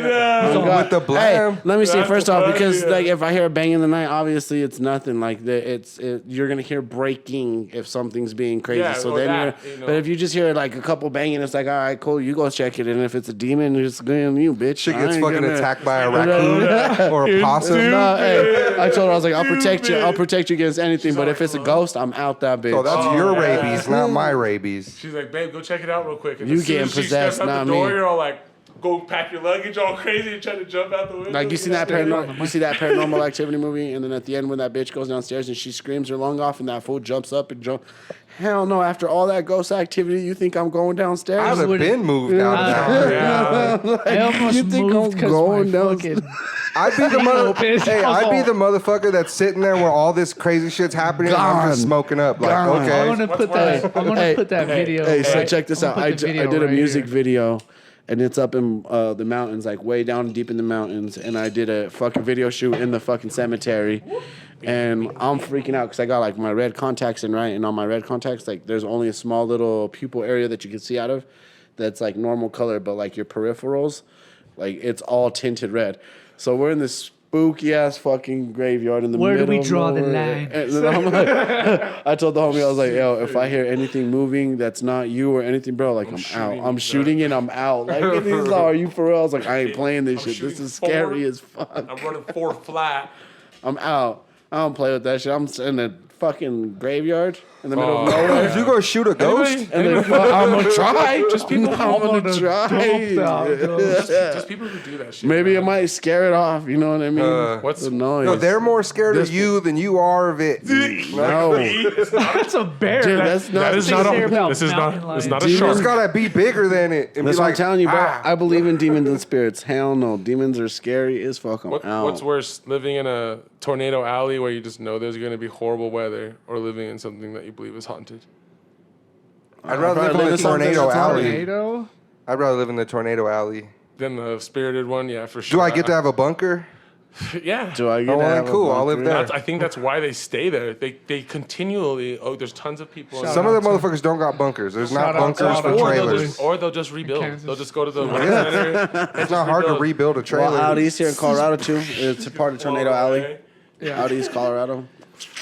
With the blam. Hey, let me see. That's First off, the because plan, like if I hear a bang in the night, obviously it's nothing. Like you're gonna hear breaking if something's being crazy. Yeah, so or then, that, you know. but if you just hear like a couple banging, it's like all right, cool. You go check it, and if it's a demon, it's going you, bitch. She I gets ain't fucking gonna- attacked by a raccoon or a possum. No, hey, I told her I was like, I'll protect you. I'll protect you against anything. But like, if it's a ghost, I'm out that bitch. So that's Oh, your yeah. rabies, not my rabies. She's like, babe, go check it out real quick. And You as soon getting as she possessed, steps out not the door, me. you're all like, go pack your luggage all crazy and try to jump out the window. Like you see that paranormal activity movie, and then at the end when that bitch goes downstairs and she screams her lung off, and that fool jumps up and jump. Hell no! After all that ghost activity, you think I'm going downstairs? I would have been moved out of there. Yeah. I almost You think moved I'm because going my down- fucking... I'd be the Pissed Hey, I'd be off. the motherfucker that's sitting there where all this crazy shit's happening. And I'm just Gone. smoking up. Like, Gone. okay. I'm gonna put that. I'm gonna put that video. Hey, so right- check this I'm out. gonna I put the video did a right music here. video, and it's up in the mountains, like way down deep in the mountains. And I did a fucking video shoot in the fucking cemetery. And I'm freaking out because I got like my red contacts in, right? And on my red contacts, like there's only a small little pupil area that you can see out of that's like normal color, but like your peripherals, like it's all tinted red. So we're in this spooky ass fucking graveyard in the Where middle do we of draw the nowhere. line? And then I'm like, I told the homie, I was like, yo, if I hear anything moving that's not you or anything, bro, like I'm out. I'm shooting and I'm out. Like, and he's like, are you for real? I was like, I ain't playing this I'm shit. This shooting is scary forward. as fuck. I'm running 4 flat. I'm out. I don't play with that shit. I'm in the fucking graveyard in the middle of Did nowhere. you go shoot a ghost? And then I'm gonna try. Just people who I'm gonna try. Just people who do that shit. Maybe it man. might scare it off. You know what I mean? What's the noise? No, they're more scared This- of you than you are of it. No. That's a bear. Dude, that's not. That is They not say a. about This is mountain not. It's lions. not a You just shark. gotta be bigger than it and That's be what like, I'm telling you, bro. "Ah." I believe in demons and spirits. Hell no. Demons are scary as fuck. I'm out. What's worse, living in a tornado alley where you just know there's going to be horrible weather, or living in something that you believe is haunted? I'd rather live probably in the live in something tornado that's alley. Tornado. I'd rather live in the tornado alley. Then the spirited one, yeah, for sure. Do I get to have a bunker? Yeah. Do I get Oh, to well, have a cool. I'll bunker? live there. I think that's why they stay there. They continually. Oh, there's tons of people. in Some there. of the motherfuckers don't got bunkers. There's not Shout out bunkers to for all the- trailers. Or they'll just rebuild. Kansas. They'll just go to the rec center. It's not hard to rebuild a trailer. Well, out east here in Colorado too. It's a part of Tornado Alley. Yeah. Out east Colorado.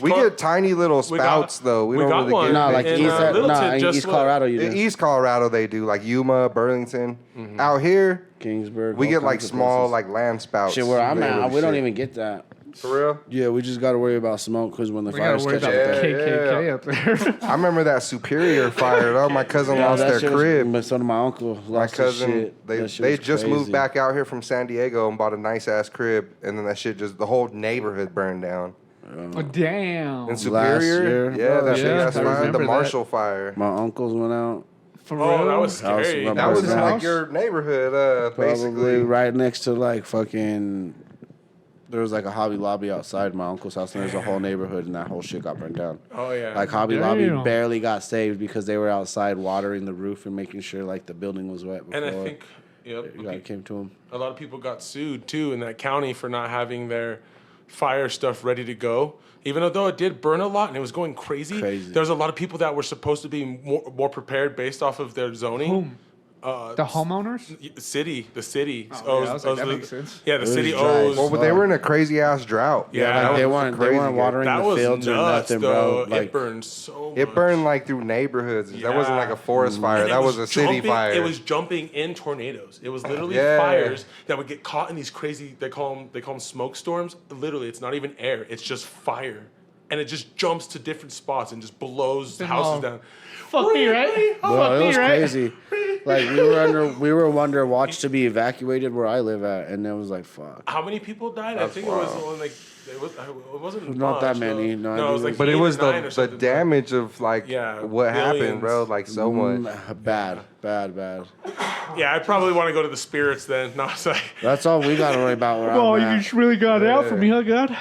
We get tiny little spouts though. We don't got really one. get No, big like in, east, Littleton, in just East what- Colorado you In do. East Colorado they do, like Yuma, Burlington. Mm-hmm. Out here Kingsburg. we all get like kinds of small places. like land spouts. Shit, where I'm made at, of we don't shit. even get that. For real? Yeah, we just got to worry about smoke because when the We gotta fires worry catch about up the there. KKK up there. I remember that Superior fire though. My cousin Yeah, lost that their shit was- crib. But so did my uncle. My Lost his cousin, shit. they That shit they was just moved crazy. back out here from San Diego and bought a nice ass crib, and then that shit just the whole neighborhood burned down. Oh, damn. In Superior, year? yeah, that shit Yeah, got I fire. remember The that. Marshall fire. My uncles went out. For Oh, real? that was scary. That That was his in house? like your neighborhood, Probably basically. right next to like fucking there was like a Hobby Lobby outside my uncle's house, and there's a whole neighborhood, and that whole shit got burned down. Oh yeah. Like Hobby Lobby Damn. barely got saved because they were outside watering the roof and making sure like the building was wet before and I think it came to them. a lot of people got sued too in that county for not having their fire stuff ready to go. Even though it did burn a lot and it was going crazy. There was a lot of people that were supposed to be more prepared based off of their zoning. Whom? The homeowners? The city. Oh, yeah, I was like, that makes sense. Yeah, the city dry owes. as Well, but they were in a crazy ass drought. Yeah, Like, that they weren't watering That the was fields or nuts, nothing, though. bro. Like, It burned so much. It burned like through neighborhoods. That wasn't like a forest fire. And it That was a city jumping- fire. It was jumping in tornadoes. It was literally Yeah. fires that would get caught in these crazy. They call them smoke storms. Literally, it's not even air. It's just fire, and it just jumps to different spots and just blows houses down. Fuck me, right? bro, Fuck it me, was right? crazy. Like we were under watch to be evacuated where I live at, and it was like fuck. How many people died? I think it was only like it wasn't Not that much, many, No, no, it was like but it 8 or was 9 or the something. damage of like Yeah, what happened, billions. bro. Like so much. Bad. Yeah, I probably want to go to the spirits then. No, it's like That's all we got to worry about. Where Oh, I'm you at. just really got it out for me, huh, God?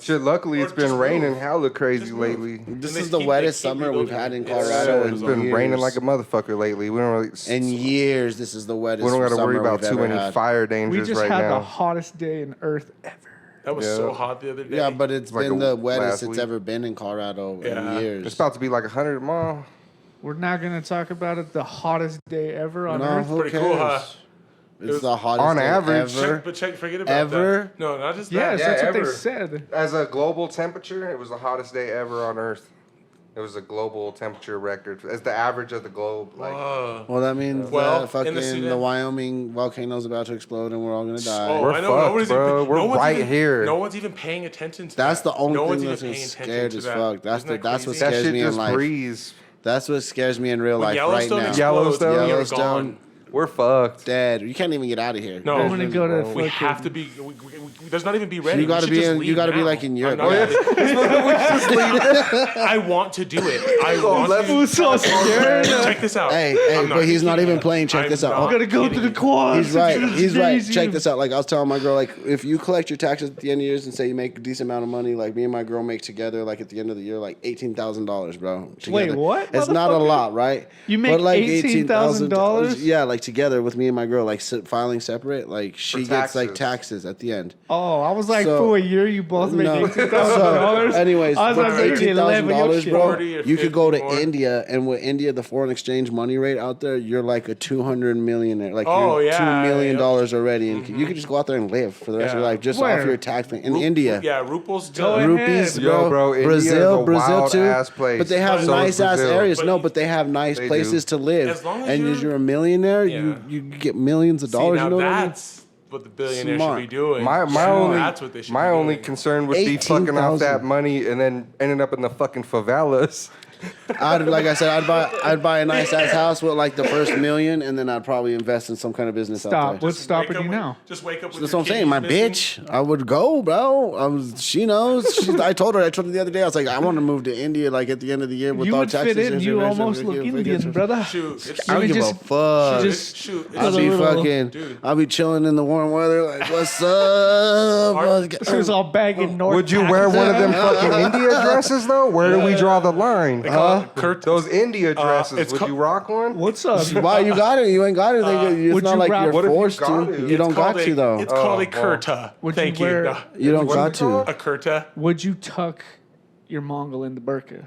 Shit, luckily it's Or been just raining move. hella crazy lately. This they is the keep- wettest they keep summer we've rebuilding had in it. Colorado. It's in been years. raining like a motherfucker lately. We don't really. In years, this is the wettest. We don't got to summer worry about we've too ever many had. fire We dangers just right had the now. hottest day in Earth ever. that was Yeah. so hot the other day. Yeah, but it's Like been a the wettest last it's week. ever been in Colorado Yeah. in years. It's about to be like 100 tomorrow. We're not going to talk about it. The hottest day ever on no, Earth. who Pretty cares? cool, huh? It's the hottest on day average. ever. Forget about Ever? that. No, not just Yes, that. that's what ever. they said. As a global temperature, it was the hottest day ever on Earth. It was a global temperature record as the average of the globe. Like, Well, that means Well, that fucking in the the Sudan- Wyoming volcano's about to explode and we're all gonna die. Oh, We're I know. fucked, Nobody's bro. Even, We're no one's right even, here. No one's even paying attention to That's that. the only no one's thing even that's paying scared attention as to that. fuck. That's Isn't that's what crazy? that scares shit me in just life. breeze. That's what scares me in real When life right Yellowstone now. explodes, Yellowstone? you're Yellowstone. gone. We're fucked. Dead. You can't even get out of here. No, I'm going to go to we have to be. There's not even be ready. You gotta We should be just in- you leave gotta be now. like in Europe. I'm not- Yeah. I want to do it. I want to. Who's so scared? Check this out. Hey, I'm but he's not kidding. even playing. Check I'm this out. not I'm going to go to kidding the you. quads. He's right. He's right. Crazy. Check this out. Like I was telling my girl, like if you collect your taxes at the end of years and say you make a decent amount of money, like me and my girl make together, like at the end of the year, like $18,000, bro. Together. what, It's not a motherfucker? lot, right? You make But, like, $18,000? Yeah, like together with me and my girl, like filing separate. Like she gets like taxes at the end. Oh, I was like, So- for a year, you both make No. $18,000. So, anyways, I was with like, maybe $18,000, $11 bro, 40 or you could go to 50 more. India, and with India, the foreign exchange money rate out there, you're like a 200 millionaire, like Oh, you're yeah, $2 million yep. already, and you could just go out there and live for the rest of your Yeah. life just Where? off your tax thing in India. Yeah, Ruples. Go ahead. Rupees, Yo, bro, India is Brazil, a Brazil too. wild-ass place. But they have So is nice ass Brazil. areas. But No, you- but they have nice They places to live. As long as and you're- you're a millionaire, Yeah. you get millions of See, dollars. now You know what I mean? that's what the billionaire Smart. should be doing. My Yeah, only that's what they should my be only doing. concern would be fucking off 18,000. that money and then ending up in the fucking favelas. Like I said, I'd buy a nice ass house with like the first million, and then I'd probably invest in some kind of business out Stop. there. What's stopping Wake up you with- now? Just wake up with That's your what I'm saying. My kidneys missing. bitch, I would go, bro. She knows. I told her the other day. I was like, I want to move to India, like at the end of the year with You all would taxes. fit in. and You shit, almost shit, look shit, Indian, shit. brother. Shoot, it's I don't You give a just- fuck. just- shoot. I'll a be little- fucking. Dude. I'll be chilling in the warm weather. Like, what's up? She was all bagging North. Would you wear one of them fucking India dresses though? Where do we draw the line? Those India dresses. it's Would called- you rock one? What's up? Why you got it? You ain't got it. It's would not you like rock- you're What if you forced got to. it? You It's don't called got to though. It's called a well. kurta. Would you Thank you. wear- No. You don't What's got it to. called? A kurta. Would you tuck your Mongol in the burqa?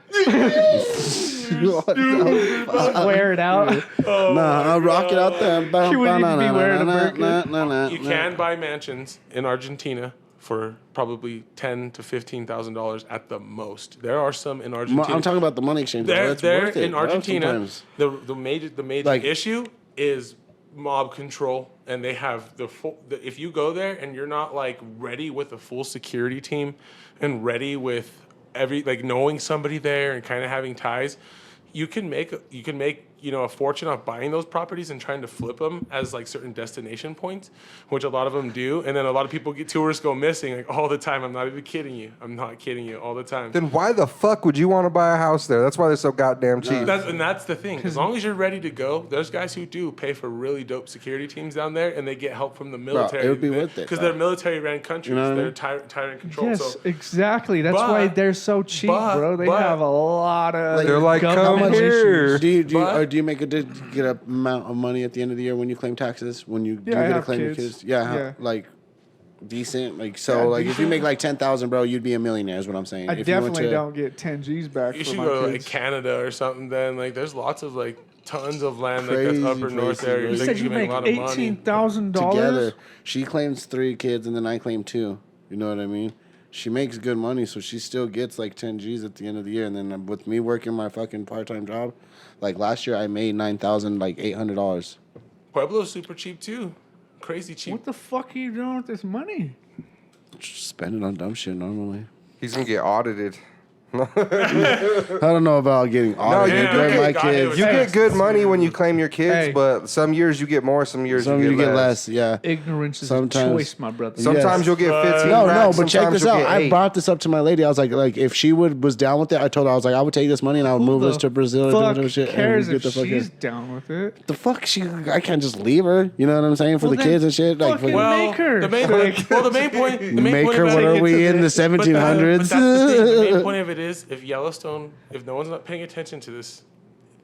Wear it out. Nah, I'll rock it out there. You wouldn't even be wearing a burqa. You can buy mansions in Argentina for probably $10,000 to $15,000 at the most. There are some in Argentina. I'm talking about the money exchange. bro. There, That's there worth it, in bro, Argentina, sometimes. the major Like- issue is mob control, and they have if you go there and you're not like ready with a full security team and ready with knowing somebody there and kind of having ties, you can make a fortune off buying those properties and trying to flip them as like certain destination points, which a lot of them do. And then a lot of tourists go missing like all the time. I'm not even kidding you. I'm not kidding you, all the time. Then why the fuck would you want to buy a house there? That's why they're so goddamn cheap. That's the thing. As long as you're ready to go, there's guys who do pay for really dope security teams down there, and they get help from the military. it would be worth it, because bro. they're military-ran countries. You know what I They're mean? tyrant control. Yes, So exactly. That's why they're so cheap, bro. They but- have a lot of. They're like, government come issues. here. Do you make get a amount of money at the end of the year when you claim taxes? When you do Yeah, I get to have claim your kids. kids? Yeah, Yeah. like decent. Like so, Yeah, like if you decent. make like 10,000, bro, you'd be a millionaire. Is what I'm saying. I If you went definitely to- don't get 10 G's back you for should my go to like kids. Canada or something. Then like there's lots of like tons of land like that's Crazy upper north places, area. bro. You Like, said you you can make a lot of money. $18,000 together. She claims 3 kids and then I claim 2. You know what I mean? She makes good money, so she still gets like 10 G's at the end of the year. And then with me working my fucking part-time job, like last year I made $9,800. Pueblo's super cheap too. Crazy cheap. What the fuck are you doing with this money? Just spend it on dumb shit normally. He's gonna get audited. I don't know about getting audited. yeah, They're okay, my got it. kids. You get good money when you claim your kids, Hey. but some years you get more, some years Some you you get get less. less, yeah. Ignorance is Sometimes- a choice, my brother. Sometimes Yes. you'll get 15 No, racks, but check sometimes this you'll out. get I 8. brought this up to my lady. I was like if she was down with it, I told her I was like I would take this money and I would move us to Brazil and do Fuck whatever shit. cares and if get the fuck she's in. down with it. The fuck I can't just leave her. You know what I'm saying for Well, the then kids and shit. Like fucking fucking- make her. The main point. Make her. about What it- are we in the But 1700s? that's the thing. The main point of it is if Yellowstone, if no one's not paying attention to this,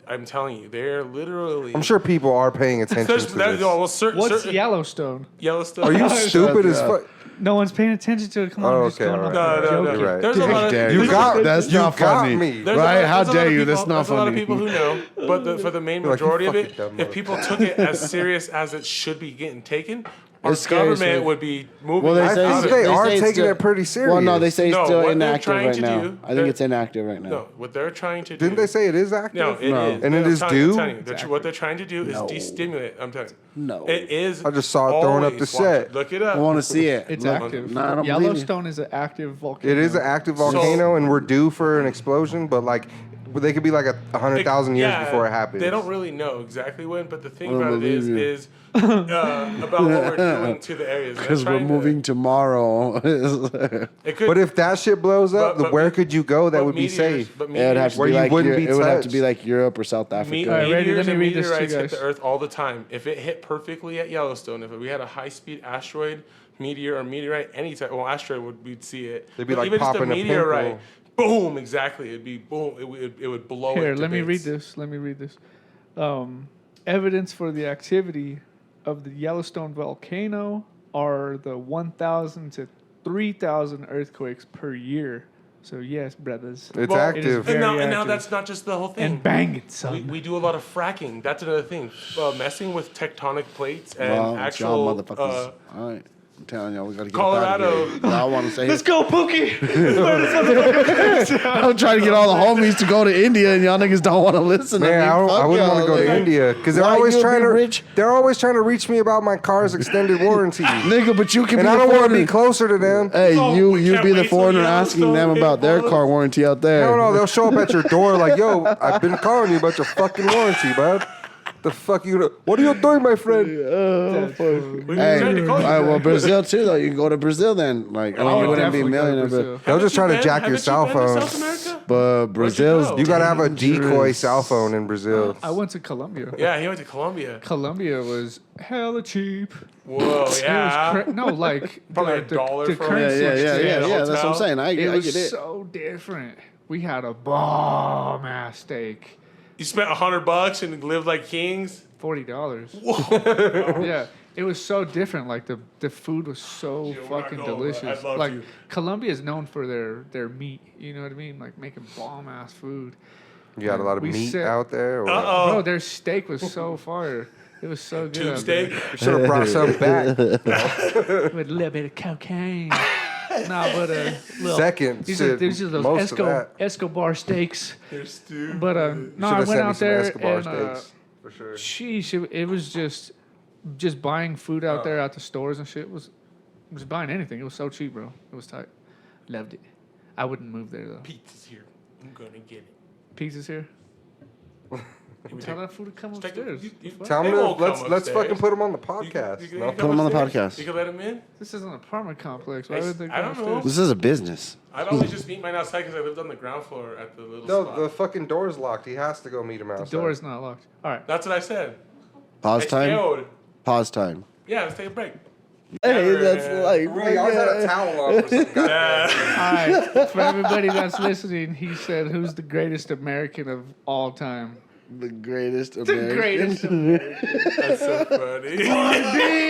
I'm telling you, they're literally. I'm sure people are paying attention There's, to that, this. well, What's certain Yellowstone? Yellowstone. Are you stupid as fuck? No one's paying attention to it. Come on, Oh, we're just okay, going all off right. the No, joke. You're right. There's a lot of. dare You you. got That's you not got funny. me. Right? How there's a lot dare of you? people- That's not there's a lot of funny. people who know, but for the main You're like, you majority of fucking it, dumb if people took it as serious as it should be getting taken, our It's scary, government so- would be moving. Well, they I say think they they are say it's taking still- it pretty serious. Well, no, they say it's No, still what they're inactive trying right to now. do- I think they're- it's inactive right now. No, what they're trying to do. Didn't they say it is active? No, it No. is. And it I'm is telling you, due? I'm telling you, what they're trying to do is No. destimulate. I'm telling you. No. It is. I just saw it throwing up the always- set. Look it up. I want to see it. It's Look, active. No, I don't believe you. Yellowstone is an active volcano. It is an active volcano, and we're due for an explosion, but like, they could be like 100,000 years Yeah, before it happens. They don't really know exactly when, but the thing I don't about it believe you. is about what we're doing to the areas. They're Because we're trying to- moving tomorrow. It could, But if that shit blows up, But- where but- could you go that but would be meteors- safe? But It would have to Where be you like wouldn't be it would have to be touched. like Europe or South Africa. All right, ready? meteors Let me and read this to you meteorites hit guys. the Earth all the time. If it hit perfectly at Yellowstone, if we had a high-speed asteroid, meteor, or meteorite, any type, well, asteroid we'd see it. They'd be But like even just popping a meteorite, pimple. boom, exactly. It'd be boom. It would blow. Here, it to let me read bits. this. Let me read this. Evidence for the activity of the Yellowstone volcano are the 1,000 to 3,000 earthquakes per year. So yes, brothers. It's Well, active. it is And now, Very and now active. that's not just the whole thing. And bang it, son. We do a lot of fracking. That's another thing. Messing with tectonic plates and Well, it's y'all actual. motherfuckers. All right. I'm telling y'all, we got to get Colorado. up out of here. I want to say Let's go, Pookie. I'm trying to get all the homies to go to India, and y'all niggas don't want to listen to me. Man, I Fuck wouldn't want y'all, to go to nigga. India because they're Why, always you'll trying be to. rich? They're always trying to reach me about my car's extended warranty, Nigga, but you can and be I the don't want to foreigner. be closer to them. Hey, Oh, you we can't be the wait till foreigner Yellowstone asking them about their hits car warranty out there. No, they'll show up at your door like, "Yo, I've been calling you about your fucking warranty, bud. The fuck you? What are you doing, my friend?" We Hey, tried to call you. well, Brazil too though. You can go to Brazil then. Like, I mean, Oh, you wouldn't be definitely go to millionaire, Brazil. They'll just try to jack your Haven't cell you been to phone. South America? but Brazil's go? You gotta have a dangerous. decoy cell phone in Brazil. I went to Colombia. Yeah, he went to Colombia. Colombia was hella cheap. Whoa, yeah. It was no, like Probably the, $1 the for Yeah, currency yeah, yeah, exchange. yeah, the yeah. That's what I'm hotel. saying. I It get was it. so different. We had a bomb ass steak. You spent $100 and lived like kings. $40. Yeah, it was so different. Like the food was so Yeah, we're not fucking going, but delicious. I'd love Like to. Colombia is known for their meat. You know what I mean? Like making bomb ass food. You got a lot of We meat sit- out there. Or Bro, their steak was so fire. It was so good. Tube out steak. you should have brought some back. there. With a little bit of cocaine. Nah, but little, Second, these shit, are those most of that. Escobar steaks. They're stupid. But no, I Should've went sent me out some there Escobar and steaks, for sure. sheesh, it was just buying food out there at the stores and shit was buying anything. It was so cheap, bro. It was tight. Loved it. I wouldn't move there though. Pizza's here. I'm gonna get it. Pizza's here. Tell that fool to come upstairs. Tell They him won't let's come let's fucking upstairs. put him on the podcast. You No? can Put him on the upstairs? podcast. You can let him in. This is an apartment complex. Why would they I come don't know. upstairs? This is a business. I'd always just meet mine outside because I lived on the ground floor at the little No, spot. the fucking door's locked. He has to go meet him outside. The door is not locked. All right. That's what I said. Pause I time. yelled. Pause time. Yeah, let's take a break. Hey, that's like. Bro, you always had a towel on for some goddamn. Yeah. All right. For everybody that's listening, he said, "Who's the greatest American of all time?" The greatest The American. greatest American. That's so funny. Be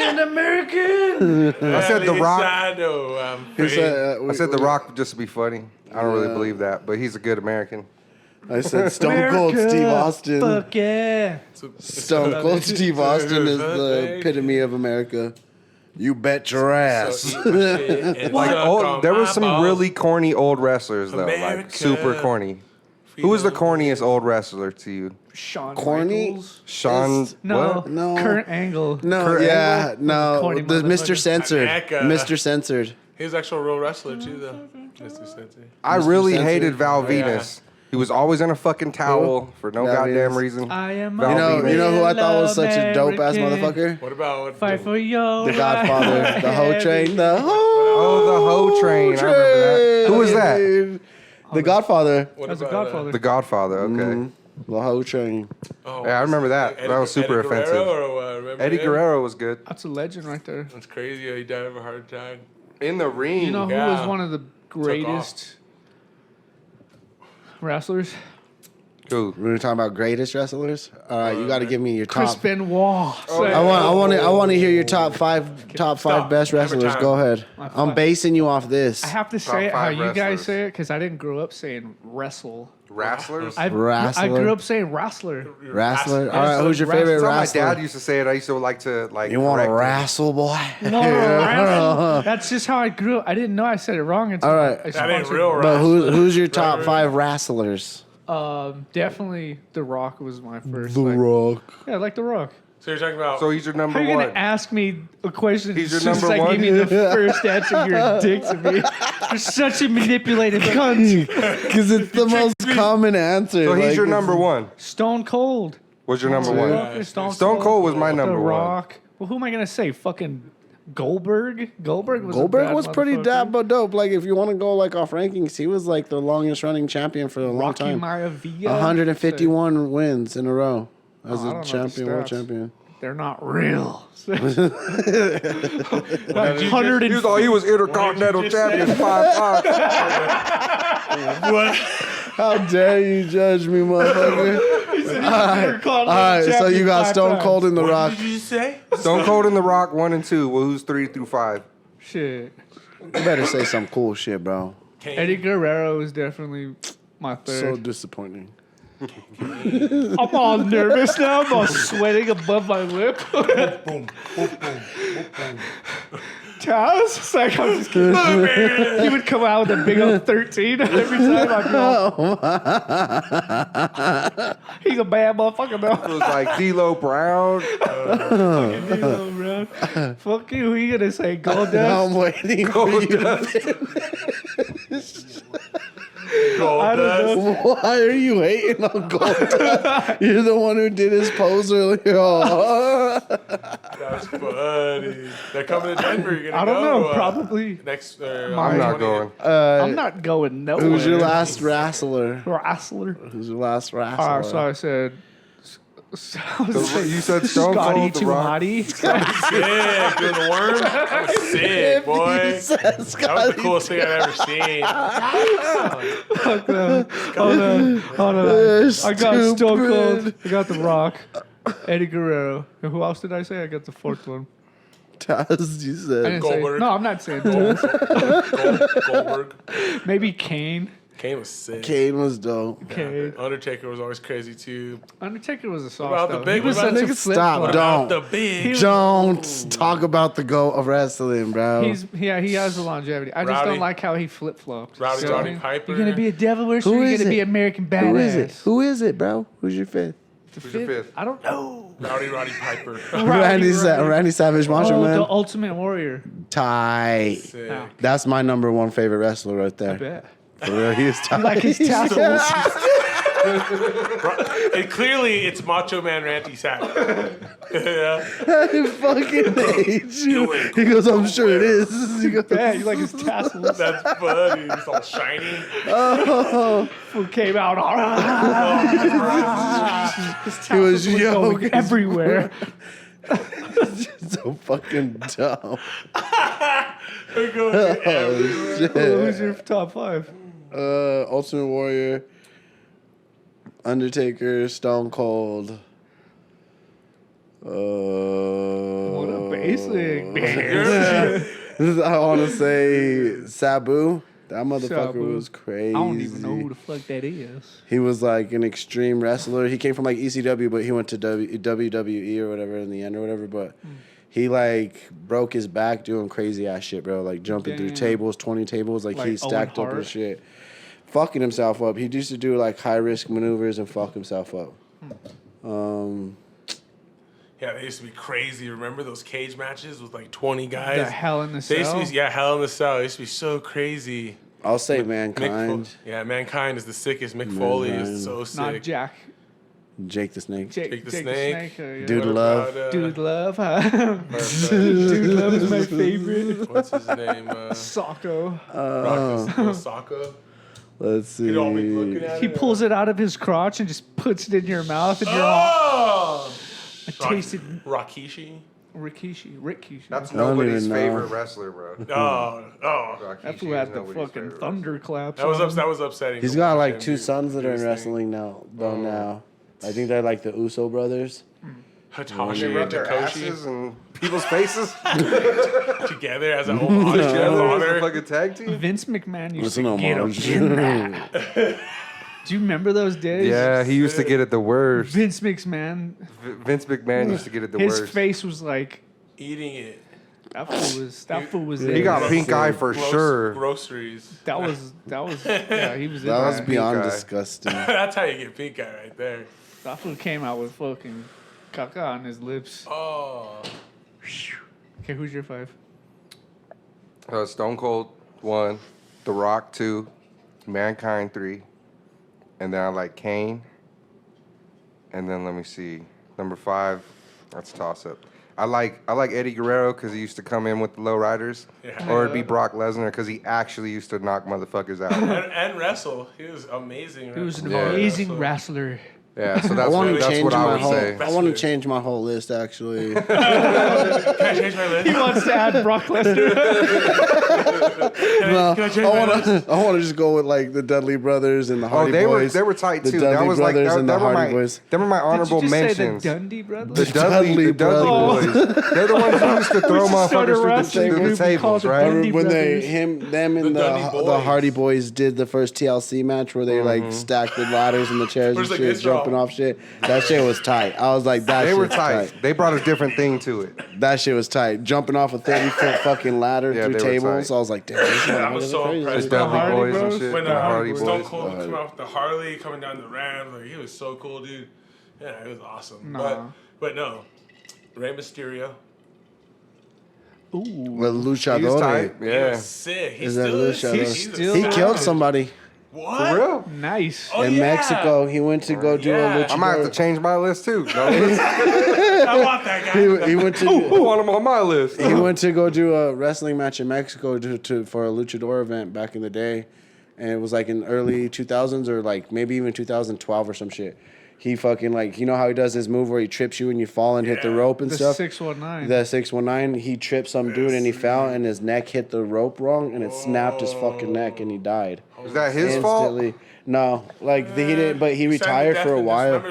an American. I said The Rock. He said, I said The Rock just to be funny. I don't really believe that, but he's a good American. I said Stone Cold Steve Austin. Fuck yeah. Stone Cold Steve Austin is the epitome of America. You bet your ass. Like there was some really corny old wrestlers though, like America. super corny. Who was the corniest old wrestler to you? Shawn Corny? Michaels. Sean? No. What? No. Kurt Angle. No, Kurt yeah, Angle? no. Corny The Mr. motherfucker. Censored. America. Mr. Censored. He was actual real wrestler too, though. Mr. Sensei. I really Censored. hated Val Yeah. Venus. He was always in a fucking towel for no Val goddamn Venus. reason. I am Val You know, Venus. you know who I thought was such a dope ass American. motherfucker? What about Fight for your The Godfather, the Hoe Train, the Hoe. Oh, the Hoe Train. I remember that. Who was that? The Godfather. What That's a about, Godfather. The Godfather. Okay. The Hoe Train. Yeah, I remember that. That was super Eddie Guerrero offensive. or what? Remember Eddie him? Guerrero was good. That's a legend right there. That's crazy. He died of a heart attack. In the ring. You know who Yeah. was one of the greatest wrestlers? Who? We were talking about greatest wrestlers. All right, you got to give me your Chris top. Benoit. I want to hear your top five best Every wrestlers. time. Go ahead. My I'm five. basing you off this. I have to Top say it how five you guys wrestlers. say it because I didn't grow up saying wrestle. Wrestlers? I Wrestler? grew up saying wrestler. Wrestler. All right, who's your Wrestler. favorite That's how my wrestler? dad used to say it. I used to like to like. You want to correct him. wrestle, boy? No, wrestle. That's just how I grew up. I didn't know I said it wrong until All right. I That ain't sponsored- real But wrestler. who's your top five wrestlers? Definitely The Rock was my first. The like, Rock. Yeah, like The Rock. So you're talking about... So he's your number How are you one. gonna ask me a question He's as your soon as number I one? give you the first answer? You're a dick to me. You're such a manipulative cunt. Because it's the most common answer. So he's like, your it's- number one. Stone Cold. What's your number one? Stone Cold was my number The one. Rock. Well, who am I gonna say? Fucking Goldberg. Goldberg was. a Goldberg bad was pretty motherfucker. dope. Like, if you want to go like off rankings, he was like the longest running champion for a long Rocky time. Maivia. 151 wins in a row as Oh, I don't know a the champion, world stats. champion. They're not real. He was Intercontinental champion 5 times. How dare you judge me, motherfucker? All right, so you got Stone Cold and The Rock. What did you say? Stone Cold and The Rock 1 and 2. Well, who's 3 through 5? Shit. You better say some cool shit, bro. Eddie Guerrero is definitely my So third. disappointing. I'm all nervous now. I'm all sweating above my lip. Taz? It's like, I'm just kidding. He would come out with a big old 13 every time I go. He's a bad motherfucker, It though. was like D'Lo Brown. Fuck you. Who you gonna say? Gold Now I'm Dust? waiting for you to I don't know. Why are you hating on Goldust? You're the one who did his pose earlier. Oh. That's funny. They're coming to Denver. You're gonna I don't go, know. Probably. Next. I'm not going. I'm not going nowhere. Who's your last wrestler? wrestler? Who's your last wrestler? All right, so I said. You said Stone Scotty Cold, The too Rock. hotty. Sick, doing the worm. That was sick, boy. That was the coolest thing I've ever seen. Hold on. You're I got Stone stupid. Cold. I got The Rock. Eddie Guerrero. And who else did I say? I got the fourth one. Taz, you I said. didn't say. Goldberg. No, I'm not saying Taz. Goldberg. Maybe Kane. Kane was sick. Kane was dope. Kane. Undertaker was always crazy too. Undertaker was a sauce. about the though. big- He was what about such a nigga, stop, flip-flop. don't. The big. Don't talk about the GOAT of wrestling, bro. He has the longevity. I just Rowdy. don't like how he flip flops. Rowdy Roddy Piper. You're gonna be a devil worshiper. Who You're is gonna be it? American badass. Who is it? Who is it, bro? Who's your fifth? The Who's your fifth? I don't know. Rowdy Roddy Piper. Randy Savage, Macho Oh, Man. the Ultimate Warrior. Tight. Sick. Yeah. That's my number one favorite wrestler right I there. bet. For real, he is tight. Like his tackles. And clearly, it's Macho Man Randy's hat. Yeah. That fucking age. He goes, I'm sure it is. He goes, Yeah, you like his tassels. That's funny. It's all shiny. Who came out. His he was tassels were going young. everywhere. So fucking dumb. We're going everywhere. Shit. Who's your top 5? Ultimate Warrior, Undertaker, Stone Cold. What a basic. I want to say Sabu. That motherfucker Sabu. was crazy. I don't even know who the fuck that is. He was like an extreme wrestler. He came from like ECW, but he went to WWE or whatever in the end or whatever. But he like broke his back doing crazy ass shit, bro. Like jumping through Damn. tables, 20 tables. Like he Like stacked Owen up and Hart? shit. Fucking himself up. He used to do like high risk maneuvers and fuck himself up. Yeah, they used to be crazy. Remember those cage matches with like 20 guys? The Hell in the They used to Cell. be, Hell in the Cell. It used to be so crazy. I'll say Mick Mankind, Yeah, Mankind is the sickest. Mick Foley Mankind. is so Not sick. Jack. Jake the Snake, Jake the the Snake. yeah. Dude What Love. about, Dude Love, huh? uh, Dude Love is my favorite. what's his name? Socko. Saka. Let's see. He'd always looking at He it. pulls it out of his crotch and just puts it in your mouth, and you're all. Oh! I tasted Rakishi. Rikishi. That's I don't nobody's even know. favorite wrestler, bro. Oh. That Rikishi fool is had the nobody's fucking favorite thunderclaps. That was on him. that was upsetting. He's to got watch like him 2 do sons that are in his thing. wrestling now. I think they're like the Uso brothers. Hitachi They and rub their Takoshi asses in people's faces. together as an homage to their Together as a father. fucking tag team. Vince McMahon used Listen to on get him in that. Do you remember those days? Yeah, he used to get it the worst. Vince McMahon, Vince McMahon used to get it the his worst. face was like Eating it. that fool was He there. got pink eye for Gross- sure. Groceries. That was yeah, he was in That was there. beyond guy. disgusting. That's how you get pink eye right there. That fool came out with fucking caca on his lips. Oh. Okay, who's your 5? Stone Cold 1, The Rock 2, Mankind 3, and then I like Kane. And then let me see, number 5. That's a toss up. I like Eddie Guerrero because he used to come in with the low riders, Yeah. or it'd be Brock Lesnar because he actually used to knock motherfuckers out. And wrestle. He was amazing. He was an Yeah. amazing wrestler. Yeah, so I that's want what, to that's change what I my would whole. say. I want to change my whole list actually. Can I change my list? He wants to add Brock Lesnar. No, Can I change my list? I want to just go with like the Dudley brothers and the Oh, Hardy Boys. they were tight the too. Dudley That was like brothers and the that were Hardy my Boys. them were my Did honorable you just mentions. say the Dundee brothers? The Dudley Dudley boys. They're the ones who used to throw We should start a motherfuckers wrestling through the group and call tables, it right? Dundee When brothers. them and The Dundee the Boys. Hardy Boys did the first TLC match where they like stacked the ladders and the chairs Where's and the shit, guitar? jumping off shit. That shit was tight. I was like, that They shit were was tight. They brought a different thing to it. That shit was tight. Jumping off a 30-foot fucking ladder Yeah, through they were tables. tight. I was like, damn, this I was motherfuckers so are crazy. impressed. The Dudley Hardy boys Bros? and shit. When The Hardy Stone boys. Cold came off the Harley coming down the ramp, like he was so cool, dude. Yeah, it was awesome. Nah. But no, Rey Mysterio. Ooh. Well, He was luchador. tight. He Yeah. was sick. He Is that still is. luchador? He's still- He sick. killed somebody What? For real? Nice. Oh, in yeah. Mexico. He went to go do Yeah. a luchador. I might have to change my list too. No, I want that guy. He went to. I want him on my list. He went to go do a wrestling match in Mexico for a luchador event back in the day, and it was like in early 2000s or like maybe even 2012 or some shit. He fucking like, you know how he does his move where he trips you and you fall and hit the Yeah. rope and The stuff. 619. The 619. He tripped some dude and he fell and his neck hit the rope wrong and it snapped his fucking neck and he died. Is that his fault? Instantly. No, like he didn't. But he retired for a while.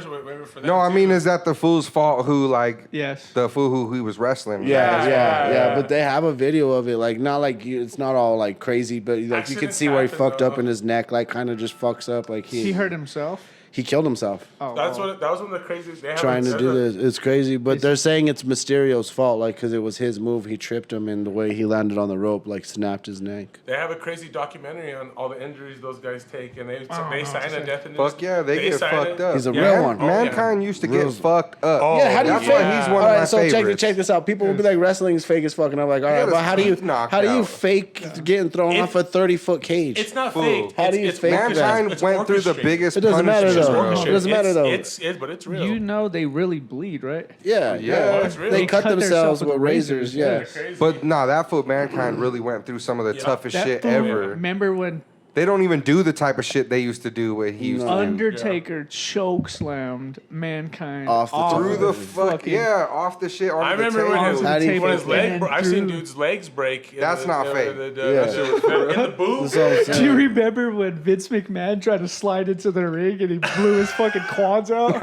No, I mean, is that the fool's fault who like Yes. the fool who he was wrestling? Yeah. But they have a video of it. Like not like it's not all like crazy, but like you can Accidents see where he happen, fucked up though. and his neck like kind of just fucks up. Like He hurt himself. He killed himself Oh, That wow. was one of the craziest. They trying to do this. It's crazy, but they're saying it's Mysterio's fault, like because it was his move. He tripped him, and the way he landed on the rope, like snapped his neck. They have a crazy documentary on all the injuries those guys take, and they sign a death and Fuck yeah, they get sign fucked it. up. He's a Yeah. real one. Oh, yeah. Mankind used to get Real- fucked up. Oh, Yeah, how do you That's fake? why he's one All of my right, so favorites. check this out. People will be like, wrestling is fake as fuck, and I'm like, all right, Yeah, but how do you that's knocked how do you out. fake getting thrown It- off a 30-foot cage? It's not Fool. fake. How do you it's fake that? Mankind It's went through the orchestrated. biggest It doesn't matter, punishment. just though. orchestrated. It doesn't matter though. But it's real. You know they really bleed, right? Yeah, Oh, it's real. They cut themselves with with razors. Yeah. Crazy. But nah, that foot mankind really went through some of the toughest That shit fool- ever. Remember when They don't even do the type of shit they used to do what he used to do. Undertaker choke slammed mankind Off the top. Through the fucking off the shit. I remember when his leg. I've seen dudes' legs break. That's not fake. That shit was fake. In the booth. That's what I'm Do you saying. remember when Vince McMahon tried to slide into the ring and he blew his fucking quads out?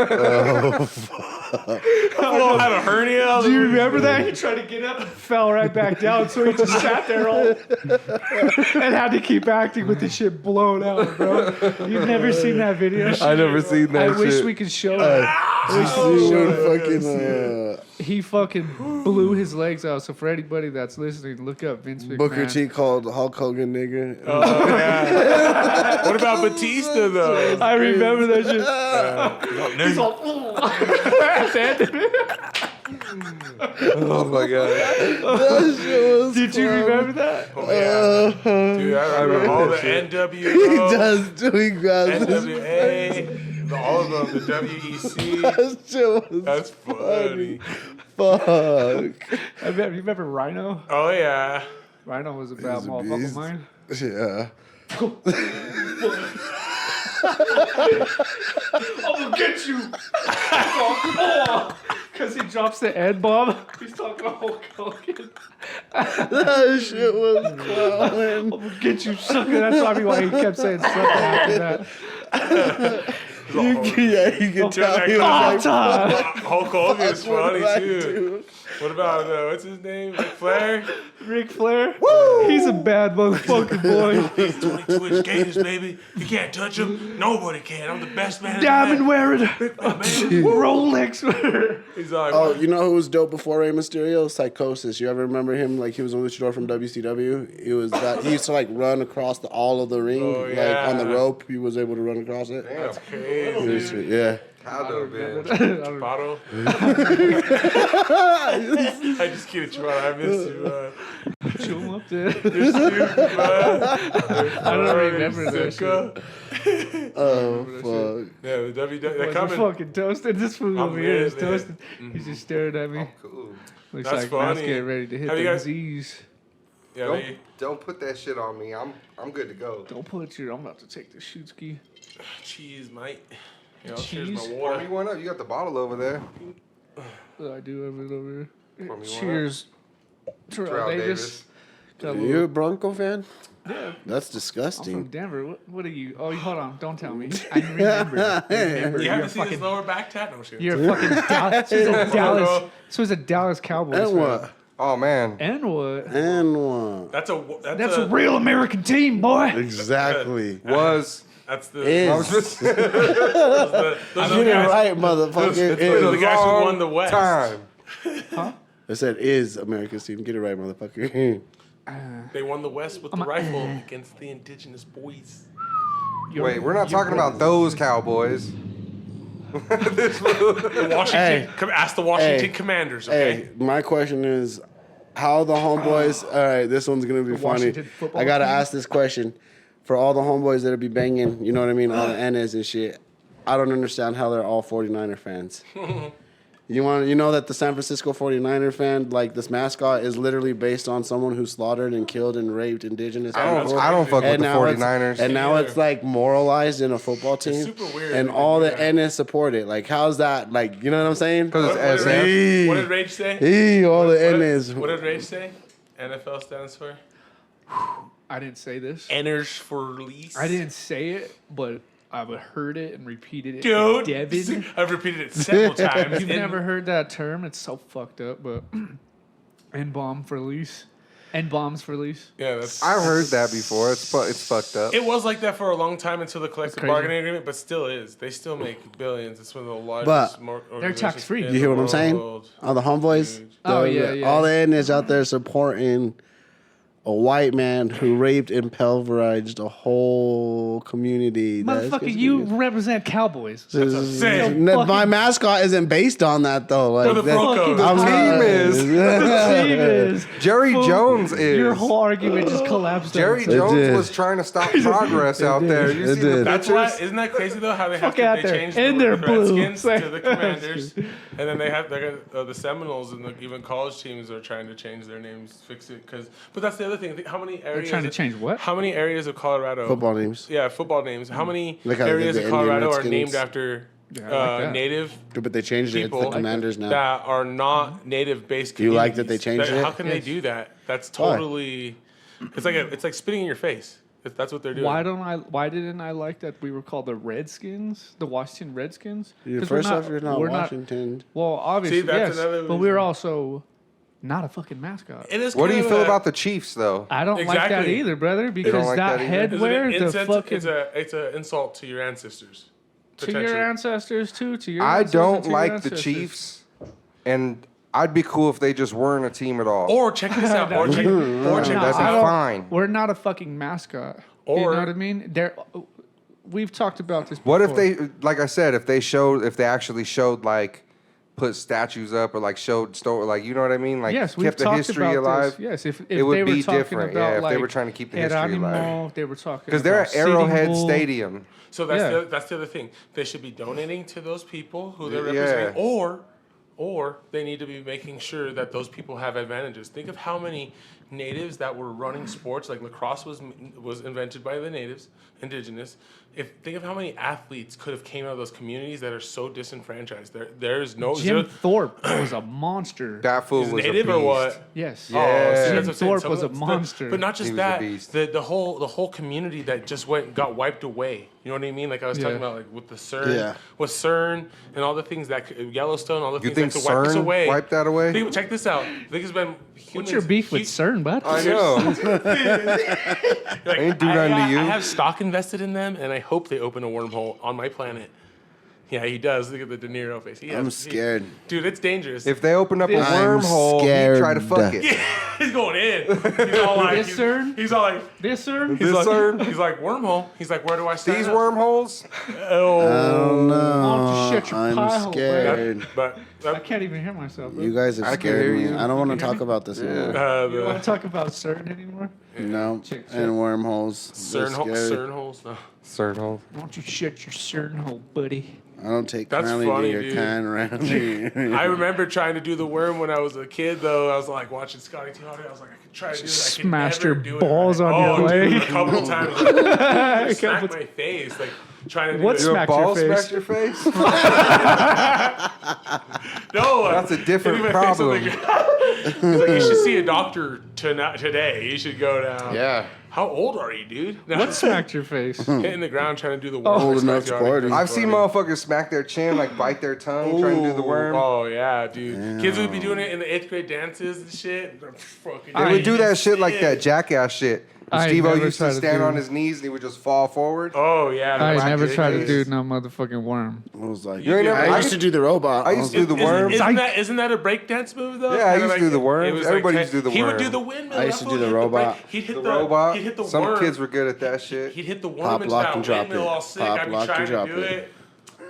Oh, had a hernia. Do you remember that? He tried to get up and fell right back down, so he just sat there all and had to keep acting with the shit blown out, bro. You've never seen that video? I never seen that I shit. wish we could show it. He fucking blew his legs out. So for anybody that's listening, look up Vince McMahon. Booker T called Hulk Hogan nigga. Oh, yeah. What about Batista though? I remember that shit. He's all, Oh my god. did you remember that? Oh, yeah. Dude, I remember all the NWO. He does too. He grabs his NWA, all of them, the WEC. That shit was That's funny. fuck. You remember Rhino? Oh yeah. Rhino was a bad He's a motherfucker beast. of mine. Yeah. I'm gonna get you! Because he drops the Ed bomb. He's talking about Hulk Hogan. That shit was clowning. I'm gonna get you, sucker. That's probably why he kept saying something after that. You can tell he was like, Time. Hulk Hogan is what funny did I too. do? What about what's his name? Ric Flair? Ric Flair? He's a bad motherfucking boy. He's 22-inch gators, baby. You can't touch him. Nobody can. I'm the best man. Diamond wearing. man. Rolex wearing. He's like, Oh, you know who was dope before Rey Mysterio? Psychosis. You ever remember him? Like he was a luchador from WCW. He used to like run across all of the ring, Oh, like yeah. on the rope. He was able to run across it. that's crazy. Yeah. How the bitch. Bottle. I just kidding, Toronto. I miss you. Chew him up there. You're stupid, man. I don't remember that shit. Oh fuck. Yeah, the WWE. They're We're coming. fucking toasted. This fool over here is lit, man. toasted. He's just staring at me. Cool. Looks That's like man's funny. getting ready to hit Have you them guys- Z's. Yeah, Don't put that shit on me. I'm good to go. Don't put your. I'm about to take the shoot ski. cheese, mate. You know, Cheese? here's my Pour me water. one up. You got the bottle over there. I do have it over here. Pour me one Cheers. Terrell Terrell Davis. Davis. Got a Are little- you a Bronco fan? Yeah. That's I'm from disgusting. Denver. What are you? Oh, hold on. Don't tell me. I remember. Remember. You You're a haven't seen his fucking. lower back tat? No shit. You're a fucking Dallas. This was a Dallas. This was a Dallas Cowboys. And fan. what? Oh man. And what? And what? That's That's a real American team, boy. Exactly. Was. That's the Is. those are Get the it guys, right, motherfucker. those are the Is. guys who won the West. Time. I said is America's team. Get it right, motherfucker. They won the West with the rifle against the indigenous boys. Wait, we're not talking about those Cowboys. The Washington. Hey. Ask the Washington Hey. Commanders. Okay. Hey, my question is, how the homeboys? All right, this one's gonna be The funny. Washington football I gotta team? ask this question for all the homeboys that'll be banging. You know what I mean? All the NS and shit. I don't understand how they're all 49er fans. You know that the San Francisco 49er fan, like this mascot, is literally based on someone who slaughtered and killed and raped indigenous people. I don't fuck with the now 49ers. and now it's like moralized in a football team. super weird And when all they the do that. NS support it. Like, how's that? Like, you know what I'm saying? Because it's SF. Hey. What did Rage say? Hey, all the NS. What did Rage say? NFL stands for I didn't say this. Enners for release. I didn't say it, but I've heard it and repeated it. Dude, Devin. I've repeated it several times. You've never heard that term? It's so fucked up, but N-bomb for lease. N-bombs for lease. Yeah, that's. I've heard that before. It's fucked up. It was like that for a long time until the collective crazy. bargaining agreement, but still is. They still make billions. It's one of the largest. But they're tax-free. You hear what I'm saying? All the homeboys. Oh, yeah. All the NS out there supporting a white man who raped and pulverized a whole community. Motherfucker, you represent Cowboys. Same. My mascot isn't based on that though. Like, For the Broncos. I'm The not- team is. The team is. Jerry Fool, Jones is. Your whole argument just collapsed. Jerry on itself. Jones did. was trying to stop progress out there. You It see the did. That's why, pictures? isn't that crazy though? How they have Fuck out they there. changed And the they're blue. Redskins to the Commanders, and then they have the Seminoles and even college teams are trying to change their names, fix it. But that's the other thing. How many areas? trying to change what? How many areas of Colorado? Football names. Yeah, football names. How many Like how areas the of Indian Colorado are Redskins. named after I like that. native But they changed it. It's people the Commanders now. that are not native based? Do you like that they changed it? How can they Yes. do that? That's Why? totally. It's like spitting in your face. That's what they're doing. Why didn't I like that we were called the Redskins, the Washington Redskins? 'Cause First off, you're not we're Washington. Well, obviously, See, that's yes, another but we're reason. also not a fucking mascot. It is What do you kind feel of about the Chiefs, though? I don't like that Exactly. either, brother, because like that that either? headwear, the fucking It's an insult to your ancestors. to your ancestors too, to your I ancestors, don't to your like the ancestors. Chiefs, and I'd be cool if they just weren't a team at all. Or check this out. Or check No, this That'd be I out. don't- fine. We're not a fucking mascot. You Or- know what I mean? We've talked about this. What if before. they, like I said, if they actually showed like, put statues up or like showed store, like you know what I mean, like Yes, we've kept the talked history about alive. this. Yes, if it would they were be talking different, about yeah, if like they were trying to keep the Head history alive. Animal, they were talking Because they're about at Arrowhead Sitting Bull. Stadium. So that's Yeah. that's the other thing. They should be donating to those people who they're Yeah. representing, or they need to be making sure that those people have advantages. Think of how many natives that were running sports, like lacrosse was invented by the natives, indigenous. Think of how many athletes could have came out of those communities that are so disenfranchised. There's no Jim Thorpe was a monster. That fool is was native a or beast. what? Yes. Yeah. Oh, see, Jim that's what I'm saying. Thorpe Some was of a the- monster. But not just He was a that, beast. the whole community that just got wiped away. You know what I mean? Like I was talking Yeah. about, like with the CERN, Yeah. with CERN and all the things Yellowstone, all the You things think that could wipe us CERN away. wiped that away? Check this out. I think it's been. What's your beef with CERN, bud? I know. Like, Ain't do nothing to you. I have stock invested in them, and I hope they open a wormhole on my planet. Yeah, he does. Look at the De Niro face. I'm scared. Dude, it's dangerous. If they open up a I'm wormhole, he'd try to fuck scared. it. He's going in. He's all like, This CERN? he's all like, This CERN? he's This like, CERN? he's like wormhole. He's like, where do I sign These up? wormholes? Oh, I don't Why don't you know. shut your I'm pie hole, scared. but I can't even hear myself. Bro. You guys have I can scared hear me. you. I don't want to talk about this anymore. You don't the want to talk about CERN anymore? No. Check. And wormholes. CERN, I'm scared. CERN holes. No. CERN hole. Why don't you shut your CERN hole, buddy? I don't take That's kindly funny, to your dude. kind around here. I remember trying to do the worm when I was a kid, though. I was like watching Scotty T. Hardy. I was like, I could try to do it. I could Smashed never your do balls it. on your dude, leg. a couple times. Like, smacked couple my face, like trying to do What it. Your Smacked your balls face. smacked your face? No, That's a different anyway, problem. He's like, you should see a doctor today. You should go down. Yeah. How old are you, dude? No, What smacked your face? hitting the ground trying to do the worm. Old It's enough to backyard. party. I've seen motherfuckers smack their chin, like bite their tongue, trying to do the worm. Oh yeah, dude. Kids would be doing it in the 8th grade dances and shit. Fucking They would do that shit like that jackass shit. I Steve-O never used tried to to stand do- on his knees and he would just fall forward. Oh yeah. I the never whack tried to kids. do no motherfucking worm. I was like, You ain't never- I used to do the robot. I used to do the worm. Isn't that a breakdance move though? Yeah, I Kinda used to do the worm. it was Everybody like- used to do the He would worm. do the windmill. I used to That do fool the hit robot. He'd hit The the robot. He'd hit the Some worm. kids were good at that shit. He'd hit the worm Pop, into lock, that and drop windmill it. all sick. Pop, I'd be lock, and trying to drop do it. it.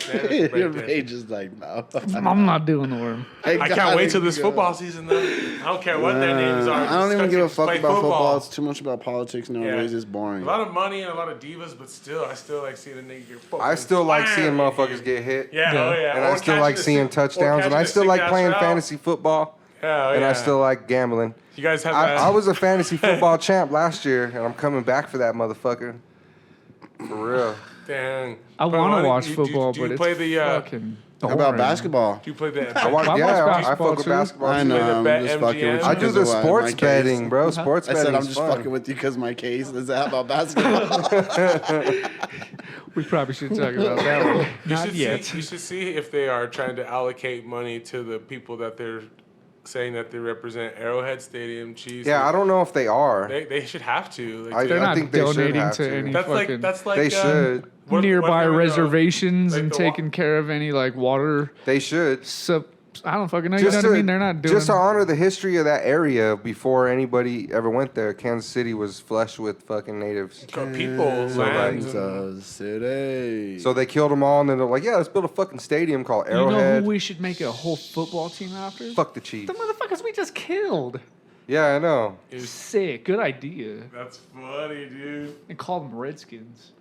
Man, it's Your breakdance. rage is like, no. I'm not doing the worm. I can't wait till this football season though. I don't care what their names are. I don't This even give a country fuck play about football. It's too much about politics nowadays. Yeah. It's boring. A lot of money and a lot of divas, but still, I still like seeing a nigga get fucking I still like seeing slammed. motherfuckers get hit. Yeah, Yeah. oh yeah. And Or I still catching like a seeing sick- touchdowns. or And catching I a still sick like ass playing route. fantasy football. Yeah, And yeah. I still like gambling. You guys have I was a fantasy football champ last year, and I'm coming back for that motherfucker. For real. Dang. I But want why to do watch you- football, do but you it's play the fucking How about boring. basketball? do you play the I watch, I watch yeah, I basketball fuck with too. basketball. I too. know. the I'm bet just fucking with MGM? you. I do because the of why sports my case. betting, bro. Sports I betting said I'm is just fun. fucking with you because my case is that about basketball. We probably should talk about that one. You Not should yet. See, you should see if they are trying to allocate money to the people that they're saying that they represent Arrowhead Stadium, Chiefs. Yeah, I don't know if they are. They should have to. Like, I- They're not think they should donating have to to. any that's fucking like They should. what nearby they were, reservations like and the taking care of any like water They should. I don't fucking know. You know what I mean? They're not doing just to honor the history of that area before anybody ever went there. Kansas City was flush with fucking natives. People, lands. Kansas City. So they killed them all, and then they're like, "Yeah, let's build a fucking stadium called You know Arrowhead." who we should make a whole football team after? Fuck the Chiefs. The motherfuckers we just killed. Yeah, I know. Sick. Good idea. That's funny, dude. And call them Redskins.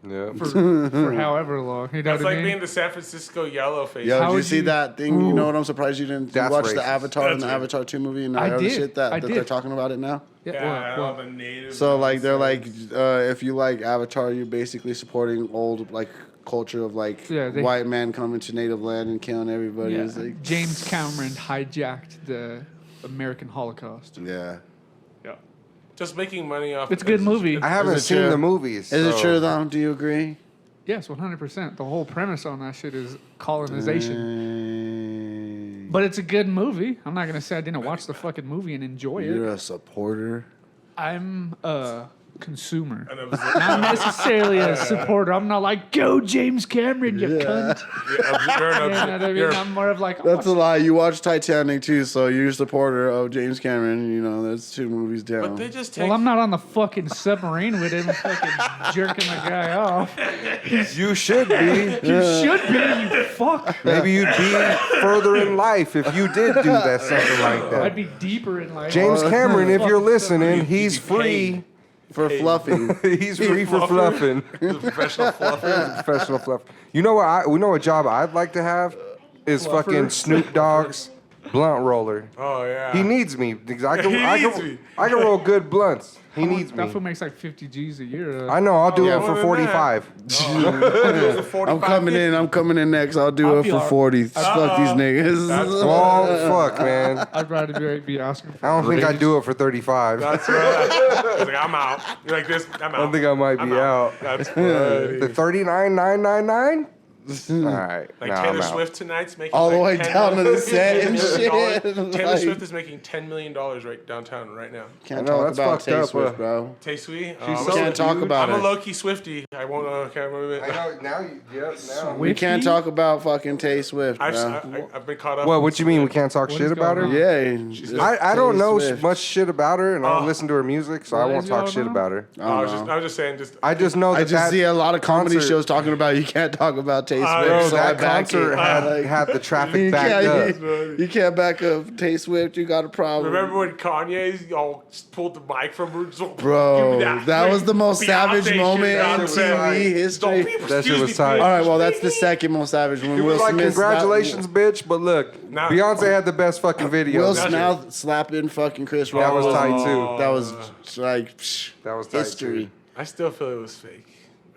Yeah. For however long. You know That's what I like mean? being the San Francisco yellow face. Yo, How did you would see you- that thing? You know what? I'm surprised you didn't That's watch racist. the Avatar and the That's Avatar 2 movie and I all the did. shit that I they're did. talking about it now. Yeah, all what? the natives. So like they're like, if you like Avatar, you're basically supporting old like culture of like Yeah, they- white man coming to native land and killing everybody. Yeah. It's like, James Cameron hijacked the American Holocaust. yeah. Yeah. Just making money off. It's a good movie. I haven't Is it seen true? the movies. Is it so- true though? Do you agree? Yes, 100%. The whole premise on that shit is colonization. Dang. But it's a good movie. I'm not going to say I didn't watch the fucking movie and enjoy You're it. a supporter. I'm a consumer. And Not necessarily a supporter. I'm not like, go James Cameron, you cunt. You know what I mean? I'm more of like, That's a lie. You watch Titanic too, so you're a supporter of James Cameron. You know, that's 2 movies down. But they just take. well, I'm not on the fucking submarine with him fucking jerking the guy off. You should be. You should be, you fuck. Maybe you'd be further in life if you did do that, something like I'd that. be deeper in life. James Cameron, if you're Fuck listening, he's free. for fluffing. He's free for fluffing. professional fluffer. Professional fluff. You know what? We know what job I'd like to have is Fluffer. fucking Snoop Dogg's blunt roller. Oh yeah. He needs me because I can. He I needs can, me. I can roll good blunts. He needs That me. fool makes like 50 G's a year. I know. I'll do Yeah, it for more than that. 45. I'm coming in. I'm coming in next. I'll do I'll it be for all- 40. Fuck these niggas. Oh fuck, man! I'd rather be asking for I don't think I'd do it for 35. That's right. I was like, I'm out. You're like this. I'm out. I don't think I might be out. That's funny. The 39,999. All right, Like nah, Taylor I'm out. Swift tonight's making All the like way $10 down to the million- set and $10 million. shit. Taylor Like- Swift is making $10 million right downtown right now. Can't I know, talk that's about fucked Tay up, Swift, bro. Tay Sweet. She's I'm so a- Can't talk about I'm a it. low-key Swiftie. I won't. Can't remember I it. know now. Yep. Now. We can't talk about fucking Tay Swift, bro. I've been caught up. What? What you mean we can't talk What shit is about her? going on? Yeah. I don't Tay know Swift. much shit about her, and I don't listen to her music, so I What won't is talk going shit on? about her. I was just saying. I just know that I just see a lot of comedy concert- shows talking about you can't talk about Tay Swift. Bro, so I that back concert it. had the traffic You backed up. can't, you can't back up Tay Swift. You got a problem. Remember when Kanye all pulled the mic from her? Bro, that was the most savage moment That in was TV tight. history. That shit was tight. All right, well, that's the second most savage when It Will was like, Smith. congratulations, bitch, but look, Now- Beyonce had the best fucking video. Will That's Smith slapping fucking Chris Rock. That was tight, too. That was like That was tight, history. too. I still feel it was fake.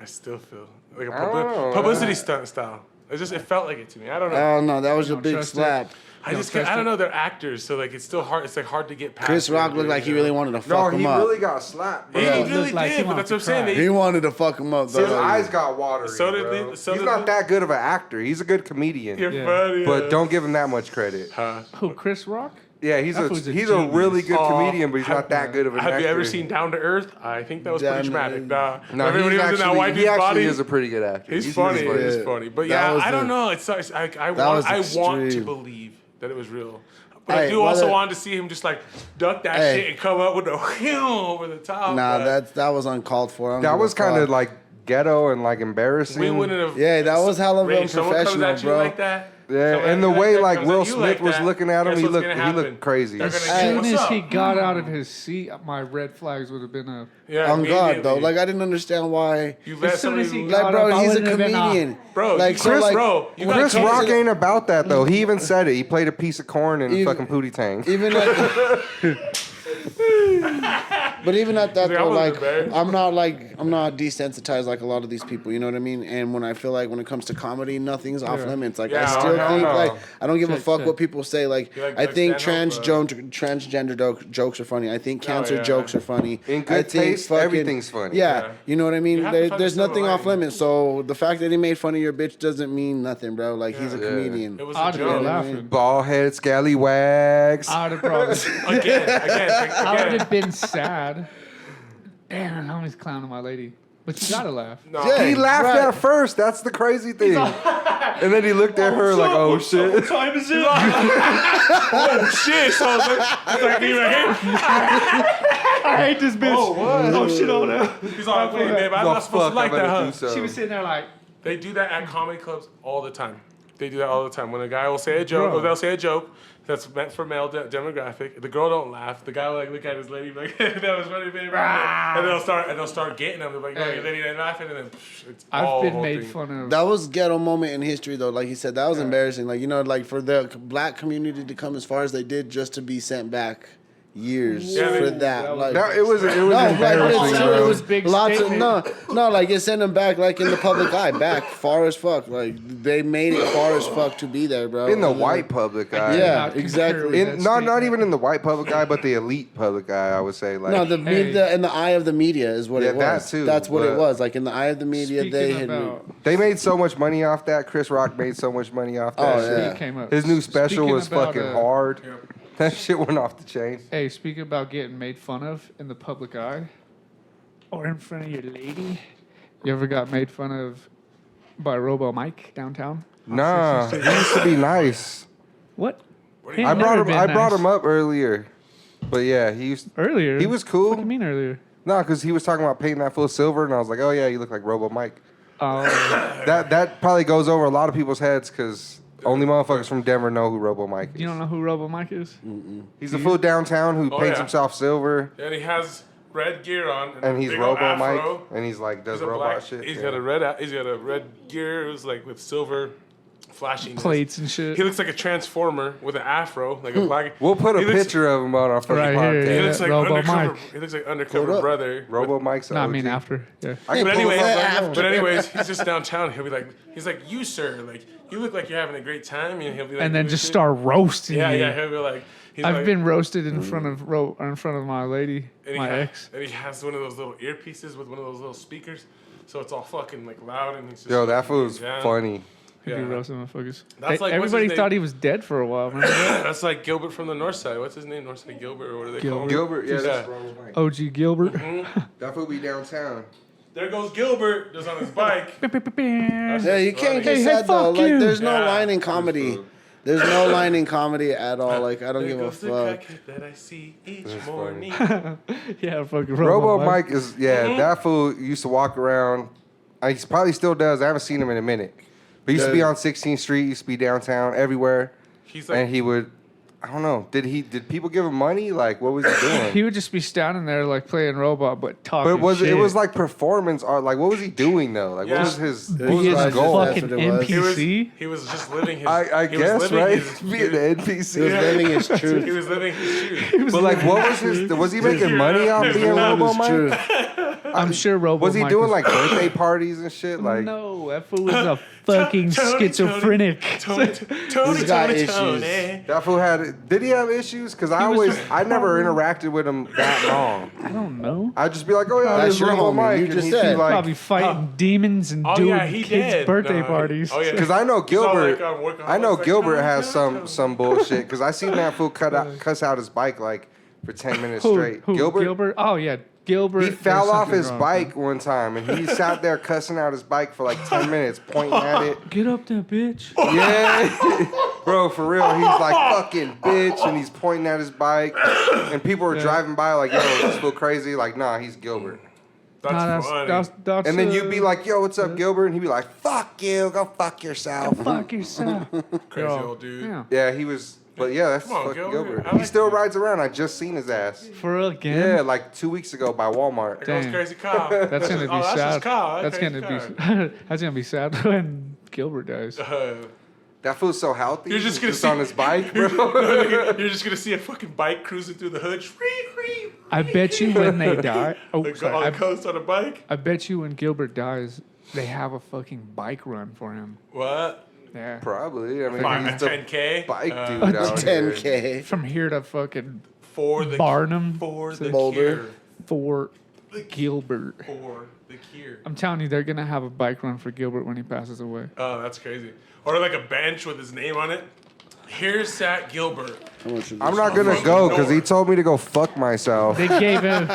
I still feel like a I don't know, publicity stunt style. It felt like it to me. I don't know. Oh no, that was a big trust it. slap. I just can't, I don't know. They're actors, so like it's still hard. It's like hard to get past. Chris it, Rock looked like he really wanted to No, fuck he him up. really got slapped, bro. He Yeah. really Looked like he did, but wanted that's what I'm to saying. cry. He wanted to fuck him up. His Though. eyes got watery, So did bro. they- so He's did not they- that good of an actor. He's a good comedian. You're Yeah. funny, But don't give him that much credit. Who, Chris Rock? Yeah, he's That a fool's a he's a genius. really good Oh, comedian, but he's have- not that good of an actor. Have you ever seen Down to Earth? I think that was Down pretty to dramatic. Earth. Nah. No, Remember when he was in that white he dude's actually body? is a pretty good actor. He's funny. funny. He's funny. But That yeah, was I don't the- know. It's I was want to extreme. believe that it was real. But I Hey, do also whether- want to see him just like duck that Hey. shit and come up with a over the top. Nah, but that was uncalled for. I don't That give a was kind of fuck. like ghetto and like embarrassing. we wouldn't have. Yeah, that was hell of Ray, someone comes unprofessional, at you bro. like that. Yeah, someone and the at you way that, like comes Will at you Smith like was that, looking at him, guess he what's looked gonna he looked happen? crazy. They're gonna As say, soon "What's as up?" he got out of his seat, my red flags would have been up. Yeah, On God, though. immediately. Like, I didn't understand why. You let As soon as somebody he who- got Like, bro, up, I he's a wouldn't have been comedian. Bro, like, you- so, Chris, like, bro, you gotta Chris come to Rock the- ain't about that though. He even said it. He played a piece of corn in Even- fucking Pootie Tang. Even at but even at that He's like, I though, wasn't like embarrassed. I'm not desensitized like a lot of these people. You know what I mean? And when I feel like when it comes to comedy, nothing's off limits. Like I Yeah, still hell think no. like I don't give a Check, fuck check. what people say. Like You like I think stand-up, transgender jokes are funny. I think cancer yeah. jokes are funny. In I good think taste, everything's funny. Yeah, Yeah. you know what I mean. You have to find There's the silver nothing off lining. limits. So the fact that he made fun of your bitch doesn't mean nothing, bro. Like he's a Yeah. comedian. It was a I'd have been joke. laughing. Ball head, scallywags. I would have probably. I would Again. have been sad. Damn, homie's clowning my lady. But you gotta laugh. No. Yeah. He laughed Right. at first. That's the crazy thing. And then he looked at her like, oh shit. Time is it? Oh shit! So I was like me right here. I hate this bitch. Oh shit! Oh no. He's like, "Hey, babe, I'm not supposed to like that, huh?" She was sitting there like, They do that at comedy clubs all the time. They do that all the time. When a guy will say a joke, or they'll say a joke that's meant for male demographic, the girl don't laugh. The guy will like look at his lady like, "That was funny, baby." And they'll start getting them. They're like, "Oh, your lady ain't laughing," and then it's all I've been whole made thing. fun of. That was ghetto moment in history, though. Like he said, that was embarrassing. Like, you know, like for the black community to come as far as they did just to be sent back years Yeah, for they- that. Like, No, it was no, embarrassing, like, it's true. bro. It was Big lots statement. of no, like it sent them back, like in the public eye, back far as fuck. Like they made it far as fuck to be there, bro. In the And then- white public eye. Yeah, Not concur exactly. with that Not statement. even in the white public eye, but the elite public eye, I would say. Like, No, the Hey. media in the eye of the media is what Yeah, it was. that too, That's what it but- was. Like in the eye of the media, they Speaking had. about, they made so much money off that. Chris Rock made so much money off that Oh, shit. yeah. he came up. His new special Speaking was about, fucking hard. That shit went off the chain. Hey, speaking about getting made fun of in the public eye, or in front of your lady, you ever got made fun of by Robo Mike downtown? Nah, he used to be nice. What? do you- I brought him up earlier, but yeah, he used. earlier. He was cool. What do you mean earlier? No, because he was talking about painting that full silver, and I was like, oh yeah, you look like Robo Mike. Oh, That probably goes over a lot of people's heads because only motherfuckers from Denver know who Robo Mike is. you don't know who Robo Mike is? He's a fool downtown who Oh, paints yeah. himself silver, And he has red gear on, and a he's big old Robo Mike, afro. and he's like does He's a robot black. shit. He's yeah. got a red. He's got a red gear. It was like with silver flashing Plates and shit. He looks like a transformer with an afro, like a black. We'll put a he looks- picture of him on our fucking Right here, podcast. He yeah. looks like Robo undercover. Mike. He looks like Hold undercover up. brother. Robo Mike's. No, I mean OG. after. Yeah. Hey, But pull anyways, that after. he's just downtown. He'll be like, he's like, you sir, like you look like you're having a great time, and he'll be like, And then "You just shit." start roasting Yeah, you. yeah. He'll be like, he's I've like, been roasted in front of my lady, and he my ha- ex. and he has one of those little earpieces with one of those little speakers, so it's all fucking like loud, and he's just Yo, that fool's Yeah. funny. He'd be Yeah. roasting motherfuckers. That's like- what's everybody his thought name? he was dead for a while. Remember that? That's like Gilbert from the North Side. What's his name? North Side Gilbert, or what do they call him? Gilbert, yeah, Yeah. that's Robo Mike. OG Gilbert. That fool be downtown. There goes Gilbert, just on his bike. Yeah, you can't get Hey, sad though. fuck Like, you. there's no Yeah. line in comedy. There's no line in comedy at all. Like, I don't There give a goes the fuck. cockhead that I see each That's morning. Yeah, fucking Robo Mike is that fool used to walk around. He probably still does. I haven't seen him in a minute. But he used to be Yeah. on 16th Street. Used to be downtown everywhere. He's like, And he would, I don't know. Did people give him money? Like, what was he doing? He would just be standing there like playing robot, but talking. But shit. it was like performance art. Like, what was he doing though? Like, Yeah. what was his Biggest goal? That's fucking what it was. NPC. he was just living his. I he was guess living right. his- Being an He was NPC. living his He truth. was living his truth. But like, what was his? Was he making money off being Living Robo his Mike? truth. I'm sure Robo Was he Mike doing like birthday parties and shit? Like, no, that fool was a fucking Tony, schizophrenic. Tony, He's got issues. Tony. that fool had. Did he have issues? Because I never interacted with him that long. I don't know. I'd just be like, oh yeah, That's this your Robo homie. Mike. You and just he'd said. be like, Probably fighting demons and Oh, doing yeah, he kids' did. birthday No, parties. oh, yeah. because I know He's all Gilbert. like, working I know hard, like, Gilbert "Oh, has Tony, some bullshit. Because I seen that fool cuss out his bike like for 10 minutes Who? straight. Who? Gilbert? Oh yeah, Gilbert. He fell there's off something his wrong. bike one time and he sat there cussing out his bike for like 10 minutes, pointing at it. Get up there, bitch. Yeah, bro, for real. He's like fucking bitch, and he's pointing at his bike, and people were driving by like, "Yo, this fool crazy." Like, nah, he's Gilbert. That's Nah, funny. that's And then you'd be like, "Yo, what's up, Gilbert?" And he'd be like, "Fuck you, go fuck yourself." fuck yourself. Crazy Yo, old dude. Yeah. Yeah, he was. But yeah, that's Come on, fucking Gilbert. Gilbert. I He like still you. rides around. I just seen his ass. For real again? Yeah, like 2 weeks ago by Walmart. There goes Damn. Crazy Kyle. That's gonna be that's sad. Just Kyle. That's Crazy gonna Kyle. be that's gonna be sad when Gilbert dies. That fool's so healthy. You're just gonna see- on his bike, bro. You're just gonna see a fucking bike cruising through the hood. I bet you when they die. Oh, Like on sorry. the coast on a bike. I bet you when Gilbert dies, they have a fucking bike run for him. What? Yeah. Probably. I mean, Fine, he's the 10K. bike Uh, dude out here. 10K. From here to fucking for the Barnum for the Boulder. cure. for Gilbert. For the cure. I'm telling you, they're gonna have a bike run for Gilbert when he passes away. Oh, that's crazy. Or like a bench with his name on it. Here's Sat Gilbert. I'm not gonna go because he told me to go fuck myself. They gave him.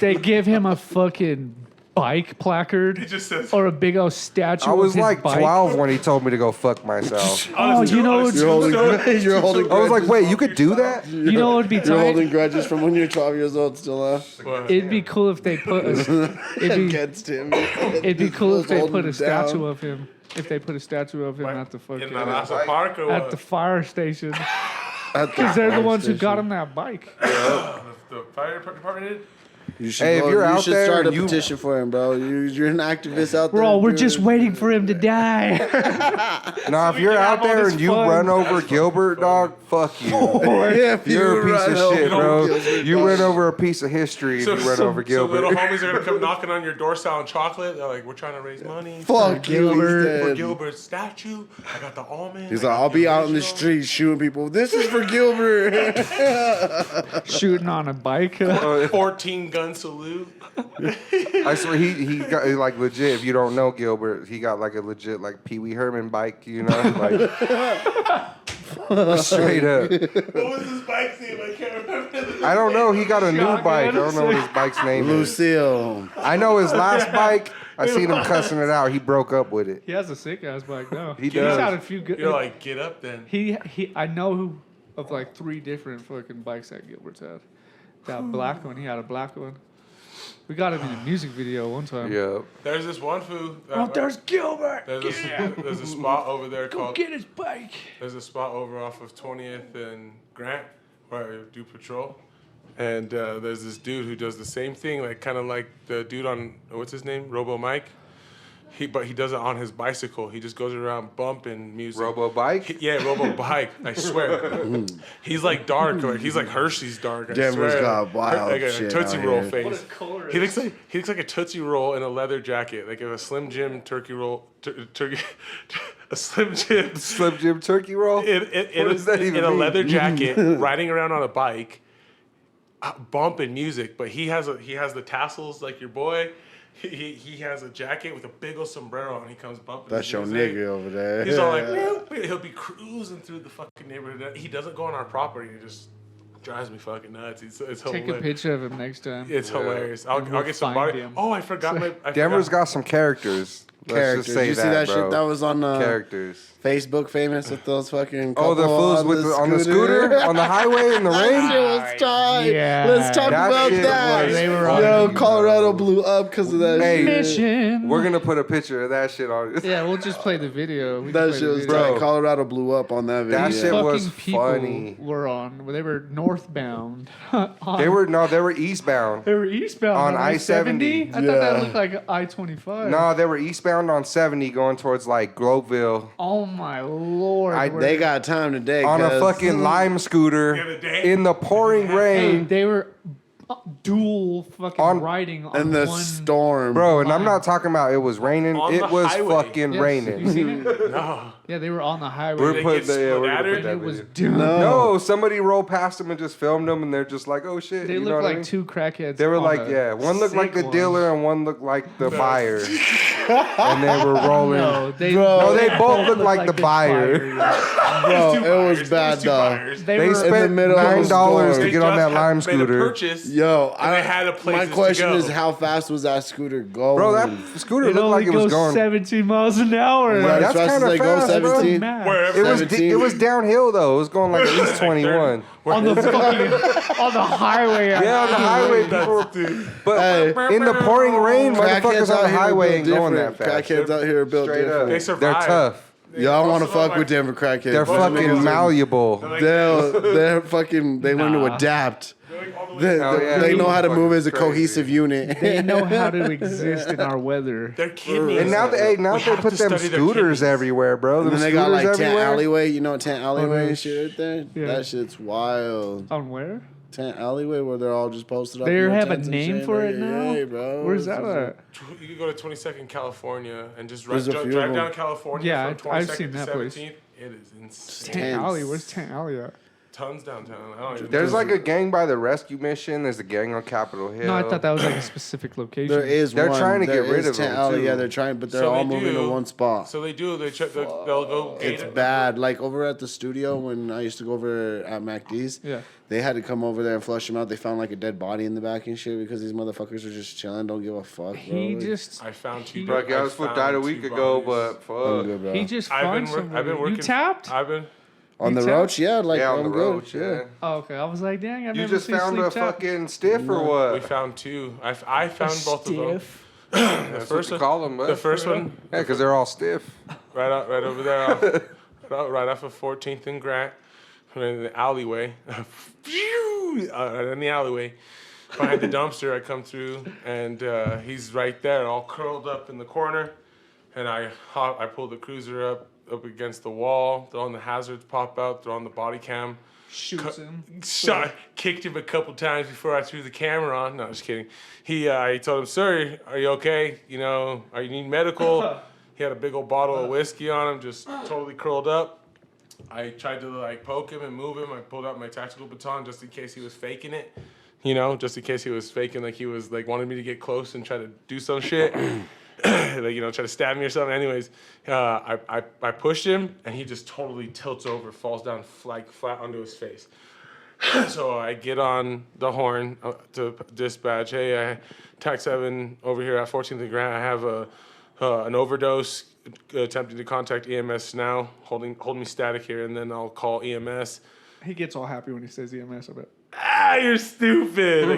They give him a fucking bike placard It just says. or a big old statue. I was of his like bike. 12 when he told me to go fuck myself. Oh, you know, You're holding I was like, wait, you could do that? you know, it'd be You're holding tight. grudges from when you're 12 years old still, huh? It'd be cool if they put. Against him. It'd be cool if they Holding put a him statue down. of him. If they put a statue of him at the fucking In the Nassau Park or at what? the fire station, At because they're the fire ones who got station. him that bike. The fire department did? You should Hey, if go- you're out should there start a and you- petition for him, bro. You're an activist out there. Bro, we're dude. just waiting for him to die. Now, if you're can out have all there this and you fun. run over Gilbert, dog, fuck you. Yeah, if You're a piece run of over shit, bro. Gilbert, You dog. ran over a piece of history if you run over So Gilbert. little homies are gonna come knocking on your door selling chocolate. They're like, we're trying to raise money Fuck you, Gilbert. for Gilbert. Gilbert's statue. I got the almond. He's I like, got I'll be out in the original." street shooting people. This is for Gilbert. Shooting on a bike. 14 gun salute. I swear he got like legit. If you don't know Gilbert, he got like a legit like Pee Wee Herman bike, you know, like straight up. What was his bike's name? I can't remember. I don't know. He got a new Shotgun. bike. I don't know what his bike's name is. Lucille. I know his last bike. I seen him cussing it out. He broke up with it. He has a sick ass bike now. He He's does. had a few good. You're like, get up then. He. I know who of like 3 different fucking bikes that Gilbert's had. That black one. He had a black one. We got him in a music video one time. Yeah. There's this one food. Oh, there's Gilbert. There's a spot over there Go called. get his bike. There's a spot over off of 20th and Grant where I do patrol. And there's this dude who does the same thing, like kind of like the dude on, what's his name? Robo Mike. But he does it on his bicycle. He just goes around bumping music. Robo bike. Yeah, Robo Bike. I swear. He's like dark. Like he's like Hershey's dark. I Denver's swear. got wild like a shit Tootsie out Roll here. face. He looks like a Tootsie Roll in a leather jacket, like a Slim Jim turkey roll. Turkey, a Slim Jim. Slim Jim turkey roll. What does that even in a mean? leather jacket, riding around on a bike, bumping music. But he has the tassels like your boy. He has a jacket with a big old sombrero and he comes bumping. That's the your music. nigga over there. He's all like, "Whoop," he'll be cruising through the fucking neighborhood. He doesn't go on our property. It just drives me fucking nuts. It's Take a hilarious. picture of him next time. It's hilarious. I'll We'll get some find body. him. Oh, I forgot my. Denver's got some characters. Let's Characters. just say You see that bro. shit that was on characters. Facebook famous with those fucking Oh, the couple fools on with on the scooter on the highway in the That rain. shit was tight. Yeah. Let's talk That about shit that. was They were Yo, on- Colorado blew up because of that Hey, shit. Mission. We're gonna put a picture of that shit on. Yeah, we'll just play the video. We can That play shit the was video. tight. Colorado blew up on that video. That shit was Fucking people funny. were on. They were northbound. They were eastbound. They were eastbound On I-70. I-70. I thought Yeah. that looked like I-25. No, they were eastbound on 70 going towards like Globeville Oh my lord. They got time today. on a 'cause- fucking lime The scooter other day? in the pouring Hey, rain. they were dual fucking On- riding on in the one. storm. Bro, and I'm not talking about it was raining. On It the was highway. fucking Yes, you raining. seen it? No. Yeah, they were on the highway. We're They putting get the, yeah, we're gonna splattered? put that it was video. done. No, somebody rolled past them and just filmed them, and they're just like, "Oh shit!" They you know looked what I like mean? 2 crackheads. They were on like, a yeah, one looked like the sick one. dealer and one looked like the buyer, and they were rolling. No, they, No, they both look like the buyer. yeah. Bro, Two it was buyers. bad There's two though. buyers. They They were spent middle of a $9 storm. to get on that lime Made a scooter. purchase. Yo, And they had a place my to question go. is, how fast was that scooter going? Bro, that scooter It looked only like it was goes going. 17 miles an hour. Not That's as fast as kinda they go, fast, bro. 17. Max. Wherever. It was 17. it was downhill though. It was going like at least 21. on the fucking on the highway. Yeah, on the highway, people were, but Hey. in the pouring rain, motherfuckers Crackheads on out the here highway built ain't going different. that fast. Crackheads out here are built Straight up, different. They they're survived. tough. Y'all want to Most of them fuck with Denver crackheads. They're Those fucking niggas- malleable. They're fucking. They learn to Nah. adapt. Hell yeah. They know how to move as a Crazy. cohesive unit. They know how to exist in our weather. Their kidneys. And now they We they have put to them study their scooters kidneys. everywhere, bro. And Them then they scooters got like Tent everywhere. Alleyway. You know Tent Alleyway yeah. and shit right there? Yeah. That shit's wild. On where? Tent Alleyway where they're all just posted up. They in their have a tents and name shit. for Like, it now? Yeah, bro. Where's that at? You could go to 22nd California and just There's a few drive of down them. California Yeah, from I've 22nd seen to that place. 17th. It is insane. Tent Alley. Where's Tent Alley at? tons downtown. I don't even There's like a gang by the rescue mission. There's a gang on Capitol Hill. No, I thought that was like a specific location. There is They're one. trying to There get rid is of them, 10 Oh, too. yeah, they're trying, but they're So all they moving do. to one spot. So they do. They'll go. gate It's it. bad. Like over at the studio when I used to go over at MacD's, Yeah. they had to come over there and flush him out. They found like a dead body in the back and shit because these motherfuckers are just chilling, don't give a fuck, bro. He Like, just I found two. Bro, I this fool found died a two week ago, bodies. but I'm fuck. good, bro. he just I've finds been somebody. working. You tapped? I've been. on the tapped? roach, yeah, like Yeah, on I'm the good, road, yeah. Oh, okay. I was like, dang, I've You never just seen found Sleep a tap. fucking stiff or We what? found two. I found both of them. Stiff. The That's first what one, you call them, the first one, Yeah, because they're all stiff. right over there, right off of 14th and Grant, in the alleyway. Right in the alleyway, behind the dumpster, I come through, and he's right there, all curled up in the corner, and I pull the cruiser up against the wall, throw on the hazards, pop out, throw on the body cam. Shoots him. Kicked him a couple times before I threw the camera on. No, just kidding. I told him, "Sir, are you okay? You know, are you need medical?" He had a big old bottle of whiskey on him, just totally curled up. I tried to like poke him and move him. I pulled out my tactical baton just in case he was faking it. You know, just in case he was faking, like he was like wanted me to get close and try to do some shit. Like, you know, try to stab me or something. Anyways, I pushed him, and he just totally tilts over, falls down flat onto his face. So I get on the horn to dispatch. Hey, TAC 7 over here at 14th and Grant. I have an overdose. Attempting to contact EMS now. Holding me static here, and then I'll call EMS. He gets all happy when he says EMS, I bet. You're stupid.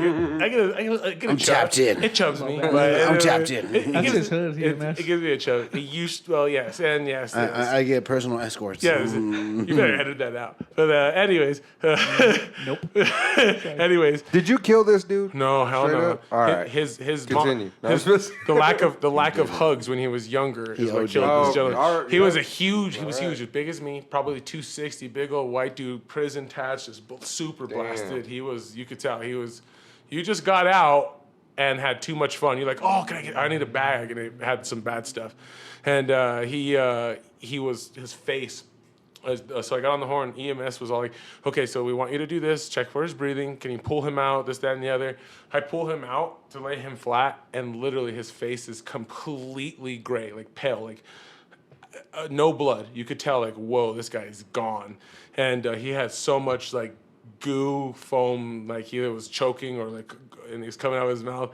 I get a I'm chub. tapped in. It chubs me. I'm tapped in. That's his hood, EMS. It gives me a chub. Yes, and yes. I get personal escorts. Yes, you better edit that out. But anyways, Nope. anyways, Did you kill this dude? no, hell Straight no. up? All right. His Continue. mom, the lack of hugs when he was younger is what OD'd. killed this gentleman. all right, He was yeah. he was huge, as big as me, probably 260, big old white dude, prison tats, just super blasted. He was, you could tell he was. You just got out and had too much fun. You're like, oh, I need a bag, and it had some bad stuff, and he was his face. So I got on the horn. EMS was all like, okay, so we want you to do this. Check for his breathing. Can you pull him out? This, that, and the other. I pull him out to lay him flat, and literally his face is completely gray, like pale, like no blood. You could tell, like, whoa, this guy is gone. And he had so much like goo, foam, like he either was choking or like, and he was coming out of his mouth.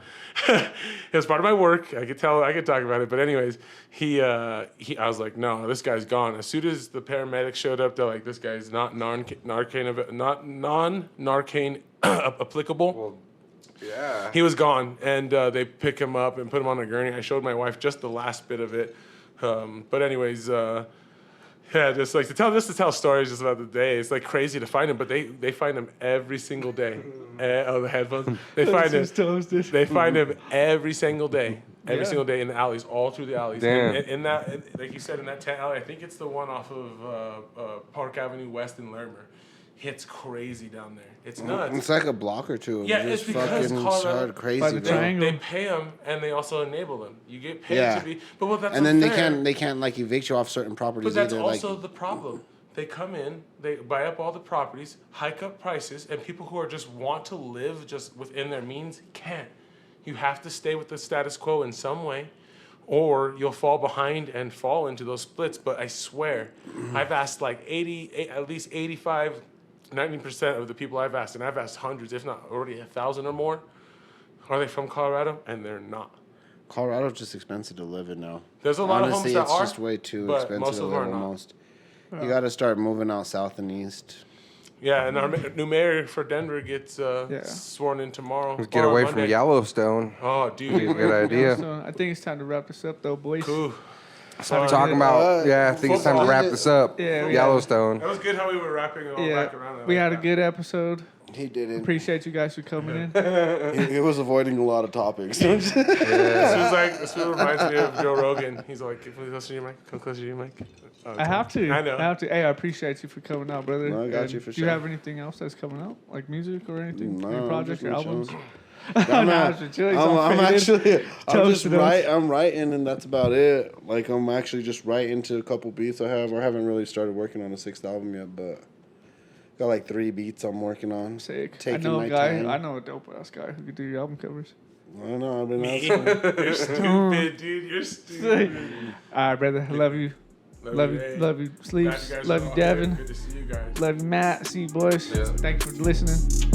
It was part of my work. I could tell. I could talk about it. But anyways, I was like, no, this guy's gone. As soon as the paramedics showed up, they're like, this guy's not non-Narcan applicable. Well, yeah. He was gone, and they pick him up and put him on a gurney. I showed my wife just the last bit of it. But anyways, yeah, just like to tell stories just about the day. It's like crazy to find him, but they find him every single day. The headphones. They find him. They find him every single day. Every single day in the alleys, all through the alleys. Damn. In that, like you said, in that tent alley, I think it's the one off of Park Avenue West in Lermer. It's crazy down there. It's nuts. It's like a block or two. Yeah, Just it's because fucking Colorado- hard crazy, By the bro. triangle. They pay them and they also enable them. You get paid Yeah. to be, but well, that's And then unfair. they can't like evict you off certain properties But that's either. also Like the problem. They come in, they buy up all the properties, hike up prices, and people who are just want to live just within their means can't. You have to stay with the status quo in some way, or you'll fall behind and fall into those splits. But I swear, I've asked like at least 85, 90% of the people I've asked, and I've asked hundreds, if not already 1,000 or more, are they from Colorado? And they're not. Colorado's just expensive to live in now. There's a lot Honestly, of homes that it's are, just way too but expensive most to of them live are not. almost. You got to start moving out south and east. Yeah, and our new mayor for Denver gets sworn in tomorrow. Let's get or away Monday. from Yellowstone. Oh, Be a dude. good idea. So I think it's time to wrap this up, though, boys. Cool. Stop talking about. Yeah, I think it's time to wrap this up. Yeah, we- Yellowstone. That was good how we were wrapping it all back around. Yeah, we had a good episode. He didn't. Appreciate you guys for coming in. He was avoiding a lot of topics. This reminds me of Joe Rogan. He's like, come closer to your mic. Come closer to your mic. Oh, I have to. I know. I have to. Hey, I appreciate you for coming out, brother. No, I got And you for Do you sure. have anything else that's coming out, like music or anything? No, Any I'm projects just or chilling. albums? I'm, Nah, not- it's chilling. He's I'm, all I'm faded. actually, I'm just Toasted us. I'm writing, and that's about it. Like I'm actually just writing to a couple beats I have. I haven't really started working on a 6th album yet, but Got like 3 beats I'm working on. Sick. Taking I know my a guy. time. I know a dope ass guy who could do your album covers. I don't know. I've been asking. You're stupid, dude. You're stupid. All right, brother. I love you. Love you. Hey. Love you. Glad Sleeps. you guys Love are you, all here. Devin. Good to see you guys. Love you, Matt. See you, boys. Yeah. Thanks for listening.